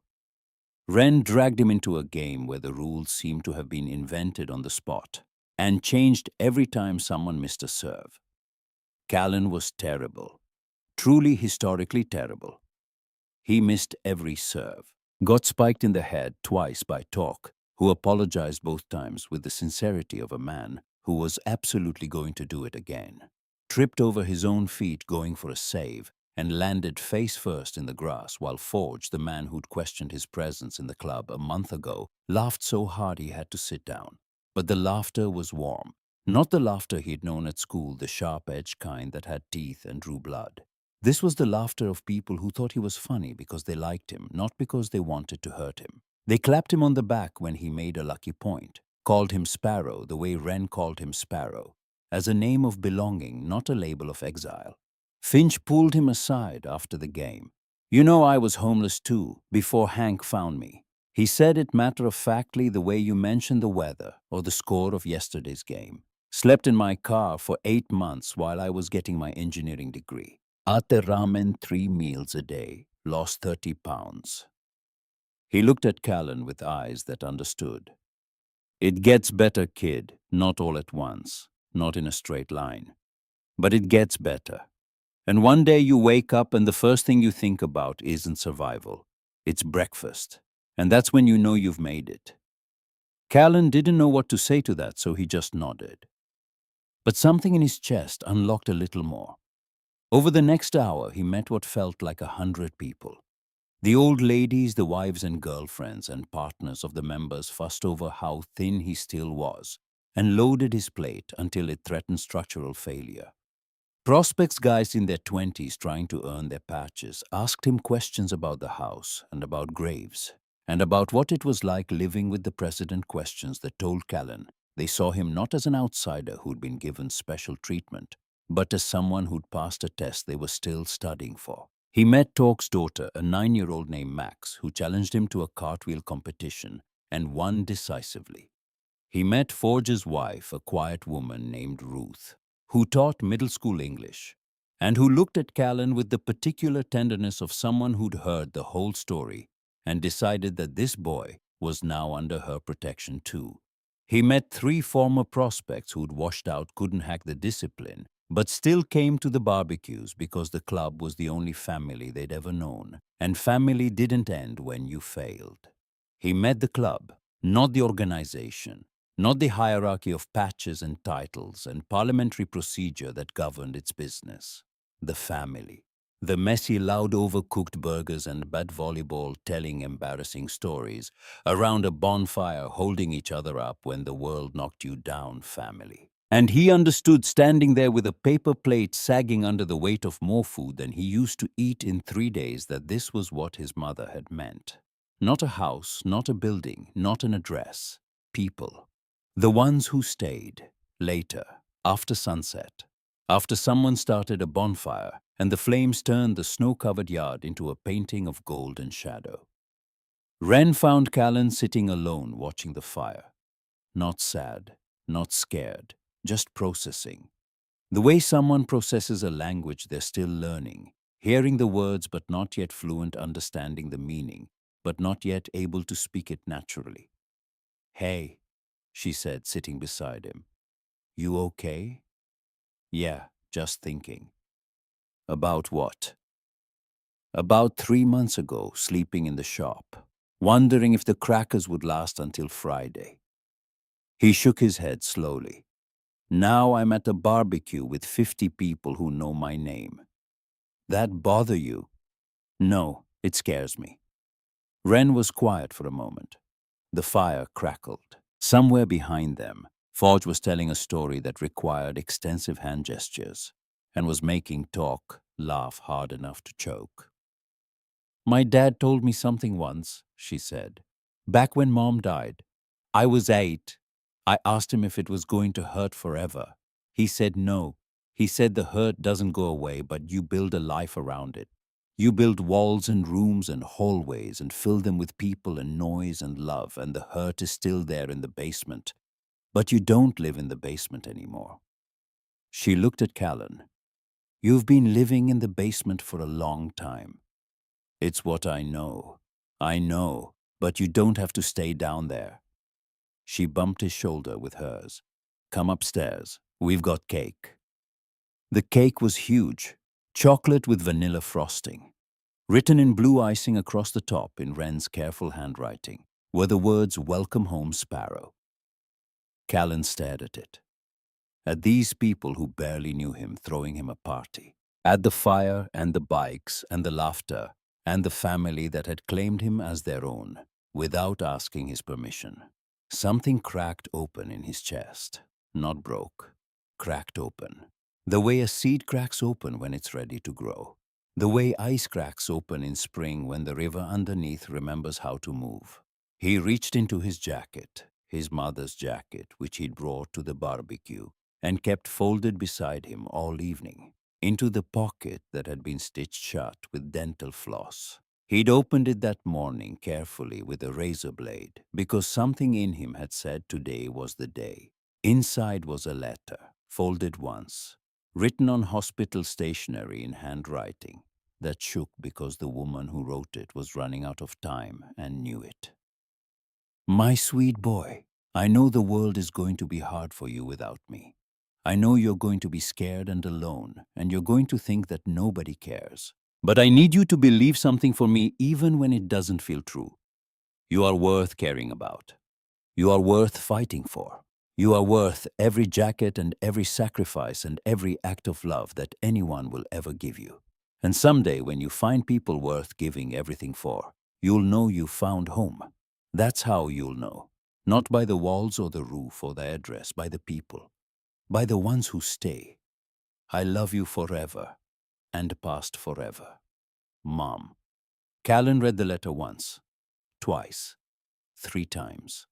Wren dragged him into a game where the rules seemed to have been invented on the spot and changed every time someone missed a serve. Callan was terrible, truly historically terrible. He missed every serve, got spiked in the head twice by Talk, who apologized both times with the sincerity of a man who was absolutely going to do it again, tripped over his own feet going for a save, and landed face first in the grass while Forge, the man who'd questioned his presence in the club a month ago, laughed so hard he had to sit down. But the laughter was warm, not the laughter he'd known at school, the sharp-edged kind that had teeth and drew blood. This was the laughter of people who thought he was funny because they liked him, not because they wanted to hurt him. They clapped him on the back when he made a lucky point, called him Sparrow the way Wren called him Sparrow, as a name of belonging, not a label of exile. Finch pulled him aside after the game. You know, I was homeless too, before Hank found me. He said it matter-of-factly the way you mentioned the weather or the score of yesterday's game. Slept in my car for 8 months while I was getting my engineering degree. Ate ramen 3 meals a day. Lost 30 pounds. He looked at Callan with eyes that understood. It gets better, kid, not all at once, not in a straight line. But it gets better. And one day you wake up and the first thing you think about isn't survival. It's breakfast. And that's when you know you've made it. Callan didn't know what to say to that, so he just nodded. But something in his chest unlocked a little more. Over the next hour, he met what felt like 100 people. The old ladies, the wives and girlfriends and partners of the members fussed over how thin he still was and loaded his plate until it threatened structural failure. Prospects guys in their 20s trying to earn their patches asked him questions about the house and about Graves and about what it was like living with the president, questions that told Callan they saw him not as an outsider who'd been given special treatment, but as someone who'd passed a test they were still studying for. He met Torque's daughter, a 9-year-old named Max, who challenged him to a cartwheel competition and won decisively. He met Forge's wife, a quiet woman named Ruth, who taught middle school English, and who looked at Callan with the particular tenderness of someone who'd heard the whole story and decided that this boy was now under her protection too. He met 3 former prospects who'd washed out, couldn't hack the discipline, but still came to the barbecues because the club was the only family they'd ever known, and family didn't end when you failed. He met the club, not the organization, not the hierarchy of patches and titles and parliamentary procedure that governed its business. The family. The messy, loud, overcooked burgers and bad volleyball telling embarrassing stories around a bonfire holding each other up when the world knocked you down family. And he understood, standing there with a paper plate sagging under the weight of more food than he used to eat in 3 days, that this was what his mother had meant. Not a house, not a building, not an address. People. The ones who stayed, later, after sunset, after someone started a bonfire and the flames turned the snow-covered yard into a painting of gold and shadow. Wren found Callan sitting alone watching the fire. Not sad, not scared, just processing. The way someone processes a language they're still learning, hearing the words but not yet fluent, understanding the meaning, but not yet able to speak it naturally. "Hey," she said, sitting beside him. "You okay?" "Yeah, just thinking." "About what?" "About 3 months ago, sleeping in the shop, wondering if the crackers would last until Friday." He shook his head slowly. "Now I'm at a barbecue with 50 people who know my name." "That bother you?" "No, it scares me." Wren was quiet for a moment. The fire crackled. Somewhere behind them, Forge was telling a story that required extensive hand gestures and was making Talk laugh hard enough to choke. "My dad told me something once," she said. "Back when Mom died. I was 8. I asked him if it was going to hurt forever. He said no. He said the hurt doesn't go away, but you build a life around it. You build walls and rooms and hallways and fill them with people and noise and love, and the hurt is still there in the basement. But you don't live in the basement anymore." She looked at Callan. "You've been living in the basement for a long time." "It's what I know. I know, but you don't have to stay down there." She bumped his shoulder with hers. "Come upstairs. We've got cake." The cake was huge, chocolate with vanilla frosting. Written in blue icing across the top in Wren's careful handwriting were the words "Welcome home, Sparrow." Callan stared at it. At these people who barely knew him throwing him a party. At the fire and the bikes and the laughter and the family that had claimed him as their own without asking his permission. Something cracked open in his chest. Not broke. Cracked open. The way a seed cracks open when it's ready to grow. The way ice cracks open in spring when the river underneath remembers how to move. He reached into his jacket, his mother's jacket, which he'd brought to the barbecue, and kept folded beside him all evening, into the pocket that had been stitched shut with dental floss. He'd opened it that morning carefully with a razor blade because something in him had said today was the day. Inside was a letter, folded once, written on hospital stationery in handwriting that shook because the woman who wrote it was running out of time and knew it. "My sweet boy, I know the world is going to be hard for you without me. I know you're going to be scared and alone, and you're going to think that nobody cares. But I need you to believe something for me even when it doesn't feel true. You are worth caring about. You are worth fighting for. You are worth every jacket and every sacrifice and every act of love that anyone will ever give you. And someday when you find people worth giving everything for, you'll know you found home. That's how you'll know. Not by the walls or the roof or the address, by the people. By the ones who stay. I love you forever and past forever. Mom." Callan read the letter once, twice, 3 times.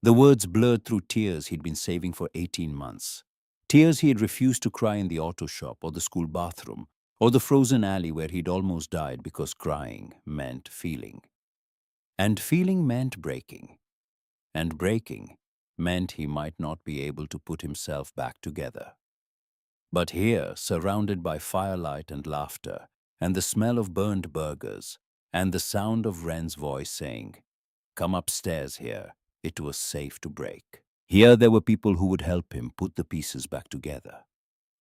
The words blurred through tears he'd been saving for 18 months. Tears he had refused to cry in the auto shop or the school bathroom, or the frozen alley where he'd almost died because crying meant feeling. And feeling meant breaking. And breaking meant he might not be able to put himself back together. But here, surrounded by firelight and laughter, and the smell of burned burgers, and the sound of Wren's voice saying, "Come upstairs here," it was safe to break. Here there were people who would help him put the pieces back together.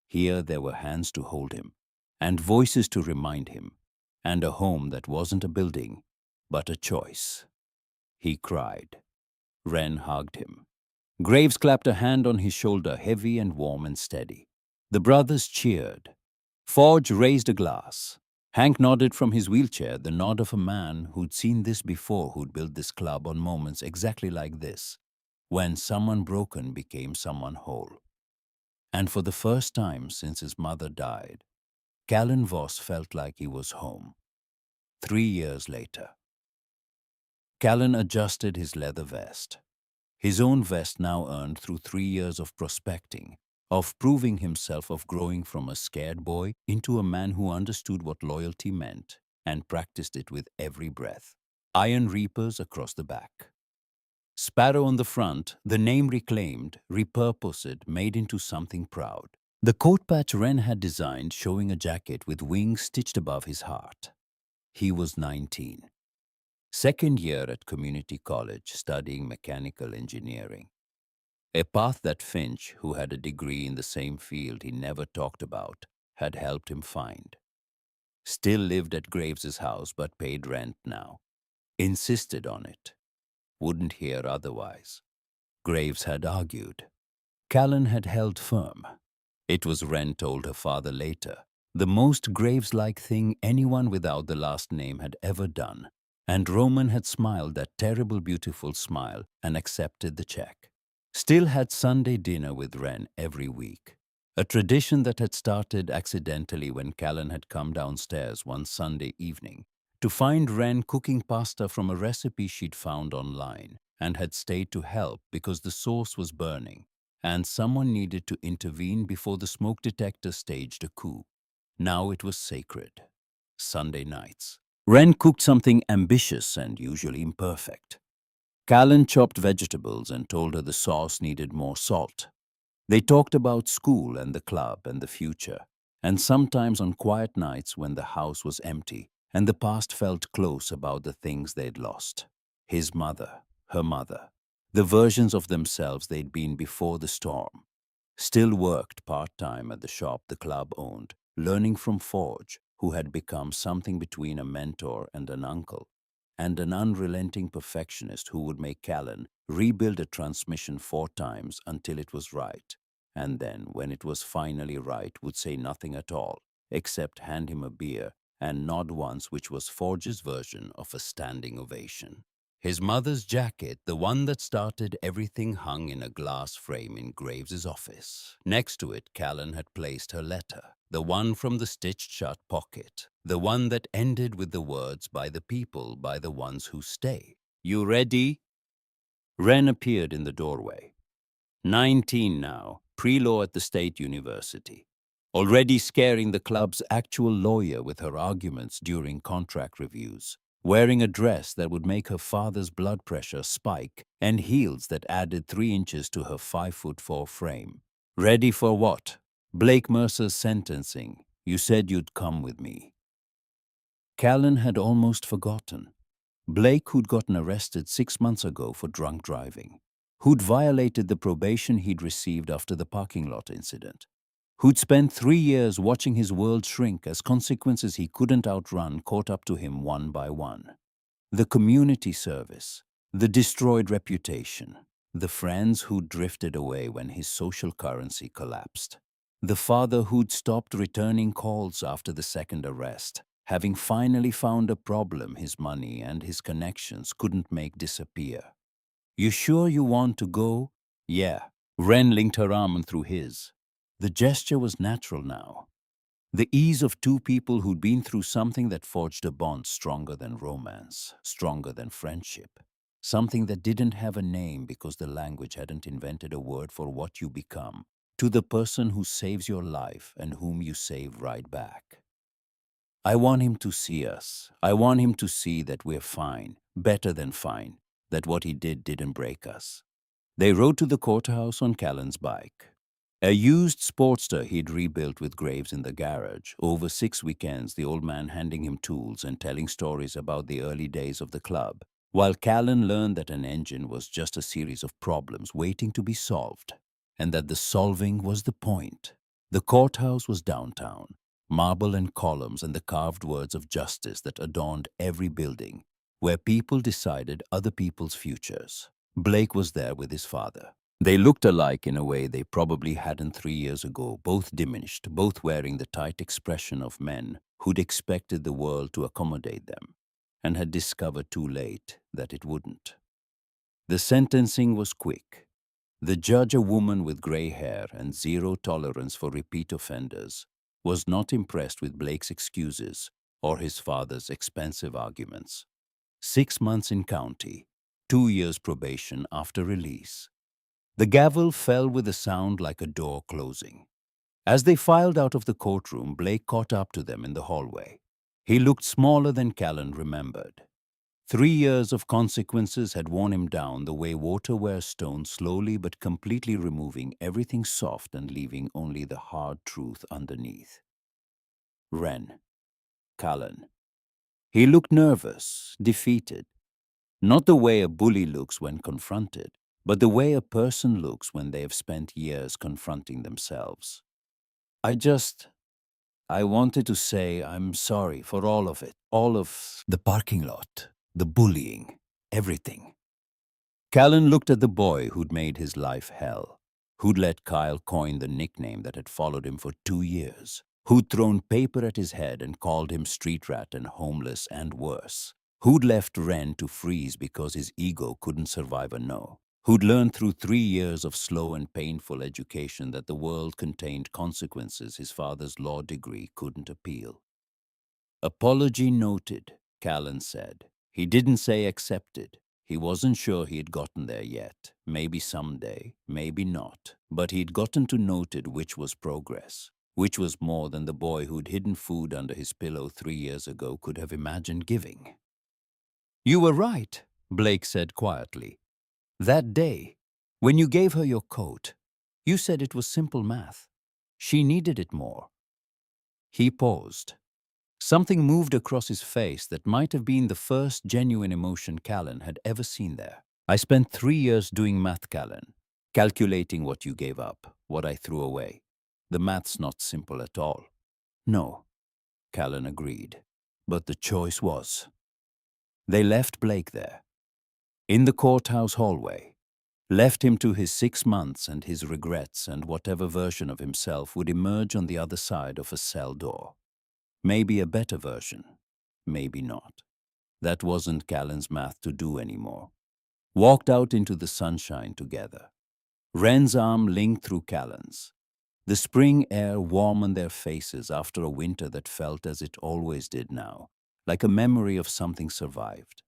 Here there were hands to hold him, and voices to remind him, and a home that wasn't a building, but a choice. He cried. Wren hugged him. Graves clapped a hand on his shoulder, heavy and warm and steady. The brothers cheered. Forge raised a glass. Hank nodded from his wheelchair, the nod of a man who'd seen this before, who'd built this club on moments exactly like this, when someone broken became someone whole. And for the first time since his mother died, Callan Voss felt like he was home. 3 years later. Callan adjusted his leather vest. His own vest now earned through 3 years of prospecting, of proving himself, of growing from a scared boy into a man who understood what loyalty meant and practiced it with every breath. Iron reapers across the back. Sparrow on the front, the name reclaimed, repurposed, made into something proud. The coat patch Wren had designed showing a jacket with wings stitched above his heart. He was 19. Second year at community college studying mechanical engineering. A path that Finch, who had a degree in the same field he never talked about, had helped him find. Still lived at Graves's house but paid rent now. Insisted on it. Wouldn't hear otherwise. Graves had argued. Callan had held firm. It was, Wren told her father later, the most Graves-like thing anyone without the last name had ever done, and Roman had smiled that terrible beautiful smile and accepted the check. Still had Sunday dinner with Wren every week, a tradition that had started accidentally when Callan had come downstairs one Sunday evening to find Wren cooking pasta from a recipe she'd found online and had stayed to help because the sauce was burning and someone needed to intervene before the smoke detector staged a coup. Now it was sacred. Sunday nights. Wren cooked something ambitious and usually imperfect. Callan chopped vegetables and told her the sauce needed more salt. They talked about school and the club and the future, and sometimes on quiet nights when the house was empty and the past felt close, about the things they'd lost. His mother, her mother, the versions of themselves they'd been before the storm. Still worked part-time at the shop the club owned, learning from Forge, who had become something between a mentor and an uncle, and an unrelenting perfectionist who would make Callan rebuild a transmission 4 times until it was right, and then, when it was finally right, would say nothing at all, except hand him a beer and nod once, which was Forge's version of a standing ovation. His mother's jacket, the one that started everything, hung in a glass frame in Graves's office. Next to it, Callan had placed her letter, the one from the stitched-shut pocket, the one that ended with the words, "By the people, by the ones who stay." "You ready?" Wren appeared in the doorway. 19 now, pre-law at the State University. Already scaring the club's actual lawyer with her arguments during contract reviews. Wearing a dress that would make her father's blood pressure spike and heels that added 3 inches to her 5'4" frame. Ready for what? Blake Mercer's sentencing. "You said you'd come with me." Callan had almost forgotten. Blake, who'd gotten arrested 6 months ago for drunk driving, who'd violated the probation he'd received after the parking lot incident, who'd spent 3 years watching his world shrink as consequences he couldn't outrun caught up to him one by one. The community service, the destroyed reputation, the friends who'd drifted away when his social currency collapsed, the father who'd stopped returning calls after the second arrest, having finally found a problem his money and his connections couldn't make disappear. "You sure you want to go?" "Yeah." Wren linked her arm through his. The gesture was natural now. The ease of two people who'd been through something that forged a bond stronger than romance, stronger than friendship. Something that didn't have a name because the language hadn't invented a word for what you become. To the person who saves your life and whom you save right back. I want him to see us. I want him to see that we're fine, better than fine, that what he did didn't break us. They rode to the courthouse on Callan's bike. A used Sportster he'd rebuilt with graves in the garage. Over 6 weekends, the old man handing him tools and telling stories about the early days of the club, while Callan learned that an engine was just a series of problems waiting to be solved, and that the solving was the point. The courthouse was downtown, marble and columns and the carved words of justice that adorned every building, where people decided other people's futures. Blake was there with his father. They looked alike in a way they probably hadn't 3 years ago, both diminished, both wearing the tight expression of men who'd expected the world to accommodate them and had discovered too late that it wouldn't. The sentencing was quick. The judge, a woman with gray hair and zero tolerance for repeat offenders, was not impressed with Blake's excuses or his father's expensive arguments. 6 months in county, 2 years probation after release. The gavel fell with a sound like a door closing. As they filed out of the courtroom, Blake caught up to them in the hallway. He looked smaller than Callan remembered. 3 years of consequences had worn him down the way water wears stone, slowly but completely removing everything soft and leaving only the hard truth underneath. Ren. Callan. He looked nervous, defeated. Not the way a bully looks when confronted, but the way a person looks when they have spent years confronting themselves. I wanted to say I'm sorry for all of it. All of the parking lot, the bullying, everything. Callan looked at the boy who'd made his life hell, who'd let Kyle coin the nickname that had followed him for 2 years, who'd thrown paper at his head and called him street rat and homeless and worse, who'd left Ren to freeze because his ego couldn't survive a no, who'd learned through 3 years of slow and painful education that the world contained consequences his father's law degree couldn't appeal. Apology noted, Callan said. He didn't say accepted. He wasn't sure he had gotten there yet. Maybe someday, maybe not. But he'd gotten to noted, which was progress, which was more than the boy who'd hidden food under his pillow 3 years ago could have imagined giving. You were right, Blake said quietly. That day, when you gave her your coat, you said it was simple math. She needed it more. He paused. Something moved across his face that might have been the first genuine emotion Callan had ever seen there. I spent 3 years doing math, Callan, calculating what you gave up, what I threw away. The math's not simple at all. No, Callan agreed, but the choice was. They left Blake there, in the courthouse hallway, left him to his 6 months and his regrets and whatever version of himself would emerge on the other side of a cell door. Maybe a better version, maybe not. That wasn't Callan's math to do anymore. Walked out into the sunshine together. Ren's arm linked through Callan's. The spring air warm on their faces after a winter that felt as it always did now, like a memory of something survived.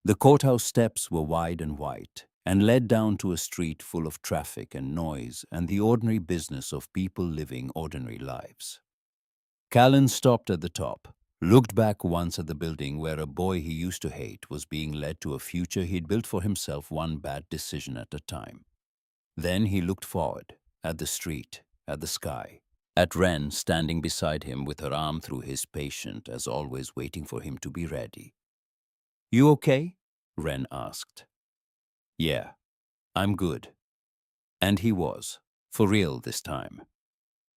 The courthouse steps were wide and white and led down to a street full of traffic and noise and the ordinary business of people living ordinary lives. Callan stopped at the top, looked back once at the building where a boy he used to hate was being led to a future he'd built for himself one bad decision at a time. Then he looked forward, at the street, at the sky, at Ren standing beside him with her arm through his, patient as always, waiting for him to be ready. You okay? Ren asked. Yeah, I'm good. And he was, for real this time.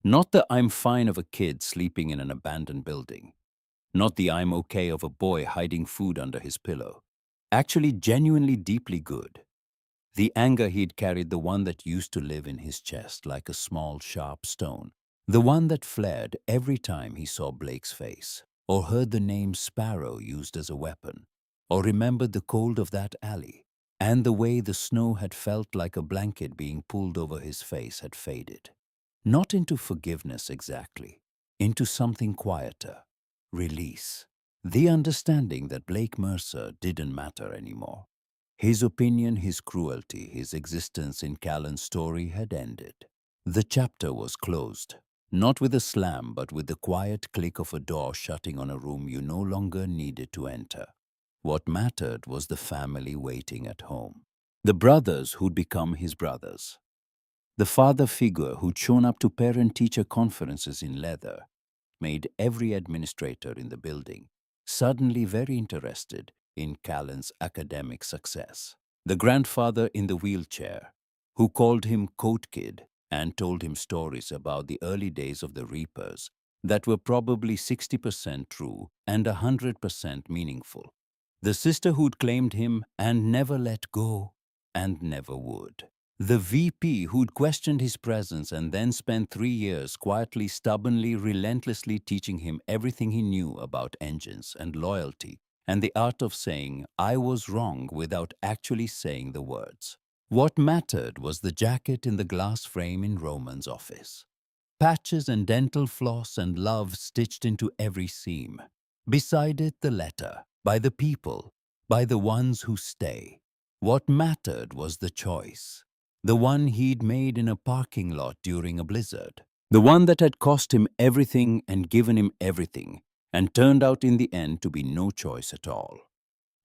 Not the I'm fine of a kid sleeping in an abandoned building. Not the I'm okay of a boy hiding food under his pillow. Actually genuinely deeply good. The anger he'd carried, the one that used to live in his chest like a small sharp stone. The one that flared every time he saw Blake's face, or heard the name Sparrow used as a weapon, or remembered the cold of that alley, and the way the snow had felt like a blanket being pulled over his face had faded. Not into forgiveness exactly, into something quieter. Release. The understanding that Blake Mercer didn't matter anymore. His opinion, his cruelty, his existence in Callan's story had ended. The chapter was closed. Not with a slam, but with the quiet click of a door shutting on a room you no longer needed to enter. What mattered was the family waiting at home. The brothers who'd become his brothers. The father figure who'd shown up to parent-teacher conferences in leather made every administrator in the building suddenly very interested in Callan's academic success. The grandfather in the wheelchair, who called him Coat Kid and told him stories about the early days of the Reapers that were probably 60% true and 100% meaningful. The sister who'd claimed him and never let go and never would. The VP who'd questioned his presence and then spent 3 years quietly, stubbornly, relentlessly teaching him everything he knew about engines and loyalty and the art of saying, "I was wrong," without actually saying the words. What mattered was the jacket in the glass frame in Roman's office. Patches and dental floss and love stitched into every seam. Beside it, the letter, by the people, by the ones who stay. What mattered was the choice. The one he'd made in a parking lot during a blizzard. The one that had cost him everything and given him everything, and turned out in the end to be no choice at all.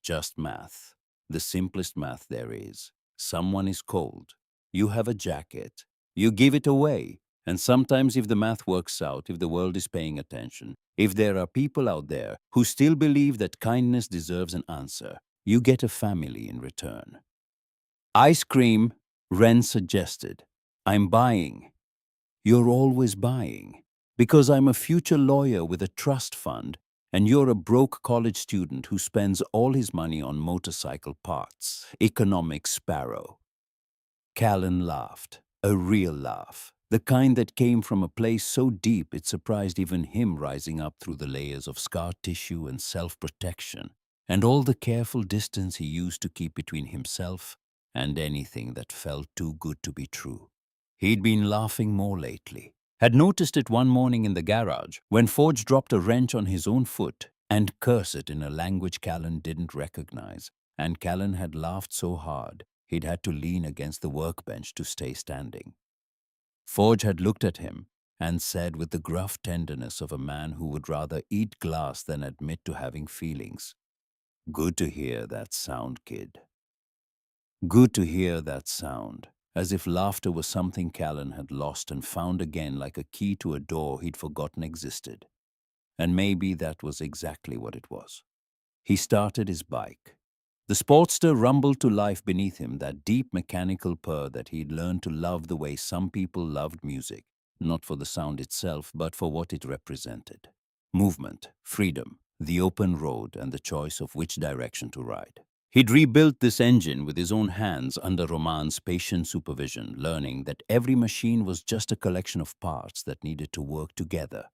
Just math. The simplest math there is. Someone is cold. You have a jacket. You give it away. And sometimes if the math works out, if the world is paying attention, if there are people out there who still believe that kindness deserves an answer, you get a family in return. Ice cream, Ren suggested. I'm buying. You're always buying. Because I'm a future lawyer with a trust fund, and you're a broke college student who spends all his money on motorcycle parts. Economic sparrow. Callan laughed, a real laugh, the kind that came from a place so deep it surprised even him, rising up through the layers of scar tissue and self-protection, and all the careful distance he used to keep between himself and anything that felt too good to be true. He'd been laughing more lately. Had noticed it one morning in the garage when Forge dropped a wrench on his own foot and cursed it in a language Callan didn't recognize, and Callan had laughed so hard he'd had to lean against the workbench to stay standing. Forge had looked at him and said with the gruff tenderness of a man who would rather eat glass than admit to having feelings, "Good to hear that sound, kid. Good to hear that sound," as if laughter was something Callan had lost and found again like a key to a door he'd forgotten existed. And maybe that was exactly what it was. He started his bike. The Sportster rumbled to life beneath him, that deep mechanical purr that he'd learned to love the way some people loved music, not for the sound itself, but for what it represented. Movement, freedom, the open road, and the choice of which direction to ride. He'd rebuilt this engine with his own hands under Roman's patient supervision, learning that every machine was just a collection of parts that needed to work together.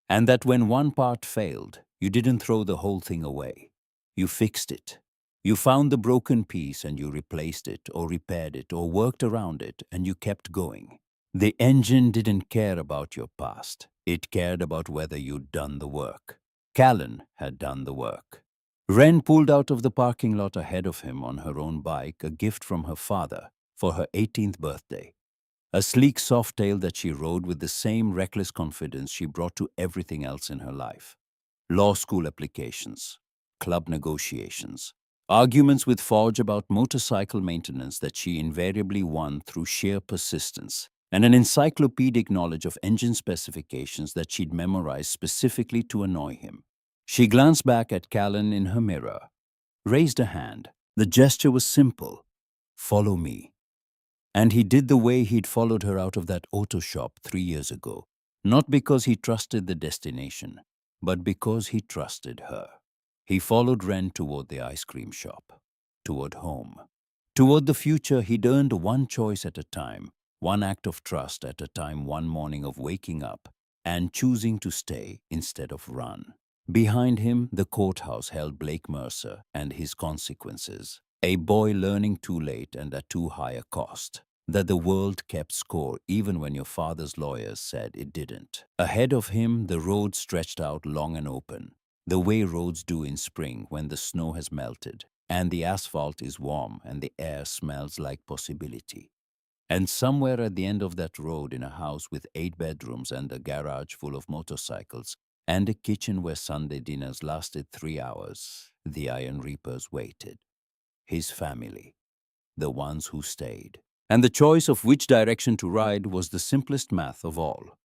And that when one part failed, you didn't throw the whole thing away. You fixed it. You found the broken piece and you replaced it or repaired it or worked around it, and you kept going. The engine didn't care about your past. It cared about whether you'd done the work. Callan had done the work. Wren pulled out of the parking lot ahead of him on her own bike, a gift from her father for her 18th birthday. A sleek softail that she rode with the same reckless confidence she brought to everything else in her life. Law school applications, club negotiations, arguments with Forge about motorcycle maintenance that she invariably won through sheer persistence, and an encyclopedic knowledge of engine specifications that she'd memorized specifically to annoy him. She glanced back at Callan in her mirror, raised a hand. The gesture was simple. "Follow me." And he did the way he'd followed her out of that auto shop 3 years ago, not because he trusted the destination, but because he trusted her. He followed Ren toward the ice cream shop, toward home, toward the future he'd earned, one choice at a time, one act of trust at a time, one morning of waking up and choosing to stay instead of run. Behind him, the courthouse held Blake Mercer and his consequences. A boy learning too late and at too high a cost. That the world kept score even when your father's lawyers said it didn't. Ahead of him, the road stretched out long and open, the way roads do in spring when the snow has melted, and the asphalt is warm and the air smells like possibility. And somewhere at the end of that road, in a house with 8 bedrooms and a garage full of motorcycles, and a kitchen where Sunday dinners lasted 3 hours, the Iron Reapers waited. His family, the ones who stayed. And the choice of which direction to ride was the simplest math of all.